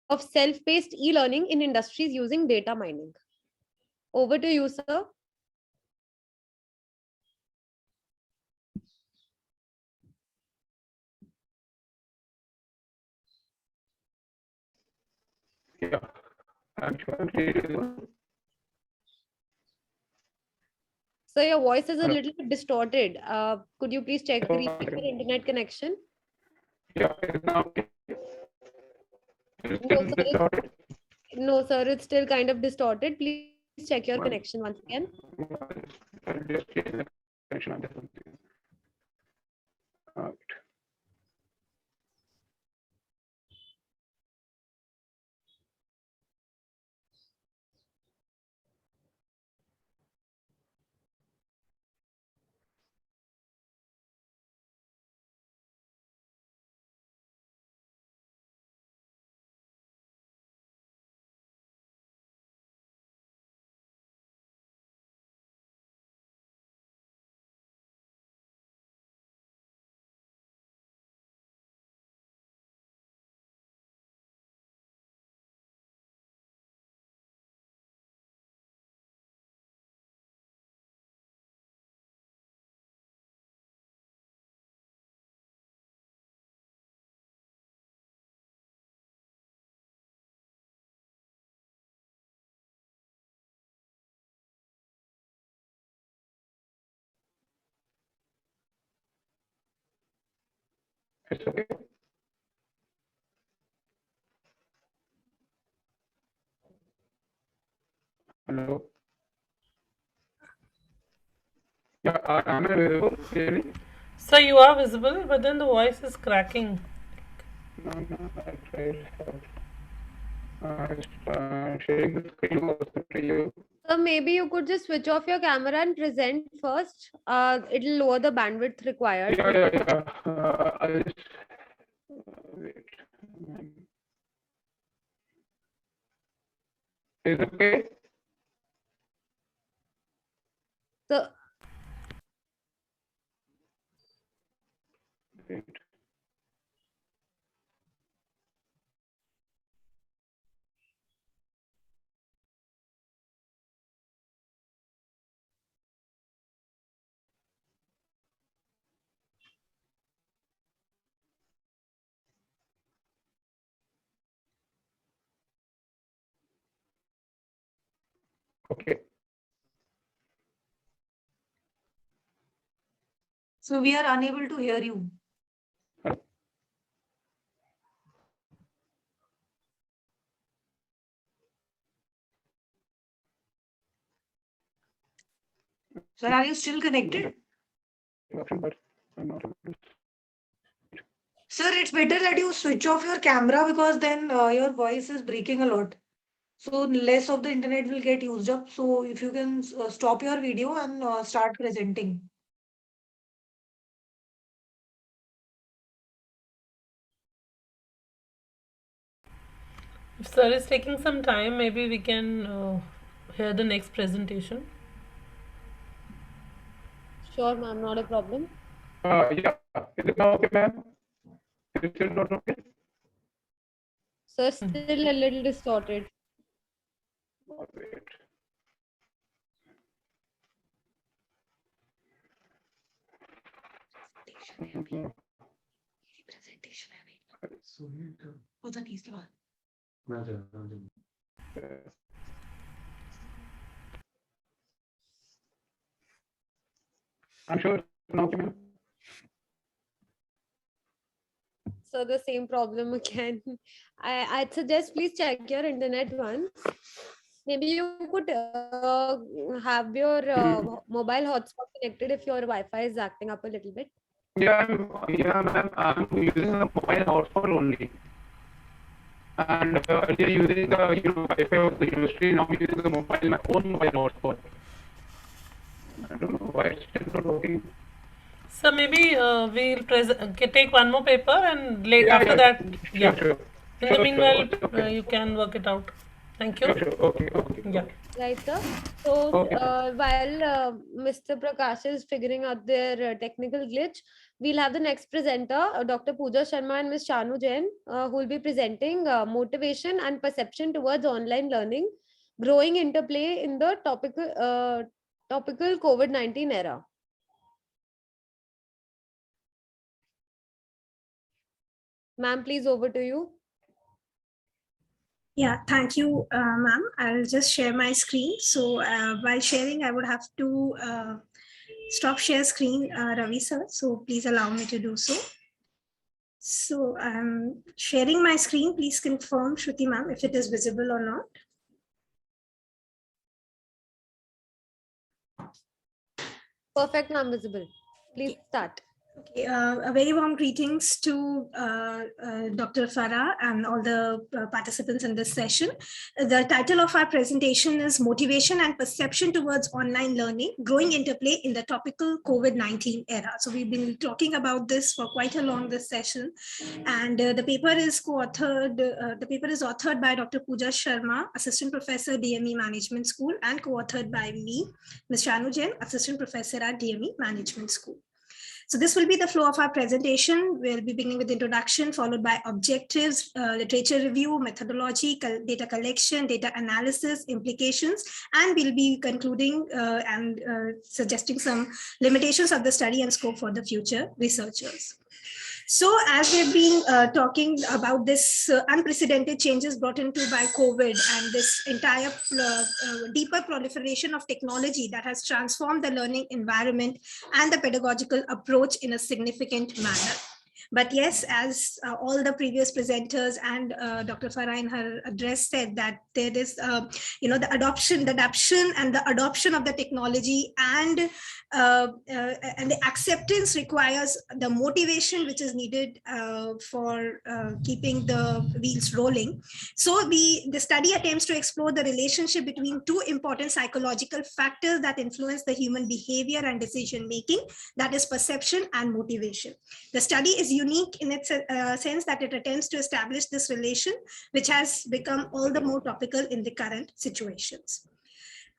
of Self-Paced E-Learning in Industries Using Data Mining. Over to you, sir. Yeah, actually, So your voice is a hello. little bit distorted. Could you please recheck your internet connection? Yeah, it's now okay. It's No, still sir. distorted. No, sir. It's still kind of distorted. Please check your connection once again. I'll just change the connection on this one. Right. It's okay. Hello. Yeah, am I visible clearly? So you are visible, but then the voice is cracking. No, I tried sharing the screen also to you. So maybe you could just switch off your camera and present first. It'll lower the bandwidth required. Yeah. I'll just wait. Is it okay? So Wait. Okay. So we are unable to hear you. Sir, are you still connected? But I'm not able to. Sir, it's better that you switch off your camera because then your voice is breaking a lot. So less of the internet will get used up. So if you can stop your video and start presenting. If sir is taking some time, maybe we can hear the next presentation. sure, ma'am, not a problem. Yeah. Is it now okay, ma'am? Is it still not okay? So still a little distorted. Wait. I'm sure it's now okay, ma'am. So the same problem again. I'd suggest please check your internet once. Maybe you could have your mobile hotspot connected if your Wi-Fi is acting up a little bit. Yeah, ma'am. I'm using a mobile hotspot only. And earlier using the Wi-Fi of the university, now I'm using my own mobile hotspot. I don't know why it's still not working. So maybe we'll take one more paper and later after that, Sure. In the meanwhile, you can work it out. Thank you. Sure. Okay. Yeah. Right, sir? So Okay. while Mr. Prakash is figuring out their technical glitch, we'll have the next presenter, Dr. Pooja Sharma and Ms. Shanu Jain, who will be presenting motivation and perception towards online learning, growing interplay in the topical COVID-19 era. Ma'am, please over to you. Yeah, thank you, ma'am. I'll just share my screen. So while sharing, I would have to stop share screen, Ravi sir. So please allow me to do so. So I'm sharing my screen. Please confirm, Shruti ma'am, if it is visible or not. Perfect, ma'am, visible. Please start. Okay, a very warm greetings to Dr. Farah and all the participants in this session. The title of our presentation is Motivation and Perception Towards Online Learning, Growing Interplay in the Topical COVID-19 Era. So we've been talking about this for quite a long this session. And the paper is authored by Dr. Pooja Sharma, Assistant Professor, DME Management School, and co-authored by me, Ms. Shanu Jain, Assistant Professor at DME Management School. So this will be the flow of our presentation. We'll be beginning with introduction, followed by objectives, literature review, methodology, data collection, data analysis, implications, and we'll be concluding and suggesting some limitations of the study and scope for the future researchers. So as we've been talking about this unprecedented changes brought into by COVID and this entire deeper proliferation of technology that has transformed the learning environment and the pedagogical approach in a significant manner. But yes, as all the previous presenters and Dr. Farah in her address said, that there is, the adoption and the adoption of the technology and the acceptance requires the motivation which is needed for keeping the wheels rolling. So the study attempts to explore the relationship between two important psychological factors that influence the human behavior and decision making, that is perception and motivation. The study is unique in its sense that it attempts to establish this relation, which has become all the more topical in the current situations.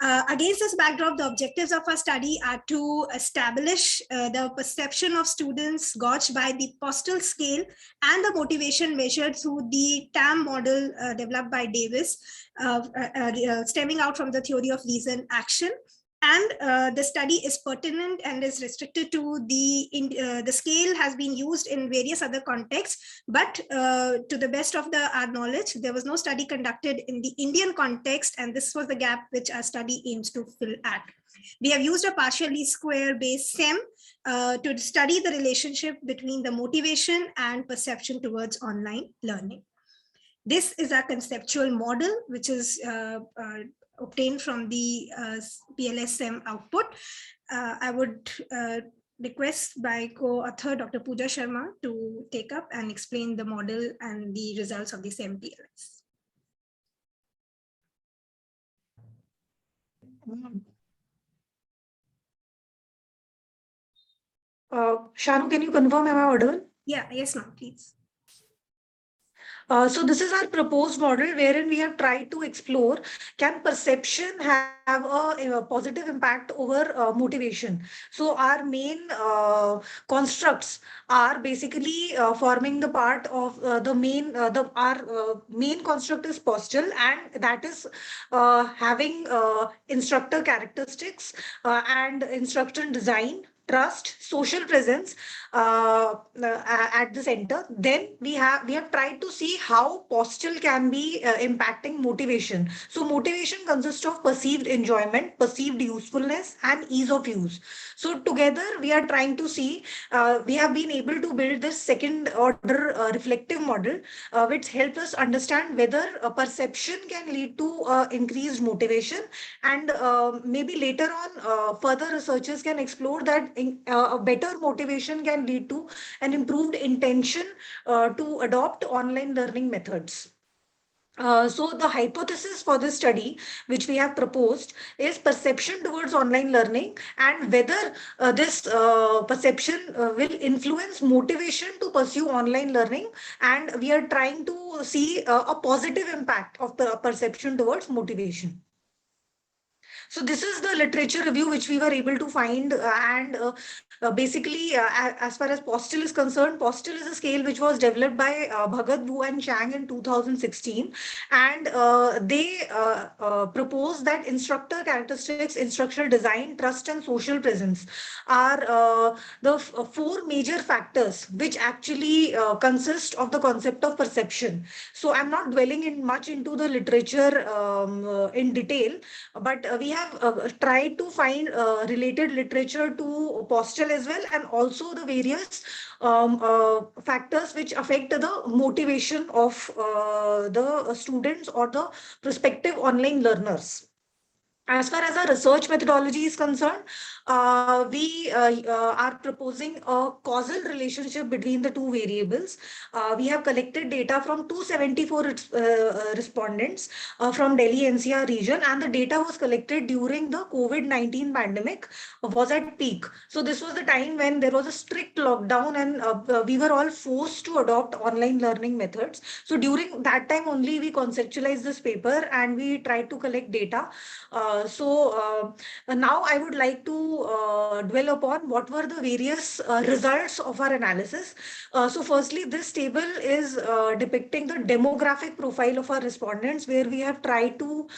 Against this backdrop, the objectives of our study are to establish the perception of students gauged by the postal scale and the motivation measured through the TAM model developed by Davis, stemming out from the theory of reason action. And the study is pertinent and is restricted to the scale has been used in various other contexts, but to the best of our knowledge, there was no study conducted in the Indian context, and this was the gap which our study aims to fill at. We have used a partially square based SEM to study the relationship between the motivation and perception towards online learning. This is a conceptual model which is obtained from the PLSM output. I would request my co-author, Dr. Pooja Sharma, to take up and explain the model and the results of this MPLS. Shanu, can you confirm, am I audible? Yeah, yes, ma'am, please. So this is our proposed model wherein we have tried to explore, can perception have a positive impact over motivation? So our main constructs are basically forming the part of the main, our main construct is postal, and that is having instructor characteristics and instruction design, trust, social presence at the center. Then we have tried to see how postal can be impacting motivation. So motivation consists of perceived enjoyment, perceived usefulness, and ease of use. So together we are trying to see, we have been able to build this second order reflective model, which helps us understand whether perception can lead to increased motivation, and maybe later on further researchers can explore that a better motivation can lead to an improved intention to adopt online learning methods. So the hypothesis for this study, which we have proposed, is perception towards online learning, and whether this perception will influence motivation to pursue online learning. And we are trying to see a positive impact of the perception towards motivation. So this is the literature review which we were able to find, and basically, as far as Postel is concerned, Postel is a scale which was developed by Bhagat, Wu and Chang in 2016, and they proposed that instructor characteristics, instructional design, trust, and social presence are the four major factors which actually consist of the concept of perception. So I'm not dwelling in much into the literature in detail, but we have tried to find related literature to Postel as well, and also the various factors which affect the motivation of the students or the prospective online learners. As far as our research methodology is concerned, we are proposing a causal relationship between the two variables. We have collected data from 274 respondents from Delhi NCR region, and the data was collected during the COVID-19 pandemic, was at peak. So this was the time when there was a strict lockdown, and we were all forced to adopt online learning methods. So during that time only we conceptualized this paper and we tried to collect data. Now I would like to dwell upon what were the various results of our analysis. So firstly, this table is depicting the demographic profile of our respondents, where we have tried to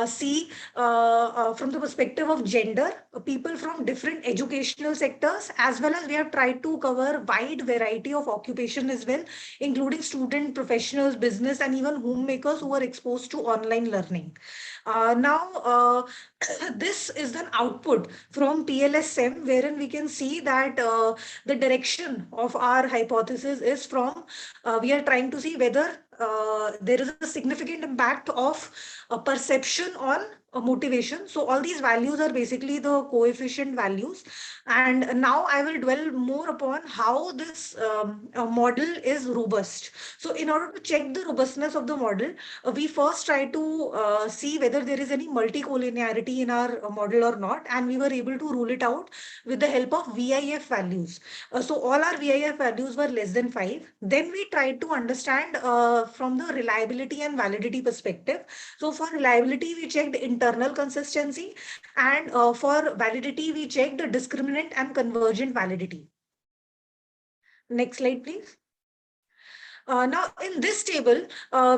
see from the perspective of gender, people from different educational sectors, as well as we have tried to cover wide variety of occupation as well, including student, professionals, business, and even homemakers who are exposed to online learning. Now, this is an output from PLSM, wherein we can see that the direction of our hypothesis is from, we are trying to see whether there is a significant impact of perception on motivation. So all these values are basically the coefficient values. And now I will dwell more upon how this model is robust. So in order to check the robustness of the model, we first try to see whether there is any multicollinearity in our model or not, and we were able to rule it out with the help of VIF values. So all our VIF values were less than 5. Then we tried to understand from the reliability and validity perspective. So for reliability, we checked internal consistency, and for validity, we checked discriminant and convergent validity. Next slide, please. Now, in this table,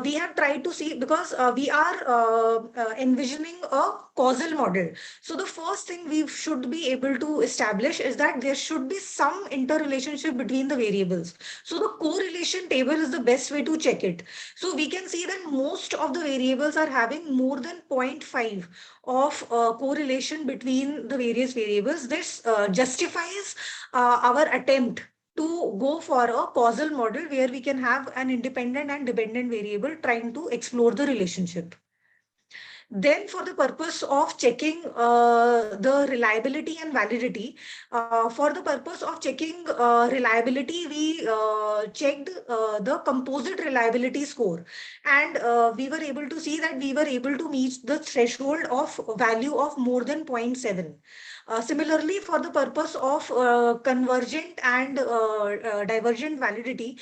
we have tried to see, because we are envisioning a causal model. So the first thing we should be able to establish is that there should be some interrelationship between the variables. So the correlation table is the best way to check it. So we can see that most of the variables are having more than 0.5 of correlation between the various variables. This justifies our attempt to go for a causal model where we can have an independent and dependent variable trying to explore the relationship. Then for the purpose of checking the reliability and validity, for the purpose of checking reliability, we checked the composite reliability score. And we were able to see that we were able to meet the threshold of value of more than 0.7. Similarly, for the purpose of convergent and divergent validity,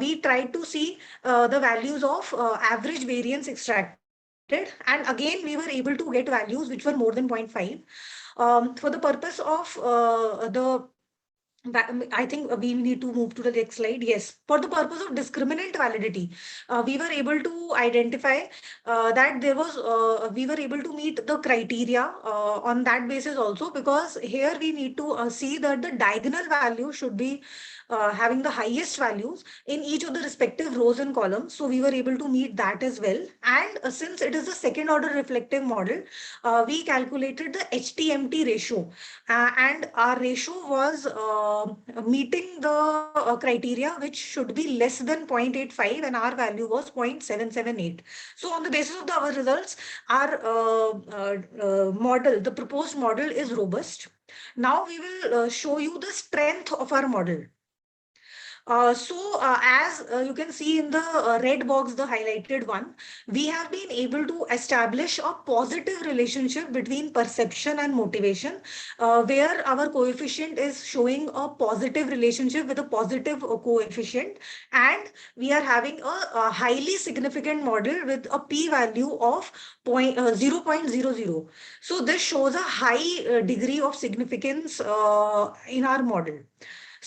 we tried to see the values of average variance extracted. And again, we were able to get values which were more than 0.5. For the purpose of I think we need to move to the next slide. Yes, for the purpose of discriminant validity, we were able to identify that there was, we were able to meet the criteria on that basis also, because here we need to see that the diagonal value should be having the highest values in each of the respective rows and columns. So we were able to meet that as well. And since it is a second order reflective model, we calculated the HTMT ratio, and our ratio was meeting the criteria, which should be less than 0.85, and our value was 0.778. So on the basis of our results, our model, the proposed model, is robust. Now we will show you the strength of our model. As you can see in the red box, the highlighted one, we have been able to establish a positive relationship between perception and motivation, where our coefficient is showing a positive relationship with a positive coefficient, and we are having a highly significant model with a p-value of 0.00. So this shows a high degree of significance in our model.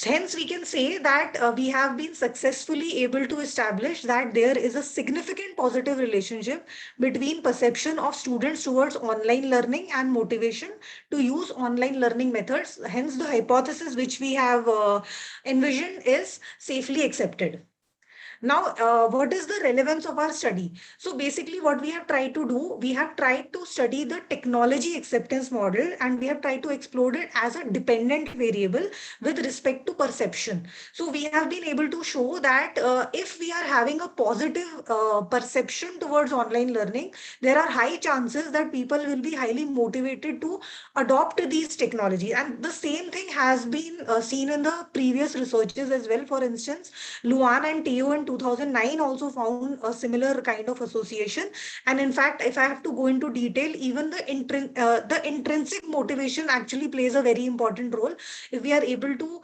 Hence, we can say that we have been successfully able to establish that there is a significant positive relationship between perception of students towards online learning and motivation to use online learning methods. Hence, the hypothesis which we have envisioned is safely accepted. Now, what is the relevance of our study? So basically what we have tried to do, we have tried to study the technology acceptance model, and we have tried to explore it as a dependent variable with respect to perception. So we have been able to show that if we are having a positive perception towards online learning, there are high chances that people will be highly motivated to adopt these technologies. And the same thing has been seen in the previous researches as well. For instance, Luan and Teo in 2009 also found a similar kind of association. And in fact, if I have to go into detail, even the intrinsic motivation actually plays a very important role. If we are able to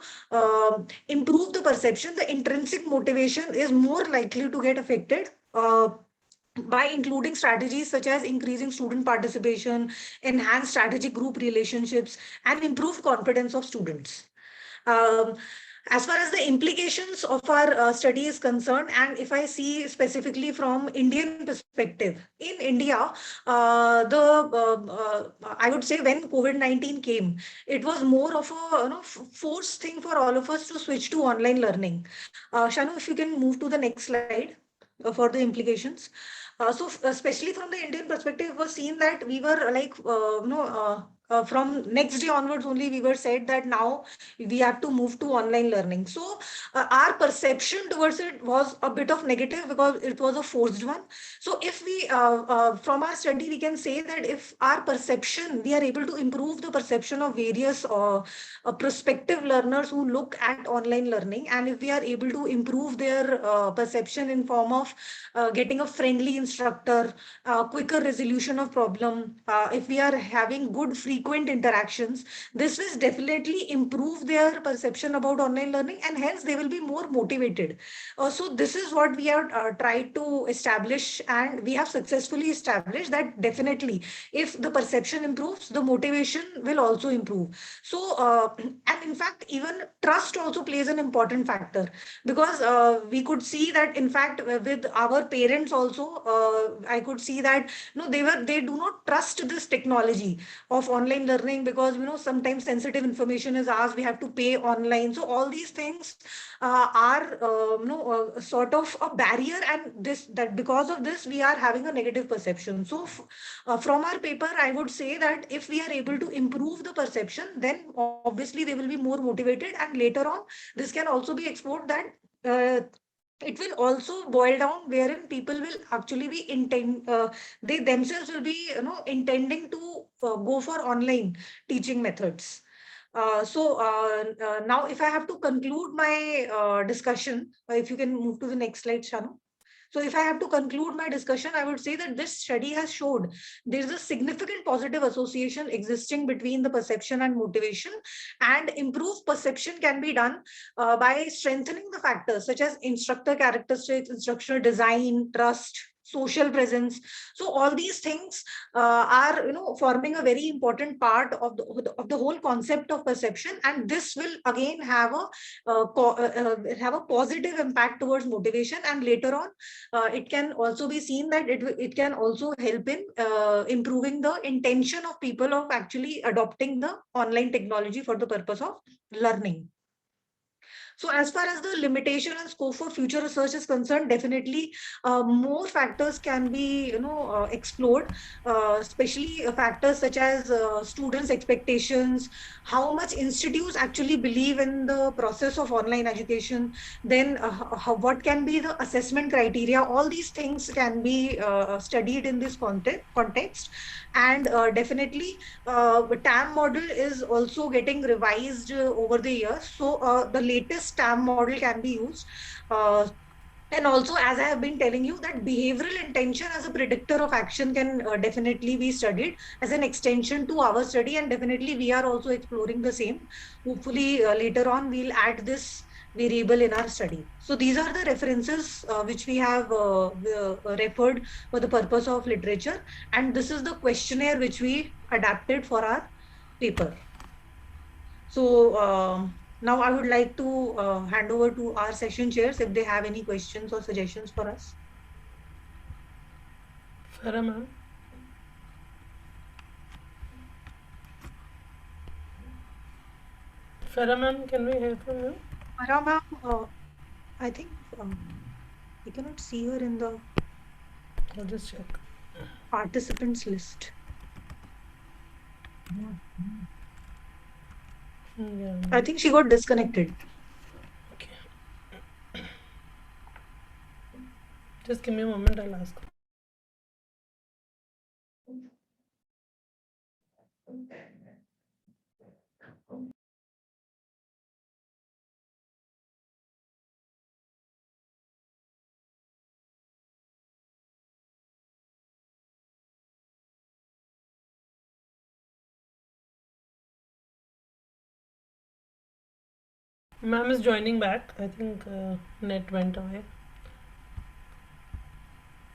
improve the perception, the intrinsic motivation is more likely to get affected. By including strategies such as increasing student participation, enhanced strategic group relationships, and improved confidence of students. Um, as far as the implications of our study is concerned, and if I see specifically from Indian perspective, in India, I would say when COVID-19 came, it was more of a forced thing for all of us to switch to online learning. Shanu, if you can move to the next slide for the implications. Especially from the Indian perspective, it was seen that we were like, from next day onwards only, we were said that now we have to move to online learning. So our perception towards it was a bit of negative because it was a forced one. So if we, from our study, we can say that if our perception, we are able to improve the perception of various prospective learners who look at online learning, and if we are able to improve their perception in form of getting a friendly instructor, quicker resolution of problem, if we are having good frequent interactions, this will definitely improve their perception about online learning, and hence they will be more motivated. So this is what we have tried to establish, and we have successfully established that definitely if the perception improves, the motivation will also improve. So and in fact, even trust also plays an important factor, because we could see that in fact with our parents also, I could see that they do not trust this technology of online learning, because sometimes sensitive information is asked, we have to pay online. So all these things are sort of a barrier, and that because of this we are having a negative perception. So from our paper, I would say that if we are able to improve the perception, then obviously they will be more motivated, and later on this can also be explored that it will also boil down wherein people will actually be they themselves will be intending to go for online teaching methods. Now if I have to conclude my discussion, if you can move to the next slide, Shanu. So if I have to conclude my discussion, I would say that this study has showed there is a significant positive association existing between the perception and motivation, and improved perception can be done by strengthening the factors such as instructor characteristics, instructional design, trust, social presence. So all these things are forming a very important part of the whole concept of perception, and this will again have a positive impact towards motivation, and later on it can also be seen that it can also help in improving the intention of people of actually adopting the online technology for the purpose of learning. So as far as the limitation and scope for future research is concerned, definitely more factors can be explored, especially factors such as students' expectations, how much institutes actually believe in the process of online education, then what can be the assessment criteria. All these things can be studied in this context. And definitely the TAM model is also getting revised over the years. So the latest STAM model can be used. And also, as I have been telling you, that behavioral intention as a predictor of action can definitely be studied as an extension to our study. And definitely we are also exploring the same. Hopefully later on, we'll add this variable in our study. So these are the references which we have referred for the purpose of literature. And this is the questionnaire which we adapted for our paper. So now I would like to hand over to our session chairs if they have any questions or suggestions for us. Farah ma'am. Farah ma'am, can we hear from you? Farah ma'am, I think we cannot see her in the I'll just check. participants list. Yeah. I think she got disconnected. Just give me a moment, I'll ask. Ma'am is joining back. I think net went away.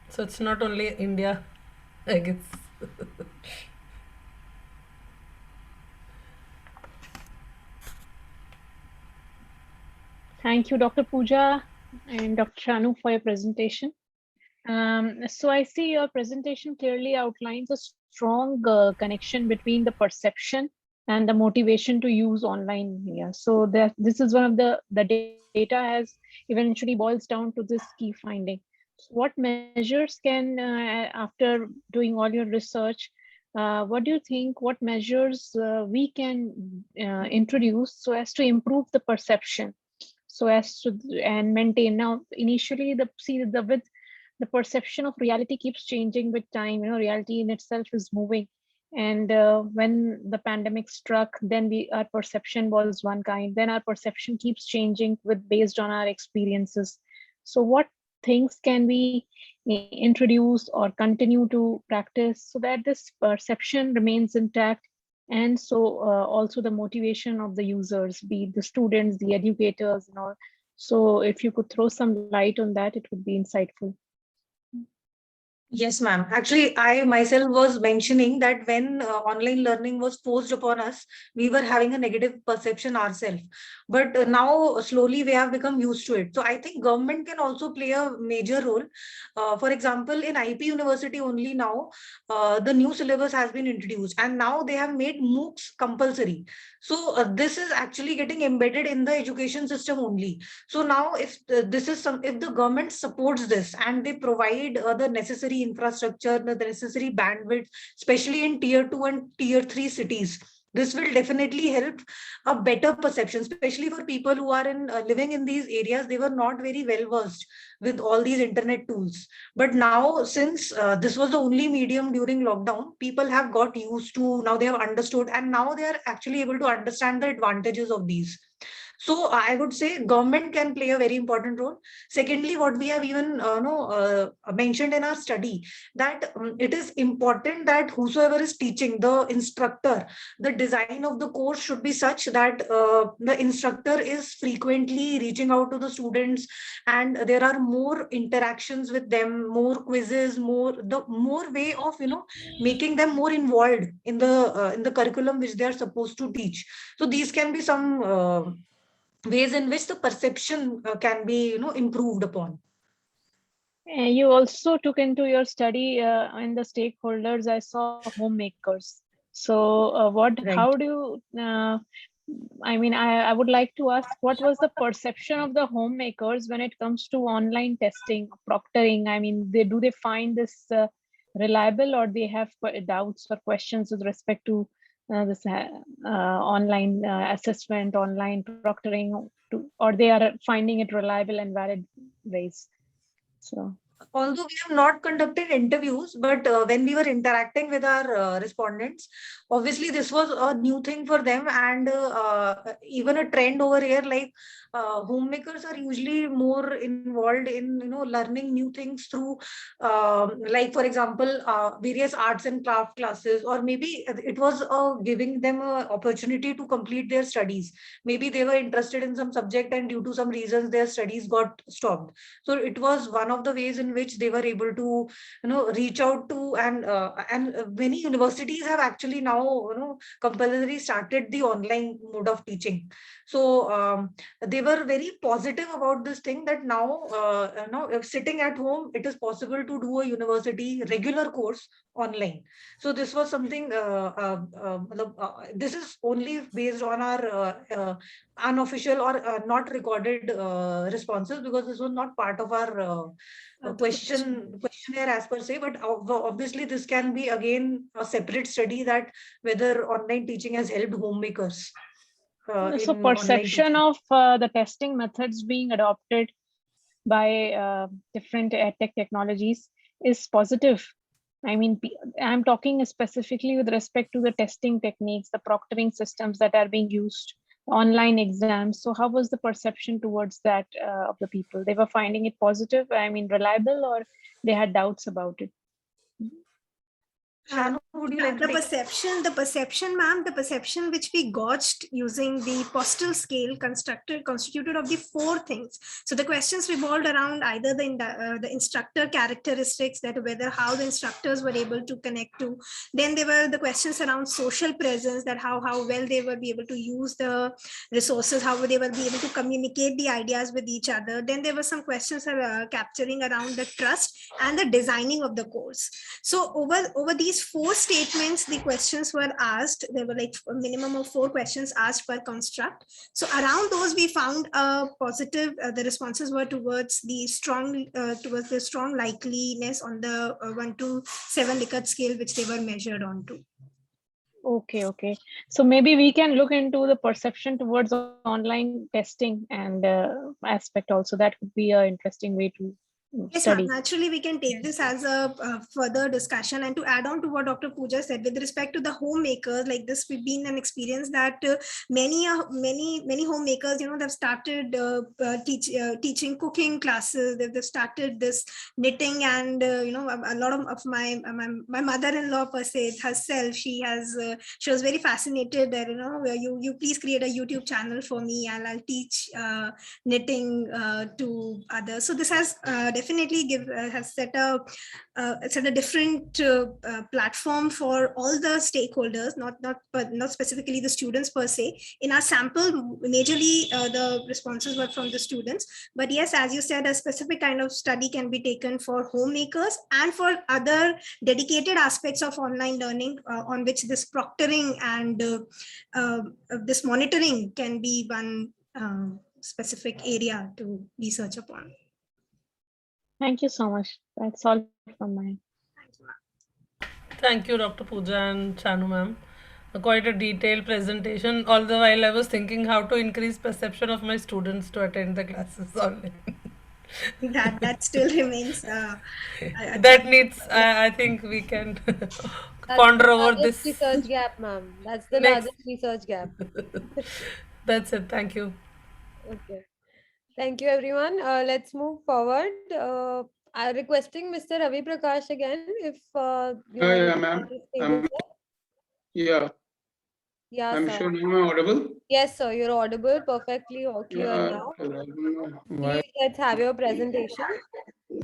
So it's not only India, I guess. Thank you, Dr. Pooja and Dr. Shanu, for your presentation. So I see your presentation clearly outlines a strong connection between the perception and the motivation to use online media. So this is one of the data has eventually boils down to this key finding. So what measures can, after doing all your research, what do you think, what measures we can introduce so as to improve the perception, so as to and maintain? Now, initially, the perception of reality keeps changing with time. Reality in itself is moving. And when the pandemic struck, then our perception was one kind. Then our perception keeps changing based on our experiences. So what things can we introduce or continue to practice so that this perception remains intact? And so also the motivation of the users, be it the students, the educators, and all. So if you could throw some light on that, it would be insightful. Yes, ma'am. Actually, I myself was mentioning that when online learning was forced upon us, we were having a negative perception ourselves. But now slowly we have become used to it. So I think government can also play a major role. For example, in IP University only now, the new syllabus has been introduced and now they have made MOOCs compulsory. So this is actually getting embedded in the education system only. So now if if the government supports this and they provide the necessary infrastructure, the necessary bandwidth, especially in tier 2 and tier 3 cities, this will definitely help a better perception, especially for people who are living in these areas. They were not very well versed with all these internet tools. But now, since this was the only medium during lockdown, people have got used to, now they have understood, and now they are actually able to understand the advantages of these. So I would say government can play a very important role. Secondly, what we have even mentioned in our study, that it is important that whosoever is teaching, the instructor, the design of the course should be such that the instructor is frequently reaching out to the students, and there are more interactions with them, more quizzes, more way of making them more involved in the curriculum which they are supposed to teach. So these can be some ways in which the perception can be improved upon. You also took into your study in the stakeholders, I saw homemakers. So how do you, I would like to ask, what was the perception of the homemakers when it comes to online testing, proctoring? Do they find this reliable, or they have doubts or questions with respect to this online assessment, online proctoring, or they are finding it reliable and valid ways? So although we have not conducted interviews, but when we were interacting with our respondents, obviously this was a new thing for them, and even a trend over here. Like homemakers are usually more involved in learning new things through, like for example, various arts and craft classes, or maybe it was giving them an opportunity to complete their studies. Maybe they were interested in some subject, and due to some reasons, their studies got stopped. So it was one of the ways in which they were able to reach out to, and many universities have actually now compulsory started the online mode of teaching. So they were very positive about this thing, that now if sitting at home, it is possible to do a university regular course online. So this was something, this is only based on our unofficial or not recorded responses, because this was not part of our questionnaire as per se. But obviously this can be again a separate study, that whether online teaching has helped homemakers So in online perception teaching. of the testing methods being adopted by different EdTech technologies is positive. I mean, I'm talking specifically with respect to the testing techniques, the proctoring systems that are being used, online exams. So how was the perception towards that of the people? They were finding it positive, I mean, reliable, or they had doubts about it? Shanu, would you like to The perception, ma'am, the perception which we gauged using the postal scale constituted of the four things. So the questions revolved around either the instructor characteristics, that whether how the instructors were able to connect to. Then there were the questions around social presence, that how well they would be able to use the resources, how they will be able to communicate the ideas with each other. Then there were some questions capturing around the trust and the designing of the course. So over these four statements, the questions were asked. There were like a minimum of 4 questions asked per construct. So around those, we found a positive. The responses were towards the strong likeliness on the 1 to 7 Likert scale, which they were measured onto. Okay. So maybe we can look into the perception towards online testing and aspect also. That would be an interesting way to Yes, study. ma'am. Naturally, we can take this as a further discussion. And to add on to what Dr. Pooja said, with respect to the homemakers, like this, we've been an experience that many homemakers, they've started teaching cooking classes. They've started this knitting, and a lot of my mother-in-law per se herself, she was very fascinated that you please create a YouTube channel for me, and I'll teach knitting to others. So this has definitely has set a different platform for all the stakeholders, not specifically the students per se. In our sample, majorly the responses were from the students. But yes, as you said, a specific kind of study can be taken for homemakers and for other dedicated aspects of online learning on which this proctoring and this monitoring can be one specific area to research upon. Thank you so much. That's all from mine. Thank you, Dr. Pooja and Chanu ma'am. Quite a detailed presentation. All the while I was thinking how to increase perception of my students to attend the classes online. That still remains. That needs, I think we can ponder over this. Research gap, ma'am. That's the Next. largest research gap. That's it. Thank you. Okay. Thank you, everyone. Let's move forward. I'm requesting Mr. Ravi Prakash again, if you want Yeah, to ma'am. table, sir. Yeah. Yeah, I'm sir. sure now I'm audible. Yes, sir. You're audible, perfectly clear Yeah. now. Why? Please, let's have your presentation.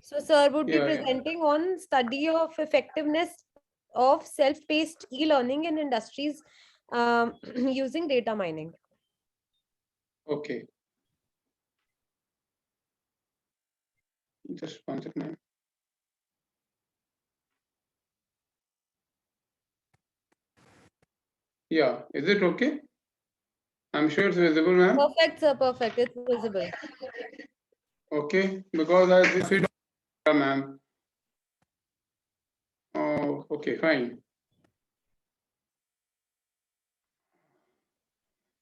So, sir would be Yeah. presenting on study of effectiveness of self-paced e-learning in industries using data mining. Okay. Just one second. Yeah. Is it okay? I'm sure it's visible, ma'am. Perfect, sir. Perfect. It's visible. Okay. Because if you don't, ma'am. Oh, okay, fine.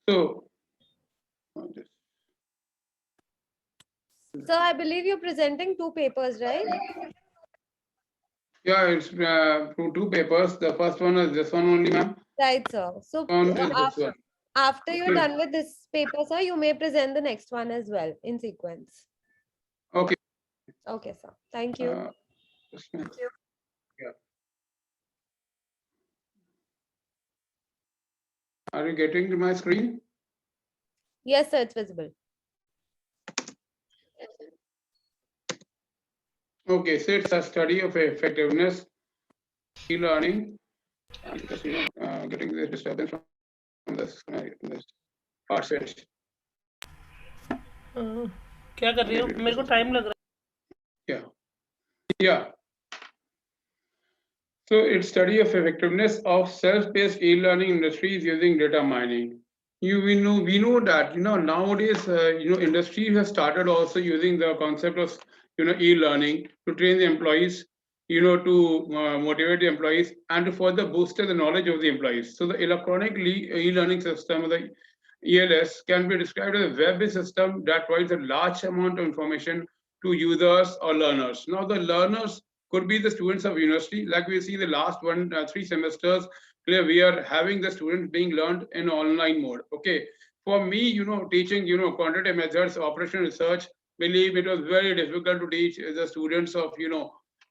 So, So I believe you're presenting two papers, right? Yeah, it's two papers. The first one is this one only, ma'am. Right, sir. So One is this one. after you're done with this paper, sir, you may present the next one as well in sequence. Okay. Okay, sir. Thank you. Thank you. Yeah. Are you getting to my screen? Yes, sir, it's visible. Okay, so it's a study of effectiveness, e-learning. I'm just getting the disturbance from this part switch. क्या कर रही हो? मेरे को time लग रहा है. Yeah. So it's study of effectiveness of self-paced e-learning industries using data mining. We know that nowadays industry has started also using the concept of e-learning to train the employees, to motivate the employees and to further boost the knowledge of the employees. So the electronic e-learning system, the ELS, can be described as a web-based system that provides a large amount of information to users or learners. Now the learners could be the students of university, like we see the last 3 semesters. Clear, we are having the students being learned in online mode. Okay, for me, teaching, quantitative methods, operational research, believe it was very difficult to teach the students of,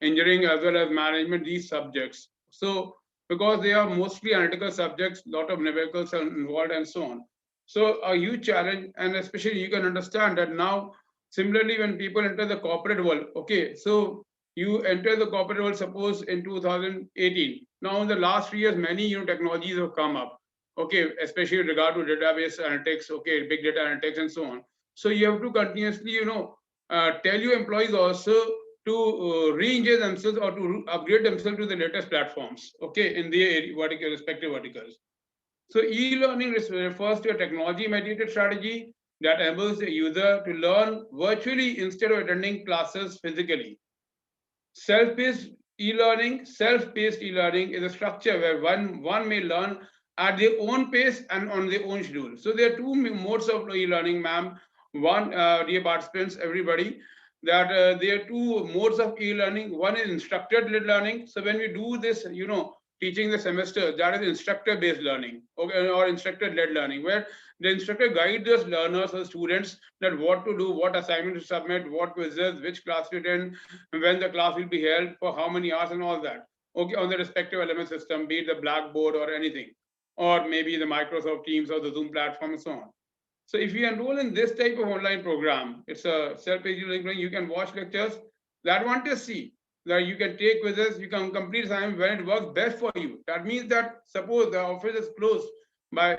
engineering as well as management these subjects. So because they are mostly analytical subjects, lot of numericals are involved and so on. So a huge challenge, and especially you can understand that now, similarly, when people enter the corporate world, okay, so you enter the corporate world, suppose in 2018. Now, in the last 3 years, many technologies have come up. Okay, especially with regard to database analytics, okay, big data analytics, and so on. So you have to continuously, tell your employees also to re-engage themselves or to upgrade themselves to the latest platforms. Okay, in their respective verticals. So e-learning refers to a technology-mediated strategy that enables the user to learn virtually instead of attending classes physically. Self-paced self-paced e-learning is a structure where one may learn at their own pace and on their own schedule. So there are two modes of e-learning, ma'am. One, dear participants, everybody, that there are two modes of e-learning. One is instructor-led learning. So when we do this, teaching the semester, that is instructor-based learning, okay, or instructor-led learning, where the instructor guides those learners or students that what to do, what assignment to submit, what quizzes, which class to attend, when the class will be held, for how many hours, and all that. Okay, on the respective element system, be it the Blackboard or anything, or maybe the Microsoft Teams or the Zoom platform and so on. So if you enroll in this type of online program, it's a self-paced learning. You can watch lectures. The advantage, see, that you can take quizzes, you can complete assignment when it works best for you. That means that suppose the office is closed by,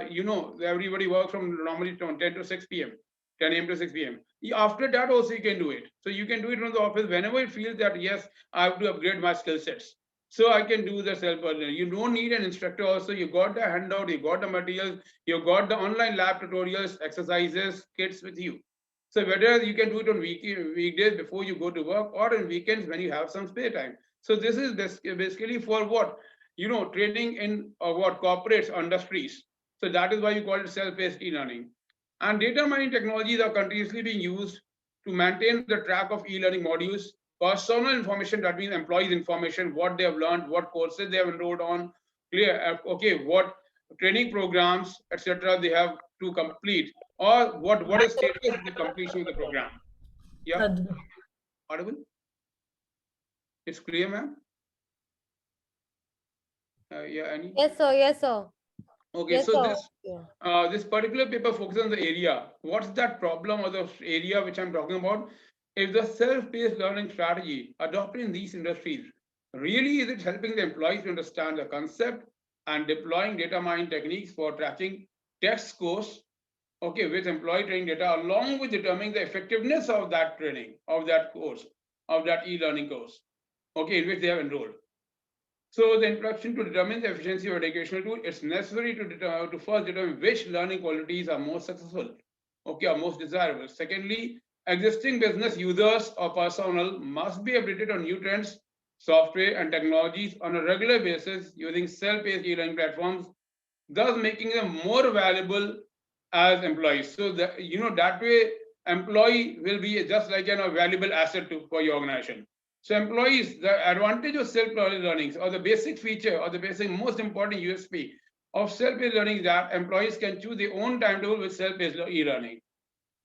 everybody works from normally from 10 to 6 p.m., 10 a.m. to 6 p.m. After that also you can do it. So you can do it from the office whenever you feel that, yes, I have to upgrade my skill sets. So I can do the self-learning. You don't need an instructor also. You got the handout, you got the materials, you got the online lab tutorials, exercises, kits with you. So whether you can do it on weekdays before you go to work or on weekends when you have some spare time. So this is basically for what? Training in what corporates, industries. So that is why you call it self-paced e-learning. And data mining technologies are continuously being used to maintain the track of e-learning modules, personal information, that means employees' information, what they have learned, what courses they have enrolled on, clear, okay, what training programs, etc. they have to complete, or what is status of the completion of the program. Yeah, audible? It's clear, ma'am? Yeah, any? Yes, sir. Yes, sir. Okay, yes, so sir. this particular paper focuses on the area. What's that problem or the area which I'm talking about? If the self-paced learning strategy adopted in these industries, really is it helping the employees to understand the concept and deploying data mining techniques for tracking test scores, okay, with employee training data, along with determining the effectiveness of that training, of that course, of that e-learning course, okay, in which they have enrolled. So the introduction to determine the efficiency of educational tool, it's necessary to first determine which learning qualities are most successful, okay, or most desirable. Secondly, existing business users or personnel must be updated on new trends, software, and technologies on a regular basis using self-paced e-learning platforms, thus making them more valuable as employees. So that way, employee will be just like a valuable asset for your organization. So employees, the advantage of self-learning or the basic feature or the basic most important USP of self-paced learning is that employees can choose their own timetable with self-paced e-learning.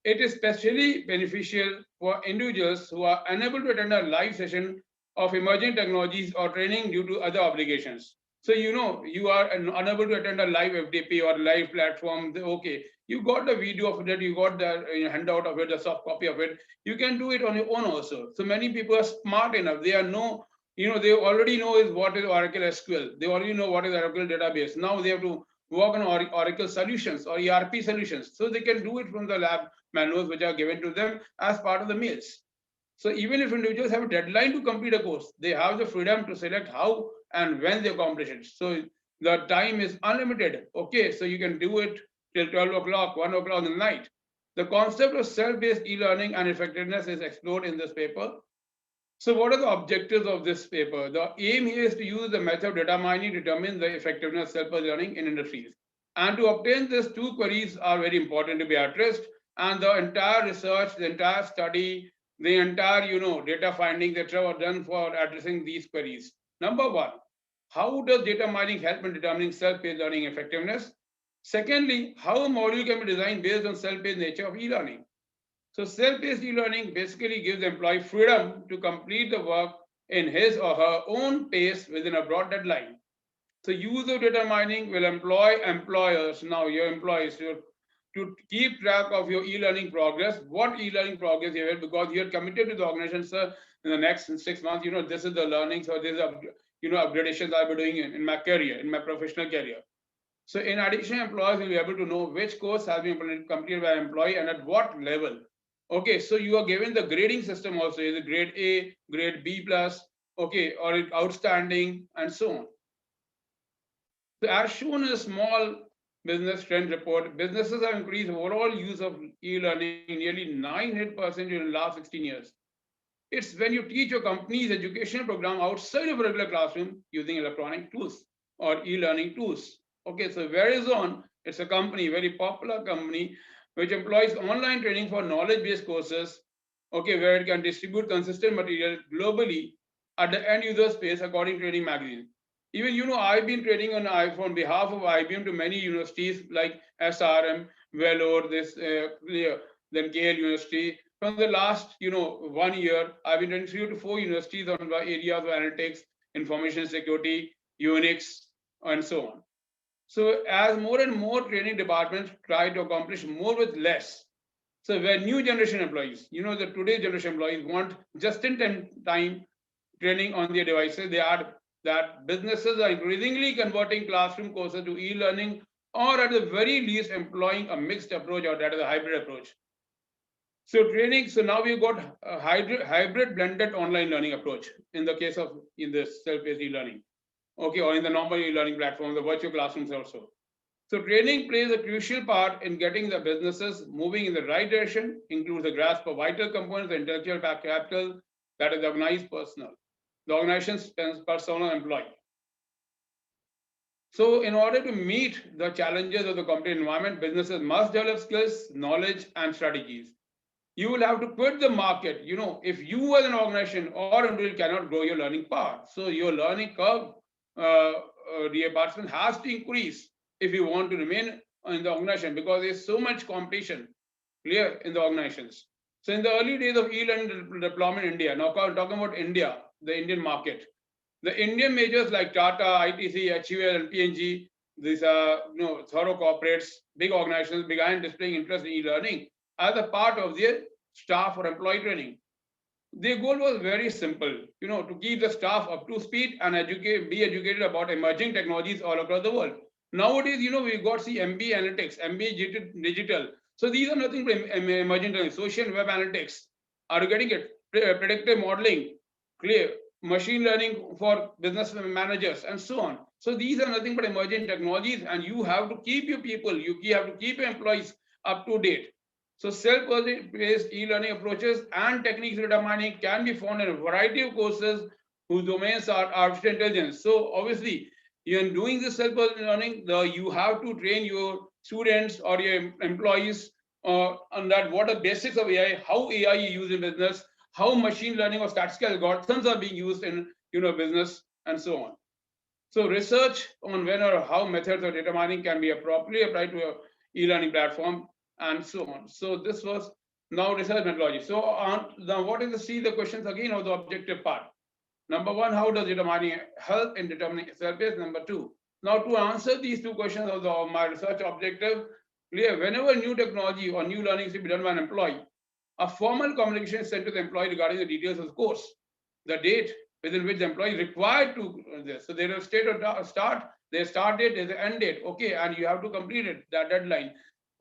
It is especially beneficial for individuals who are unable to attend a live session of emerging technologies or training due to other obligations. So, you are unable to attend a live FDP or live platform. Okay, you got the video of it, you got the handout of it, the soft copy of it. You can do it on your own also. So many people are smart enough. They they already know is what is Oracle SQL. They already know what is Oracle database. Now they have to work on Oracle solutions or ERP solutions. So they can do it from the lab manuals which are given to them as part of the meals. So even if individuals have a deadline to complete a course, they have the freedom to select how and when they accomplish it. So the time is unlimited. Okay, so you can do it till 12 o'clock, 1 o'clock in the night. The concept of self-paced e-learning and effectiveness is explored in this paper. So what are the objectives of this paper? The aim here is to use the method of data mining to determine the effectiveness of self-paced learning in industries. And to obtain this, two queries are very important to be addressed. And the entire research, the entire study, the entire data findings, etc., were done for addressing these queries. Number one, how does data mining help in determining self-paced learning effectiveness? Secondly, how a module can be designed based on self-paced nature of e-learning. So self-paced e-learning basically gives the employee freedom to complete the work in his or her own pace within a broad deadline. So use of data mining will employ employers, now your employees, to keep track of your e-learning progress, what e-learning progress you have, because you're committed to the organization, sir, in the next 6 months, this is the learning, so this is, upgradations I'll be doing in my career, in my professional career. So in addition, employers will be able to know which course has been completed by an employee and at what level. Okay, so you are given the grading system also, is it grade A, grade B plus, okay, or outstanding, and so on. So as shown in a small business trend report, businesses have increased overall use of e-learning nearly 900% in the last 16 years. It's when you teach your company's educational program outside of a regular classroom using electronic tools or e-learning tools. Okay, so Verizon, it's a company, very popular company, which employs online training for knowledge-based courses, okay, where it can distribute consistent material globally at the end user space according to Training Magazine. Even, I've been training on behalf of IBM to many universities like SRM, Vellore, then Yale University. From the last, 1 year, I've been training 3 to 4 universities on the areas of analytics, information security, Unix, and so on. So as more and more training departments try to accomplish more with less, so where new generation employees, the today's generation employees want just-in-time training on their devices, they add that businesses are increasingly converting classroom courses to e-learning, or at the very least employing a mixed approach, or that is a hybrid approach. So training, so now we've got a hybrid blended online learning approach in the case of in this self-paced e-learning, okay, or in the normal e-learning platform, the virtual classrooms also. So training plays a crucial part in getting the businesses moving in the right direction, includes the grasp of vital components, the intellectual capital, that is the organized personnel, the organization's personnel employee. So in order to meet the challenges of the competitive environment, businesses must develop skills, knowledge, and strategies. You will have to quit the market. If you as an organization or individual cannot grow your learning path, so your learning curve reimbursement has to increase if you want to remain in the organization, because there's so much competition clear in the organizations. So in the early days of e-learning deployment in India, now talking about India, the Indian market, the Indian majors like Tata, ITC, HUL, and P&G, these are thorough corporates, big organizations began displaying interest in e-learning as a part of their staff or employee training. Their goal was very simple, to keep the staff up to speed and be educated about emerging technologies all across the world. Nowadays, we've got MBA analytics, MBA digital. So these are nothing but emerging technologies. Social web analytics. Are you getting it? Predictive modeling, clear, machine learning for business managers, and so on. So these are nothing but emerging technologies, and you have to keep your people, you have to keep your employees up to date. So self-paced e-learning approaches and techniques of data mining can be found in a variety of courses whose domains are artificial intelligence. So obviously, in doing this self-paced learning, you have to train your students or your employees on that what are the basics of AI, how AI is used in business, how machine learning or statistical algorithms are being used in business, and so on. So research on when or how methods of data mining can be properly applied to a e-learning platform, and so on. So this was now research methodology. So now what is the questions again of the objective part. Number one, how does data mining help in determining SLPs? Number two, now to answer these two questions of my research objective, clear, whenever new technology or new learning is to be done by an employee, a formal communication is sent to the employee regarding the details of the course, the date within which the employee is required to this. So there is state of start, there's start date, there's an end date, okay, and you have to complete it, that deadline.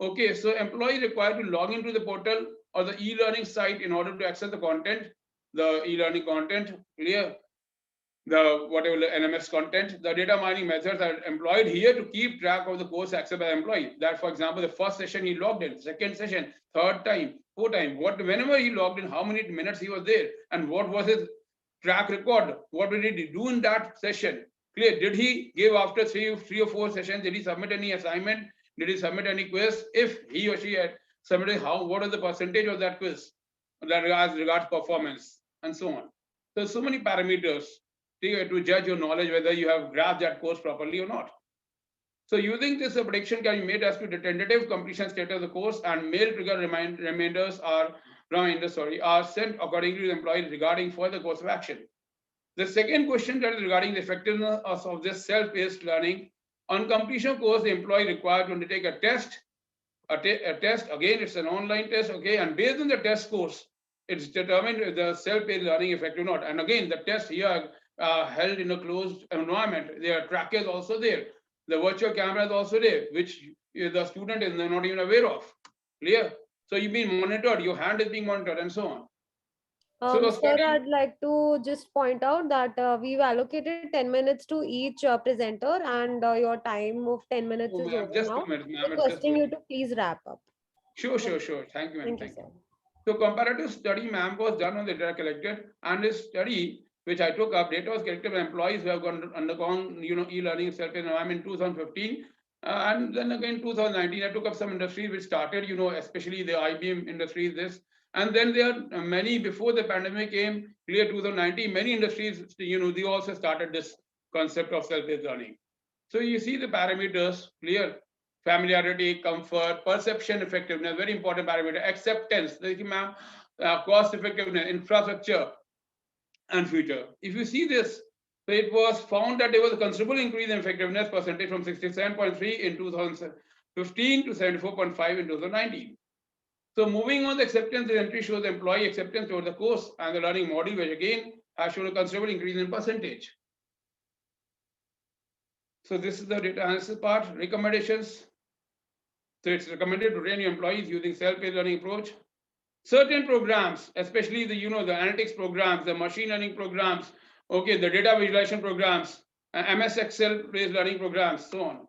Okay, so employee required to log into the portal or the e-learning site in order to access the content, the e-learning content, clear, the whatever the NMS content. The data mining methods are employed here to keep track of the course accessed by the employee. That, for example, the first session he logged in, second session, third time, fourth time, whenever he logged in, how many minutes he was there, and what was his track record, what did he do in that session. Clear, did he give after three or four sessions, did he submit any assignment, did he submit any quiz? If he or she had submitted, what is the percentage of that quiz that regards performance, and so on. So many parameters to judge your knowledge whether you have grasped that course properly or not. So using this, a prediction can be made as to the tentative completion status of the course, and mail trigger reminders are sent accordingly to the employee regarding further course of action. The second question that is regarding the effectiveness of this self-paced learning. On completion of course, the employee required to undertake a test. A test, again, it's an online test, okay, and based on the test scores, it's determined if the self-paced learning effective or not. And again, the test here held in a closed environment. There are trackers also there. The virtual camera is also there, which the student is not even aware of. Clear? So you've been monitored, your hand is being monitored, and so on. Sir, I'd like to just point out that we've allocated 10 minutes to each presenter, and your time of 10 minutes is over just now. 2 minutes, ma'am. Requesting you to please wrap up. Sure. Thank you, ma'am. Thank you. So comparative study, ma'am, was done on the data collected, and this study which I took up, data was collected by employees who have undergone e-learning self-paced environment in 2015. And then again 2019, I took up some industries which started, especially the IBM industries, and then there are many before the pandemic came, clear 2019, many industries, they also started this concept of self-paced learning. So you see the parameters, clear, familiarity, comfort, perception, effectiveness, very important parameter, acceptance, ma'am, cost effectiveness, infrastructure, and future. If you see this, so it was found that there was a considerable increase in effectiveness percentage from 67.3 in 2015 to 74.5 in 2019. So moving on, the acceptance entry shows the employee acceptance toward the course and the learning module, which again has shown a considerable increase in percentage. So this is the data analysis part. Recommendations. So it's recommended to train your employees using self-paced learning approach. Certain programs, especially the analytics programs, the machine learning programs, okay, the data visualization programs, MS Excel-based learning programs, so on.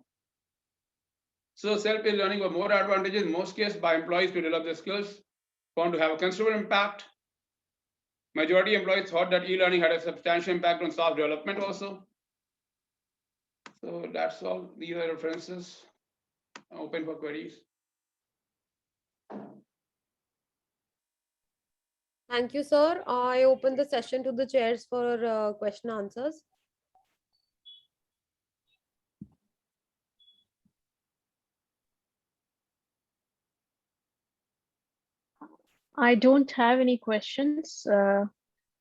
So self-paced learning was more advantages in most cases by employees to develop their skills, found to have a considerable impact. Majority employees thought that e-learning had a substantial impact on staff development also. So that's all. These are references. Open for queries. Thank you, sir. I open the session to the chairs for question answers. I don't have any questions.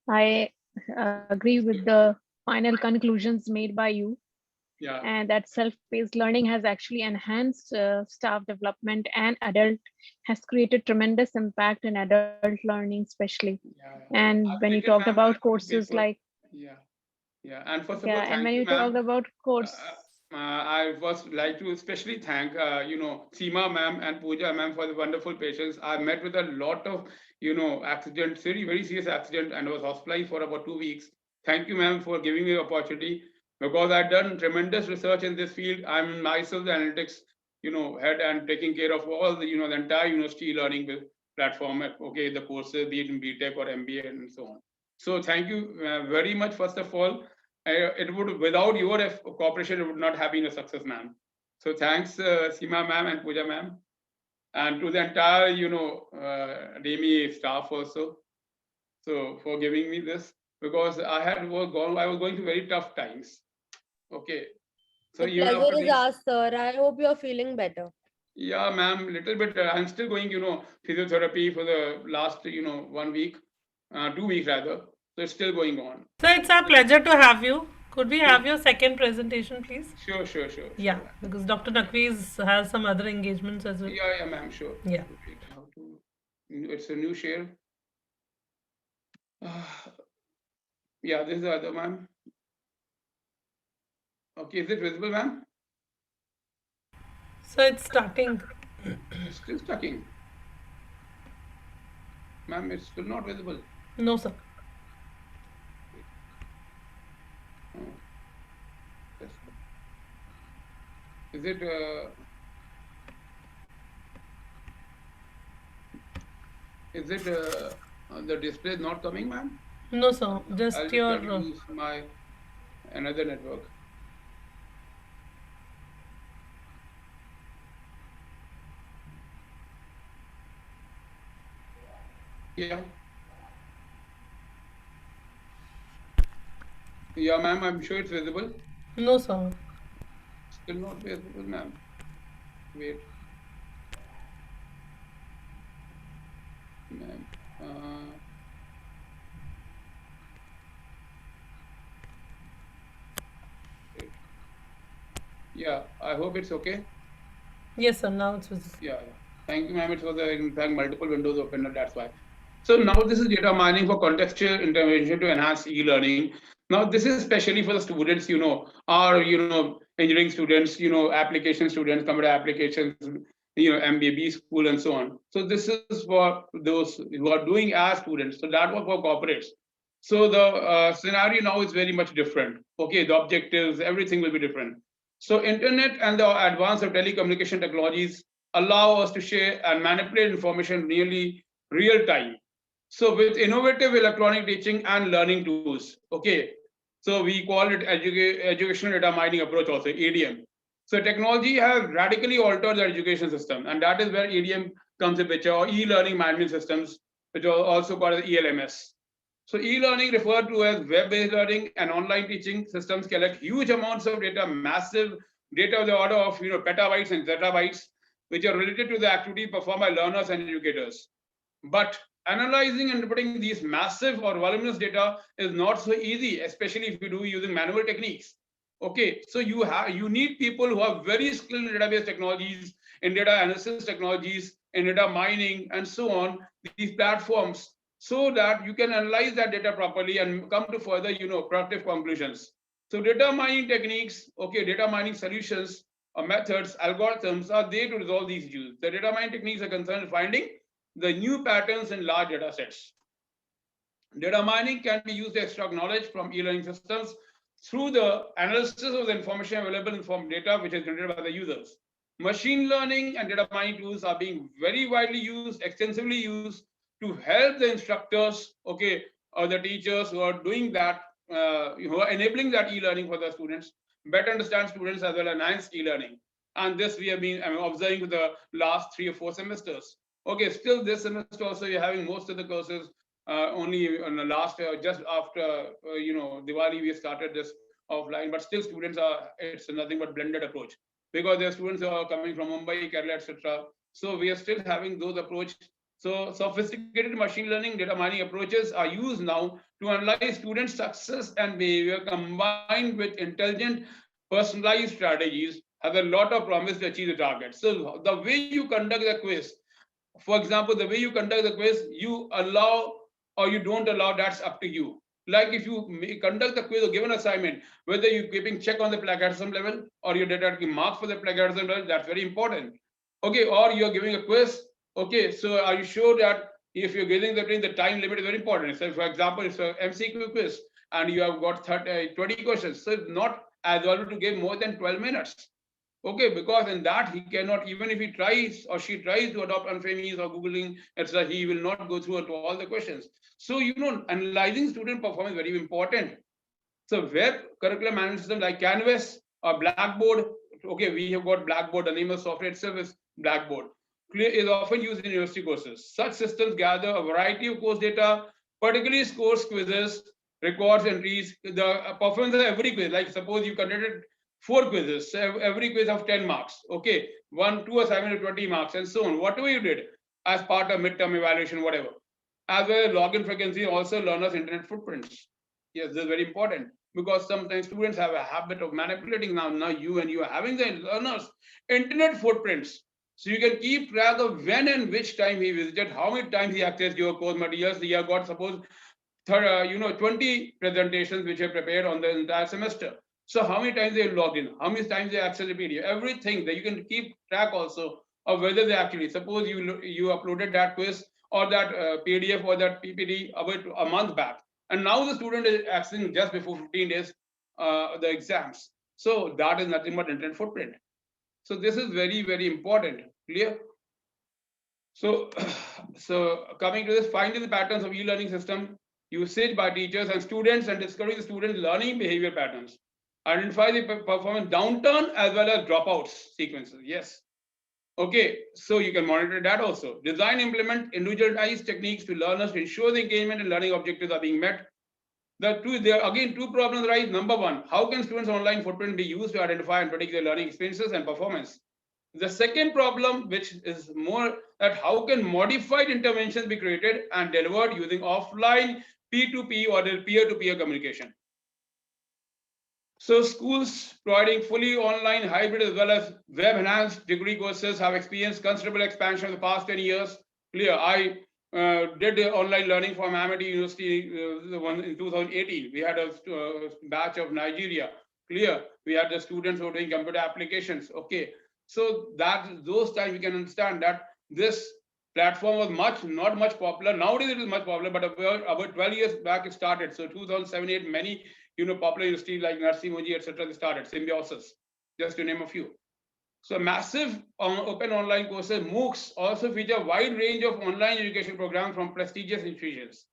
I agree with the final conclusions made by you. Yeah. And that self-paced learning has actually enhanced staff development, and has created tremendous impact in adult learning, especially. Yeah. And when you talked about courses like and first of all, and thank when you, you talked ma'am. about course, I was like to especially thank Seema ma'am and Pooja ma'am for the wonderful patience. I met with a lot of accidents, very serious accident, and was hospitalized for about 2 weeks. Thank you, ma'am, for giving me the opportunity, because I've done tremendous research in this field. I'm myself the analytics head, and taking care of all the the entire university learning platform. Okay, the courses, be it in BTech or MBA and so on. So thank you very much. First of all, it would, without your cooperation, it would not have been a success, ma'am. So thanks, Seema ma'am and Pooja ma'am. and to the entire, DME staff also. So for giving me this, because I was going through very tough times. Okay. So The even pleasure after is these, ours, sir. I hope you're feeling better. yeah, ma'am, little bit. I'm still going, physiotherapy for the last, 1 week, 2 weeks rather. So it's still going on. So it's our pleasure to have you. Could we have your second presentation, please? Sure. Yeah, Sure. because Dr. Has some other engagements as well. Yeah, ma'am, sure. Yeah. How to? It's a new share. Yeah, this is the other, ma'am. Okay, is it visible, ma'am? So it's starting. It's still stucking. Ma'am, it's still not visible. No, sir. Oh. Yes. Is it the display is not coming, ma'am? No, sir. I'll Just just your. try to use my another network. Yeah. Yeah, ma'am, I'm sure it's visible. No, sir. Still not visible, ma'am. Wait. Ma'am. Yeah, I hope it's okay. Yes, sir. Now it's visible. Yeah. Thank you, ma'am. It was, in fact, multiple windows open, that's why. So now this is data mining for contextual intervention to enhance e-learning. Now this is especially for the students, our, engineering students, application students, computer applications, MBB school and so on. So this is for those who are doing as students. So that was for corporates. So the scenario now is very much different. Okay, the objectives, everything will be different. So internet and the advance of telecommunication technologies allow us to share and manipulate information nearly real time. So with innovative electronic teaching and learning tools, okay, so we call it educational data mining approach also, EDM. So technology has radically altered the education system, and that is where EDM comes in picture, or e-learning management systems, which are also called as ELMS. So e-learning referred to as web-based learning and online teaching systems collect huge amounts of data, massive data of the order of petabytes and zettabytes, which are related to the activity performed by learners and educators. But analyzing and interpreting these massive or voluminous data is not so easy, especially if you do using manual techniques. Okay, so you need people who are very skilled in database technologies, in data analysis technologies, in data mining, and so on, these platforms, so that you can analyze that data properly and come to further, productive conclusions. So data mining techniques, okay, data mining solutions or methods, algorithms are there to resolve these issues. The data mining techniques are concerned with finding the new patterns in large data sets. Data mining can be used to extract knowledge from e-learning systems through the analysis of the information available from data which is generated by the users. Machine learning and data mining tools are being very widely used, extensively used to help the instructors, okay, or the teachers who are doing that, who are enabling that e-learning for the students, better understand students as well as enhance e-learning. And this we have been observing for the last 3 or 4 semesters. Okay, still this semester also you're having most of the courses only on the last just after Diwali we started this offline, but still students are, it's nothing but blended approach, because there are students who are coming from Mumbai, Kerala, etc. So we are still having those approach. So sophisticated machine learning data mining approaches are used now to analyze students' success and behavior combined with intelligent personalized strategies have a lot of promise to achieve the target. So the way you conduct the quiz, for example, the way you conduct the quiz, you allow or you don't allow, that's up to you. Like if you conduct the quiz or give an assignment, whether you're keeping check on the plagiarism level or you're taking marks for the plagiarism level, that's very important. Okay, or you're giving a quiz. Okay, so are you sure that if you're giving the time limit is very important? So for example, it's an MCQ quiz and you have got 20 questions. So it's not as well to give more than 12 minutes. Okay, because in that he cannot, even if he tries or she tries to adopt Unframies or Googling, etc., he will not go through to all the questions. So, analyzing student performance is very important. So web curriculum management system like Canvas or Blackboard, okay, we have got Blackboard, the name of software itself is Blackboard. is often used in university courses. Such systems gather a variety of course data, particularly scores, quizzes, records, entries, the performance of every quiz. Like suppose you conducted 4 quizzes, so every quiz of 10 marks. Okay, 2 assignment of 20 marks, and so on. Whatever you did as part of midterm evaluation, whatever. As well as login frequency, also learners' internet footprints. Yes, this is very important because sometimes students have a habit of manipulating. Now you are having the learners' internet footprints. So you can keep track of when and which time he visited, how many times he accessed your course materials. He have got suppose 20 presentations which are prepared on the entire semester. So how many times they logged in, how many times they access the PDF, everything that you can keep track also of whether they actually, suppose you uploaded that quiz or that PDF or that PPT about a month back, and now the student is accessing just before 15 days the exams. So that is nothing but internet footprint. So this is very, very important. Clear? So, so coming to this, finding the patterns of e-learning system usage by teachers and students and discovering the students' learning behavior patterns. Identify the performance downturn as well as dropouts sequences. Yes. Okay, so you can monitor that also. Design, implement individualized techniques to learners to ensure the engagement and learning objectives are being met. There are again two problems arise. Number one, how can students' online footprint be used to identify and predict their learning experiences and performance? The second problem, which is more that how can modified interventions be created and delivered using offline P2P or peer-to-peer communication. So schools providing fully online, hybrid, as well as web-enhanced degree courses have experienced considerable expansion in the past 10 years. Clear. I did online learning from Amity University the one in 2018. We had a batch of Nigeria. Clear. We had the students who were doing computer applications. Okay. So that those times we can understand that this platform was not much popular. Nowadays it is much popular, but about 12 years back it started. So 2007-8, many popular universities like Narsi Muji, etc. they started, Symbiosis, just to name a few. So massive open online courses, MOOCs, also feature a wide range of online education programs from prestigious institutions.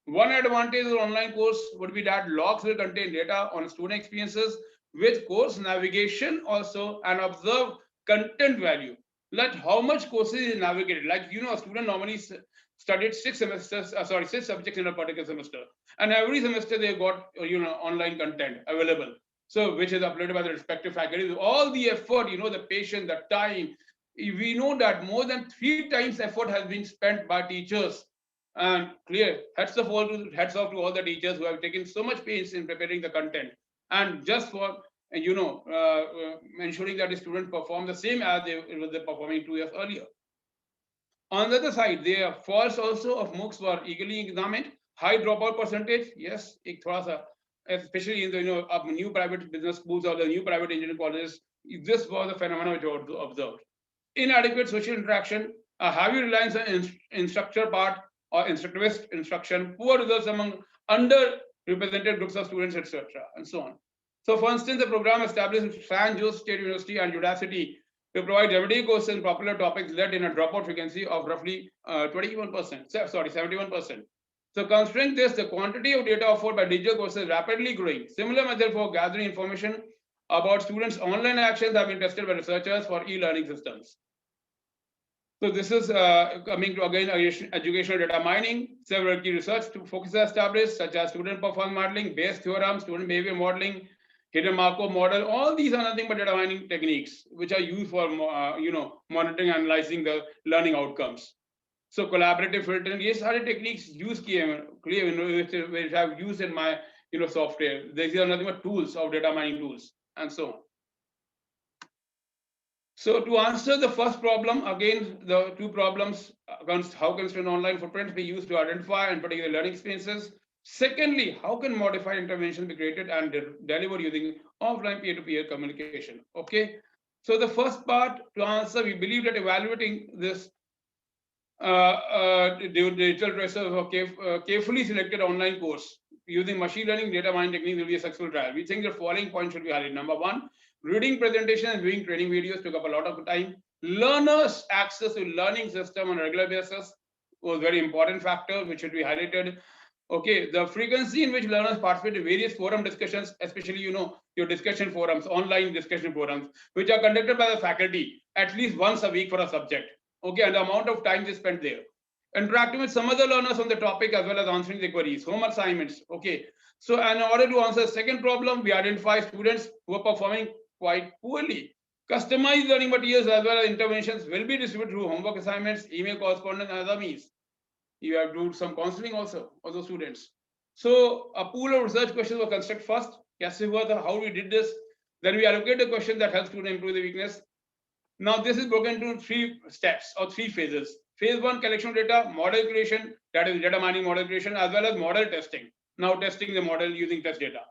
One advantage of the online course would be that logs will contain data on student experiences with course navigation also and observe content value. Like how much courses is navigated. Like, a student normally studied 6 subjects in a particular semester. And every semester they got, online content available. So, which is uploaded by the respective faculty. All the effort, the patience, the time. We know that more than 3 times effort has been spent by teachers. And clear, hats off to all the teachers who have taken so much pains in preparing the content. And just for ensuring that the students perform the same as they were performing 2 years earlier. On the other side, there are faults also of MOOCs were eagerly examined. High dropout percentage, yes, especially in the new private business schools or the new private engineering colleges. This was a phenomenon which was observed. Inadequate social interaction, a heavy reliance on instructor part or instructivist instruction, poor results among underrepresented groups of students, etc., and so on. So, for instance, the program established in San Jose State University and Udacity to provide remedy courses in popular topics led in a dropout frequency of roughly 71%. So, considering this, the quantity of data offered by digital courses is rapidly growing. Similar method for gathering information about students' online actions have been tested by researchers for e-learning systems. So this is coming to again educational data mining. Several key research focuses established, such as student performance modeling, Bayes theorem, student behavior modeling, hidden Markov model. All these are nothing but data mining techniques, which are used for monitoring and analyzing the learning outcomes. So collaborative filtering, these are the techniques used which I've used in my software. These are nothing but tools of data mining tools, and so on. So to answer the first problem, again, the two problems, how can student online footprints be used to identify and predict the learning experiences? Secondly, how can modified interventions be created and delivered using offline peer-to-peer communication? Okay, so the first part to answer, we believe that evaluating this digital traces of a carefully selected online course using machine learning data mining techniques will be a successful trial. We think the following points should be highlighted. Number one, reading presentation and viewing training videos took up a lot of time. Learners' access to learning system on a regular basis was a very important factor, which should be highlighted. Okay, the frequency in which learners participate in various forum discussions, especially your discussion forums, online discussion forums, which are conducted by the faculty at least once a week for a subject. Okay, and the amount of time they spent there. Interacting with some other learners on the topic as well as answering the queries, homework assignments. Okay, so in order to answer the second problem, we identify students who are performing quite poorly. Customized learning materials as well as interventions will be distributed through homework assignments, email correspondence, and other means. You have to do some counseling also for those students. So a pool of research questions were constructed first. Yes, how we did this. Then we allocate a question that helps students improve the weakness. Now this is broken into 3 steps or 3 phases. Phase 1, collection of data, model creation, that is data mining, model creation, as well as model testing. Now testing the model using test data.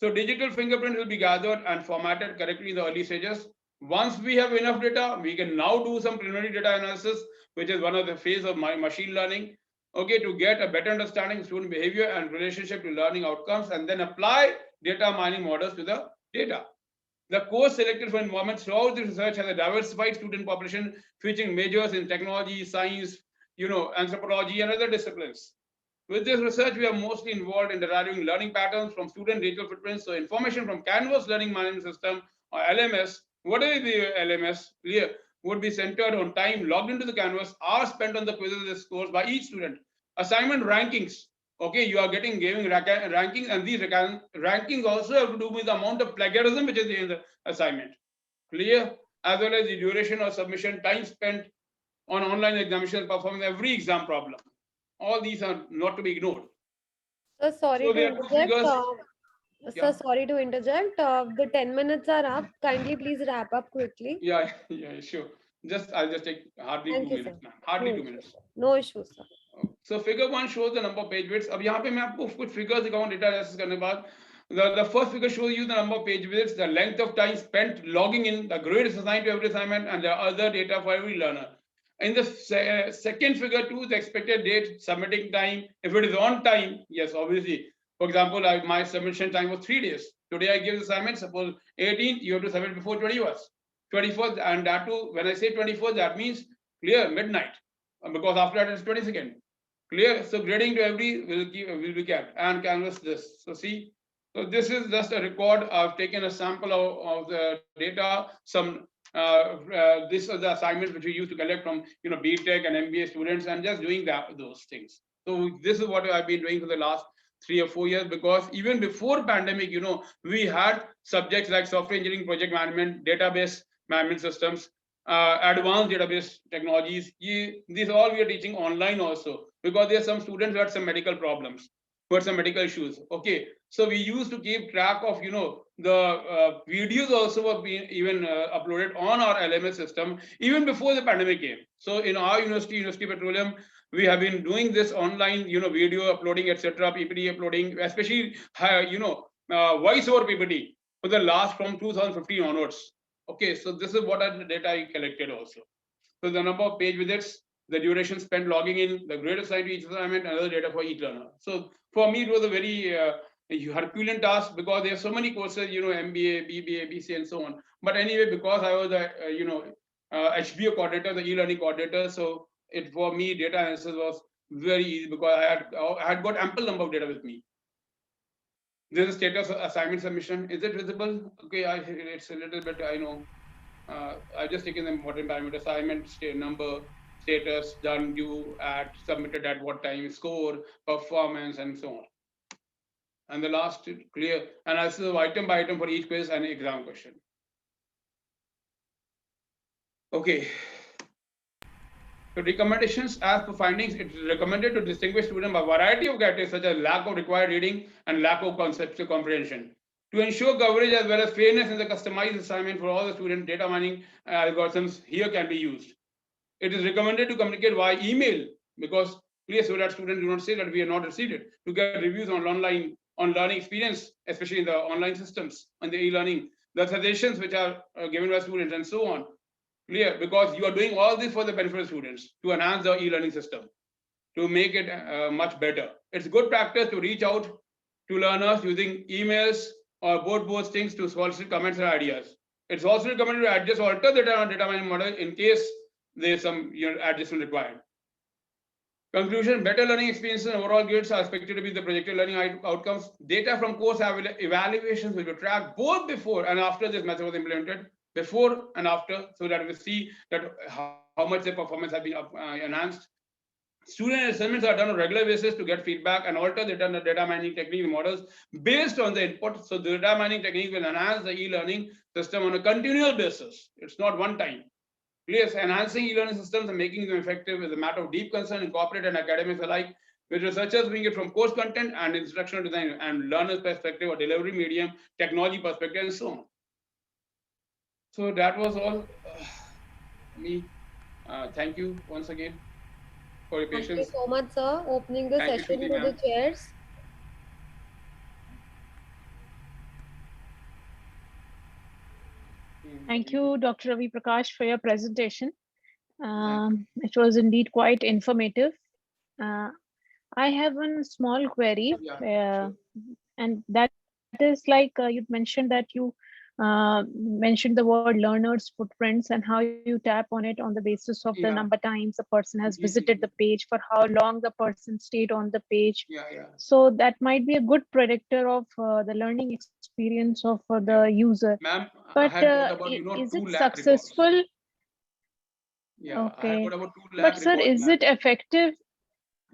So digital fingerprint will be gathered and formatted correctly in the early stages. Once we have enough data, we can now do some preliminary data analysis, which is one of the phase of machine learning, okay, to get a better understanding of student behavior and relationship to learning outcomes, and then apply data mining models to the data. The course selected for environment throughout the research has a diversified student population featuring majors in technology, science, anthropology, and other disciplines. With this research, we are mostly involved in deriving learning patterns from student digital footprints. So information from Canvas Learning Management System or LMS, whatever the LMS would be centered on time logged into the Canvas, hours spent on the quizzes and scores by each student. Assignment rankings. Okay, you are giving rankings, and these rankings also have to do with the amount of plagiarism which is in the assignment. Clear? As well as the duration of submission, time spent on online examination, performing every exam problem. All these are not to be ignored. So sorry So to there are 2 interject. figures. Sir, sorry to interject. The 10 minutes are up. Kindly please wrap up quickly. Yeah, sure. I'll just take hardly Thank 2 you, minutes, sir. ma'am. Hardly No 2 issues, minutes. sir. No issues, sir. So figure 1 shows the number of page visits. अब यहाँ पे मैं आपको कुछ figures दिखाऊँ data analysis करने बाद. The first figure shows you the number of page visits, the length of time spent logging in, the grades assigned to every assignment, and the other data for every learner. In the second figure 2, the expected date, submitting time. If it is on time, yes, obviously. For example, my submission time was 3 days. Today I give the assignment, suppose 18th, you have to submit before 21st. 21st, and that too, when I say 21st, that means clear midnight, because after that it's 22nd. Clear? So grading to every will be kept, and Canvas this. So see, so this is just a record. I've taken a sample of the data. This is the assignments which we used to collect from BTech and MBA students, and just doing those things. So this is what I've been doing for the last 3 or 4 years, because even before pandemic, we had subjects like software engineering, project management, database management systems, advanced database technologies. These all we are teaching online also, because there are some students who had some medical problems, who had some medical issues. Okay, so we used to keep track of the videos also were being even uploaded on our LMS system even before the pandemic came. So in our University Petroleum, we have been doing this online, video uploading, etc., PPT uploading, especially voice over PPT for the last from 2015 onwards. Okay, so this is what are the data I collected also. So the number of page visits, the duration spent logging in, the grade assigned to each assignment, and other data for each learner. So for me, it was a very Herculean task, because there are so many courses, MBA, BBA, BCA, and so on. But anyway, because I was a HBO coordinator, the e-learning coordinator, so for me data analysis was very easy, because I had got ample number of data with me. This is status of assignment submission. Is it visible? Okay, it's a little bit, I know. I've just taken the important parameter: assignment number, status, done, due, at, submitted at what time, score, performance, and so on. And the last, clear analysis of item by item for each quiz and exam question. Okay. So recommendations as per findings, it is recommended to distinguish students by a variety of categories such as lack of required reading and lack of conceptual comprehension. To ensure coverage as well as fairness in the customized assignment for all the students, data mining algorithms here can be used. It is recommended to communicate via email, because please, so that students do not say that we have not received it, to get reviews on online on learning experience, especially in the online systems and the e-learning, the suggestions which are given by students, and so on. Clear? Because you are doing all this for the benefit of students, to enhance the e-learning system, to make it much better. It's good practice to reach out to learners using emails or board postings to solicit comments and ideas. It's also recommended to adjust or alter the data mining model in case there's some adjustment required. Conclusion: better learning experiences and overall grades are expected to be the projected learning outcomes. Data from course evaluations will be tracked both before and after this method was implemented. before and after, so that we see that how much their performance has been enhanced. Student assessments are done on a regular basis to get feedback and alter the data mining technique models based on the input. So the data mining technique will enhance the e-learning system on a continual basis. It's not one time. Yes, enhancing e-learning systems and making them effective is a matter of deep concern in corporate and academics alike, with researchers bring it from course content and instructional design and learner's perspective or delivery medium, technology perspective, and so on. So that was all me. Thank you once again for your patience. Thank you so much, sir. Opening the Thank you, session Shruti, to the ma'am. chairs. Thank you, Dr. Ravi Prakash, for your presentation. It was indeed quite informative. I have one small query, and that is like you mentioned that you mentioned the word learners footprints and how you tap on it on the basis of the number times a person has visited the page, for how long the person stayed on the page. So that might be a good predictor of the learning experience of the user. Ma'am, but I had got about, is 2 it lakh records. successful? Yeah, I had Okay, got about 2 but lakh sir, records, is ma'am. it effective?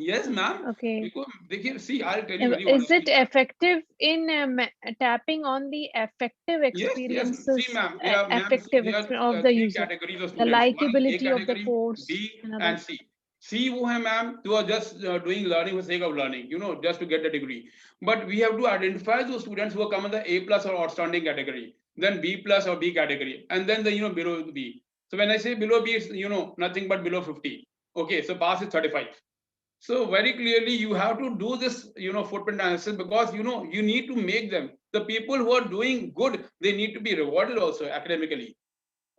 Yes, ma'am. Okay. Because, see, I'll tell you very Is honestly. it effective in tapping on the effective Yes, yes. experiences, See, ma'am, there are, effective there of are the 3 user, categories of the students. One is A likability of the category, course, B, and and other? C. C, who hai, ma'am, who are just doing learning for sake of learning, just to get the degree. But we have to identify those students who are come in the A plus or outstanding category, then B plus or B category, and then the below B. So when I say below B, it's nothing but below 50. Okay, so pass is 35. So very clearly you have to do this footprint analysis, because you need to make them, the people who are doing good, they need to be rewarded also academically.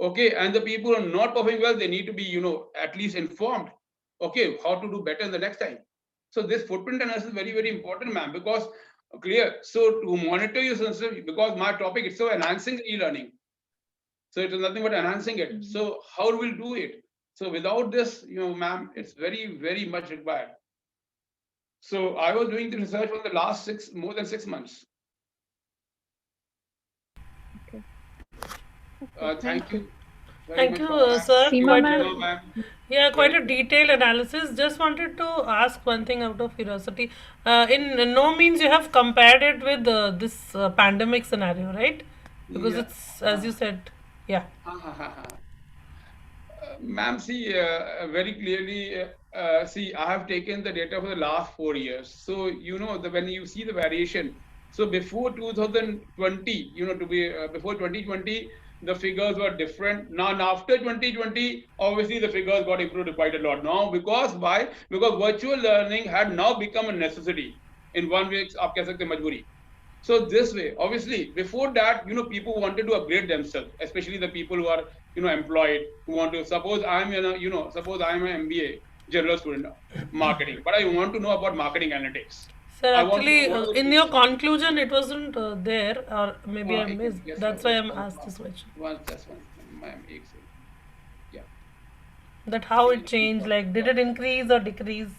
Okay, and the people who are not performing well, they need to be at least informed, okay, how to do better in the next time. So this footprint analysis is very, very important, ma'am, because clear. So to monitor your sensitive, because my topic is so enhancing e-learning, so it is nothing but enhancing it. So how we'll do it? So without this, ma'am, it's very, very much required. So I was doing the research for the last more than 6 months. Okay. Thank you. Thank you, sir. Seema ma'am. Yeah, quite a detailed analysis. Just wanted to ask one thing out of curiosity. In no means you have compared it with this pandemic scenario, right? Because Yeah. it's, as you said, yeah. Ma'am, see, very clearly, see, I have taken the data for the last 4 years. So, when you see the variation, so before 2020, before 2020, the figures were different. Now, after 2020, obviously the figures got improved quite a lot. Now, because why? Because virtual learning had now become a necessity. In one way, आप कह सकते हैं मजबूरी. So this way, obviously, before that, people wanted to upgrade themselves, especially the people who are, employed, who want to, suppose I'm suppose I'm an MBA general student, marketing, but I want to know about marketing analytics. Sir, I want to actually, know what in your conclusion, it wasn't there, or maybe I missed. yes, That's why I'm asked this question. Just one, ma'am, yeah. That how it changed, like did it increase or decrease?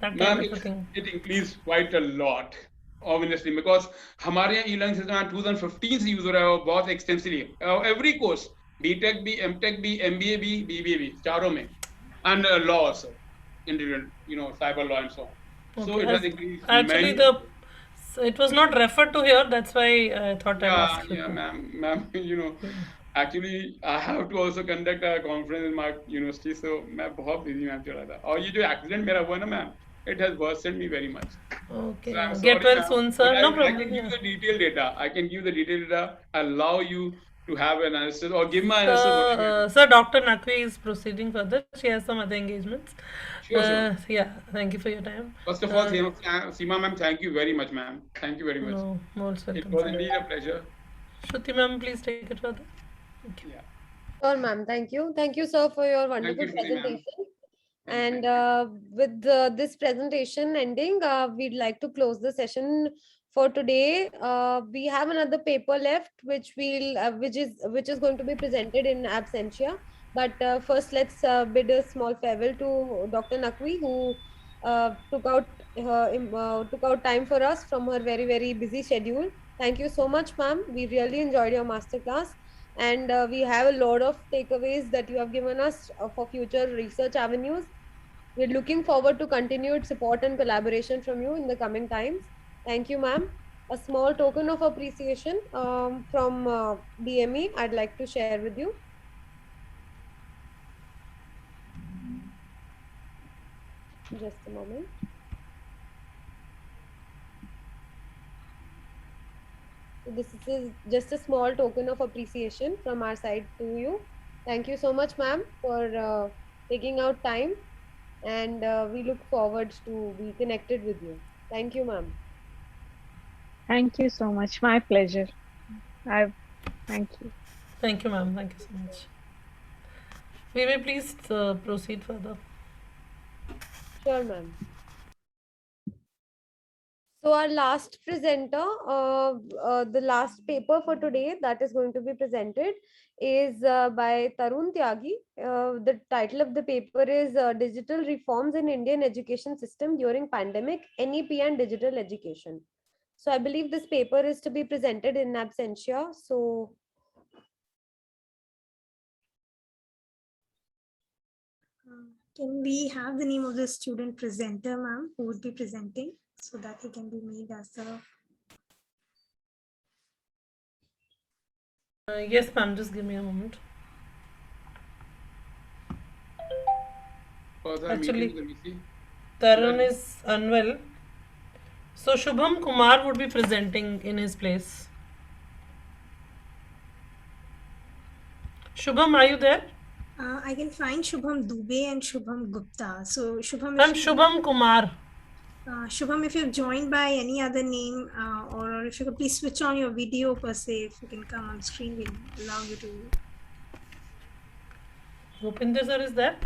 That kind Ma'am, of a thing. it increased quite a lot, obviously, because हमारे यहाँ e-learning system 2015 से use हो रहा है और बहुत extensively. Every course, BTech भी, MTech भी, MBA भी, BBA भी, चारों में, and law also, in cyber law and so on. So Okay, it has increased. actually, it was not referred to here. That's why I thought I'd ask you. Yeah, ma'am, actually I have to also conduct a conference in my university, so मैं बहुत busy ma'am चल रहा था. और ये जो accident मेरा हुआ ना ma'am, it has worsened me very much. Okay, So I'm get sorry, well ma'am, soon, sir. but No I problem. can give you the detailed data. I can give the detailed data. Allow you to have an analysis or give my analysis. Sir, Dr. Nakwi is proceeding further. She has some other engagements. Sure. Yeah, thank you for your time. First of all, Seema ma'am, thank you very much, ma'am. Thank you very much. No, most welcome. It was sir. indeed a pleasure. Shruti ma'am, please take it further. Thank you. Sure, ma'am. Thank you. Thank you, sir, for your wonderful Shruti, ma'am. presentation. And with this presentation ending, we'd like to close the session for today. We have another paper left, which is going to be presented in absentia. But first, let's bid a small farewell to Dr. Nakwi, who took out time for us from her very, very busy schedule. Thank you so much, ma'am. We really enjoyed your masterclass. and we have a lot of takeaways that you have given us for future research avenues. We're looking forward to continued support and collaboration from you in the coming times. Thank you, ma'am. A small token of appreciation from DME I'd like to share with you. Just a moment. So this is just a small token of appreciation from our side to you. Thank you so much, ma'am, for taking out time, and we look forward to be connected with you. Thank you, ma'am. Thank you so much. My pleasure. Thank you. Thank you, ma'am. Thank you so much. We may please proceed further. Sure, ma'am. So our last presenter, the last paper for today that is going to be presented is by Tarun Tyagi. The title of the paper is Digital Reforms in Indian Education System During Pandemic, NEP and Digital Education. So I believe this paper is to be presented in absentia. So Can we have the name of the student presenter, ma'am, who would be presenting, so that he can be made as the... Yes, ma'am. Just give me a moment. Actually, Tarun is unwell. So Shubham Kumar would be presenting in his place. Shubham, are you there? I can find Shubham Dubey and Shubham Gupta. So Shubham, I'm Shubham Kumar. Shubham, if you've joined by any other name, or if you could please switch on your video per se, if you can come on screen, we'll allow you to. Rupinder sir is there?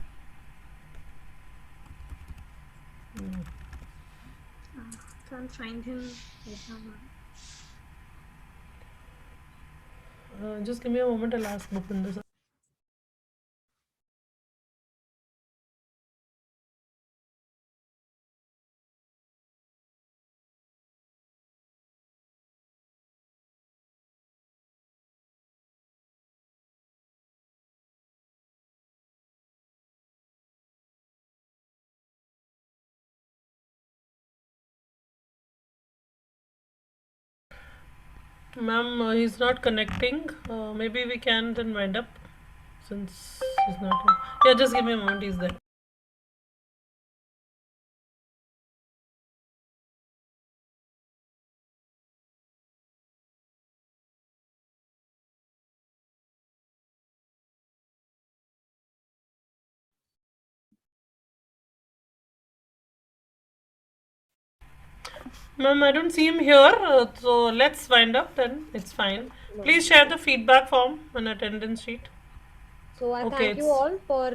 Can't find him right now. Just give me a moment, I'll ask Rupinder sir. Ma'am, he's not connecting. Maybe we can then wind up since he's not here. Yeah, just give me a moment, he's there. Ma'am, I don't see him here, so let's wind up then. It's fine. Please share the feedback form and attendance sheet. So I thank you all for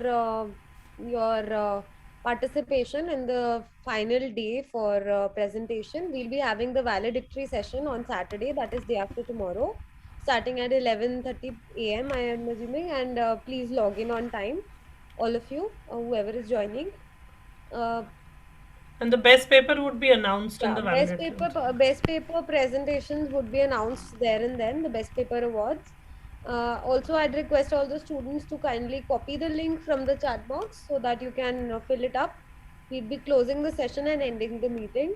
your participation in the final day for presentation. We'll be having the valedictory session on Saturday, that is day after tomorrow, starting at 11:30 a.m. I am assuming, and please log in on time, all of you, whoever is joining. And the best paper would be announced in the valedictory. Best paper presentations would be announced there and then, the best paper awards. Also, I'd request all the students to kindly copy the link from the chat box so that you can fill it up. We'll be closing the session and ending the meeting.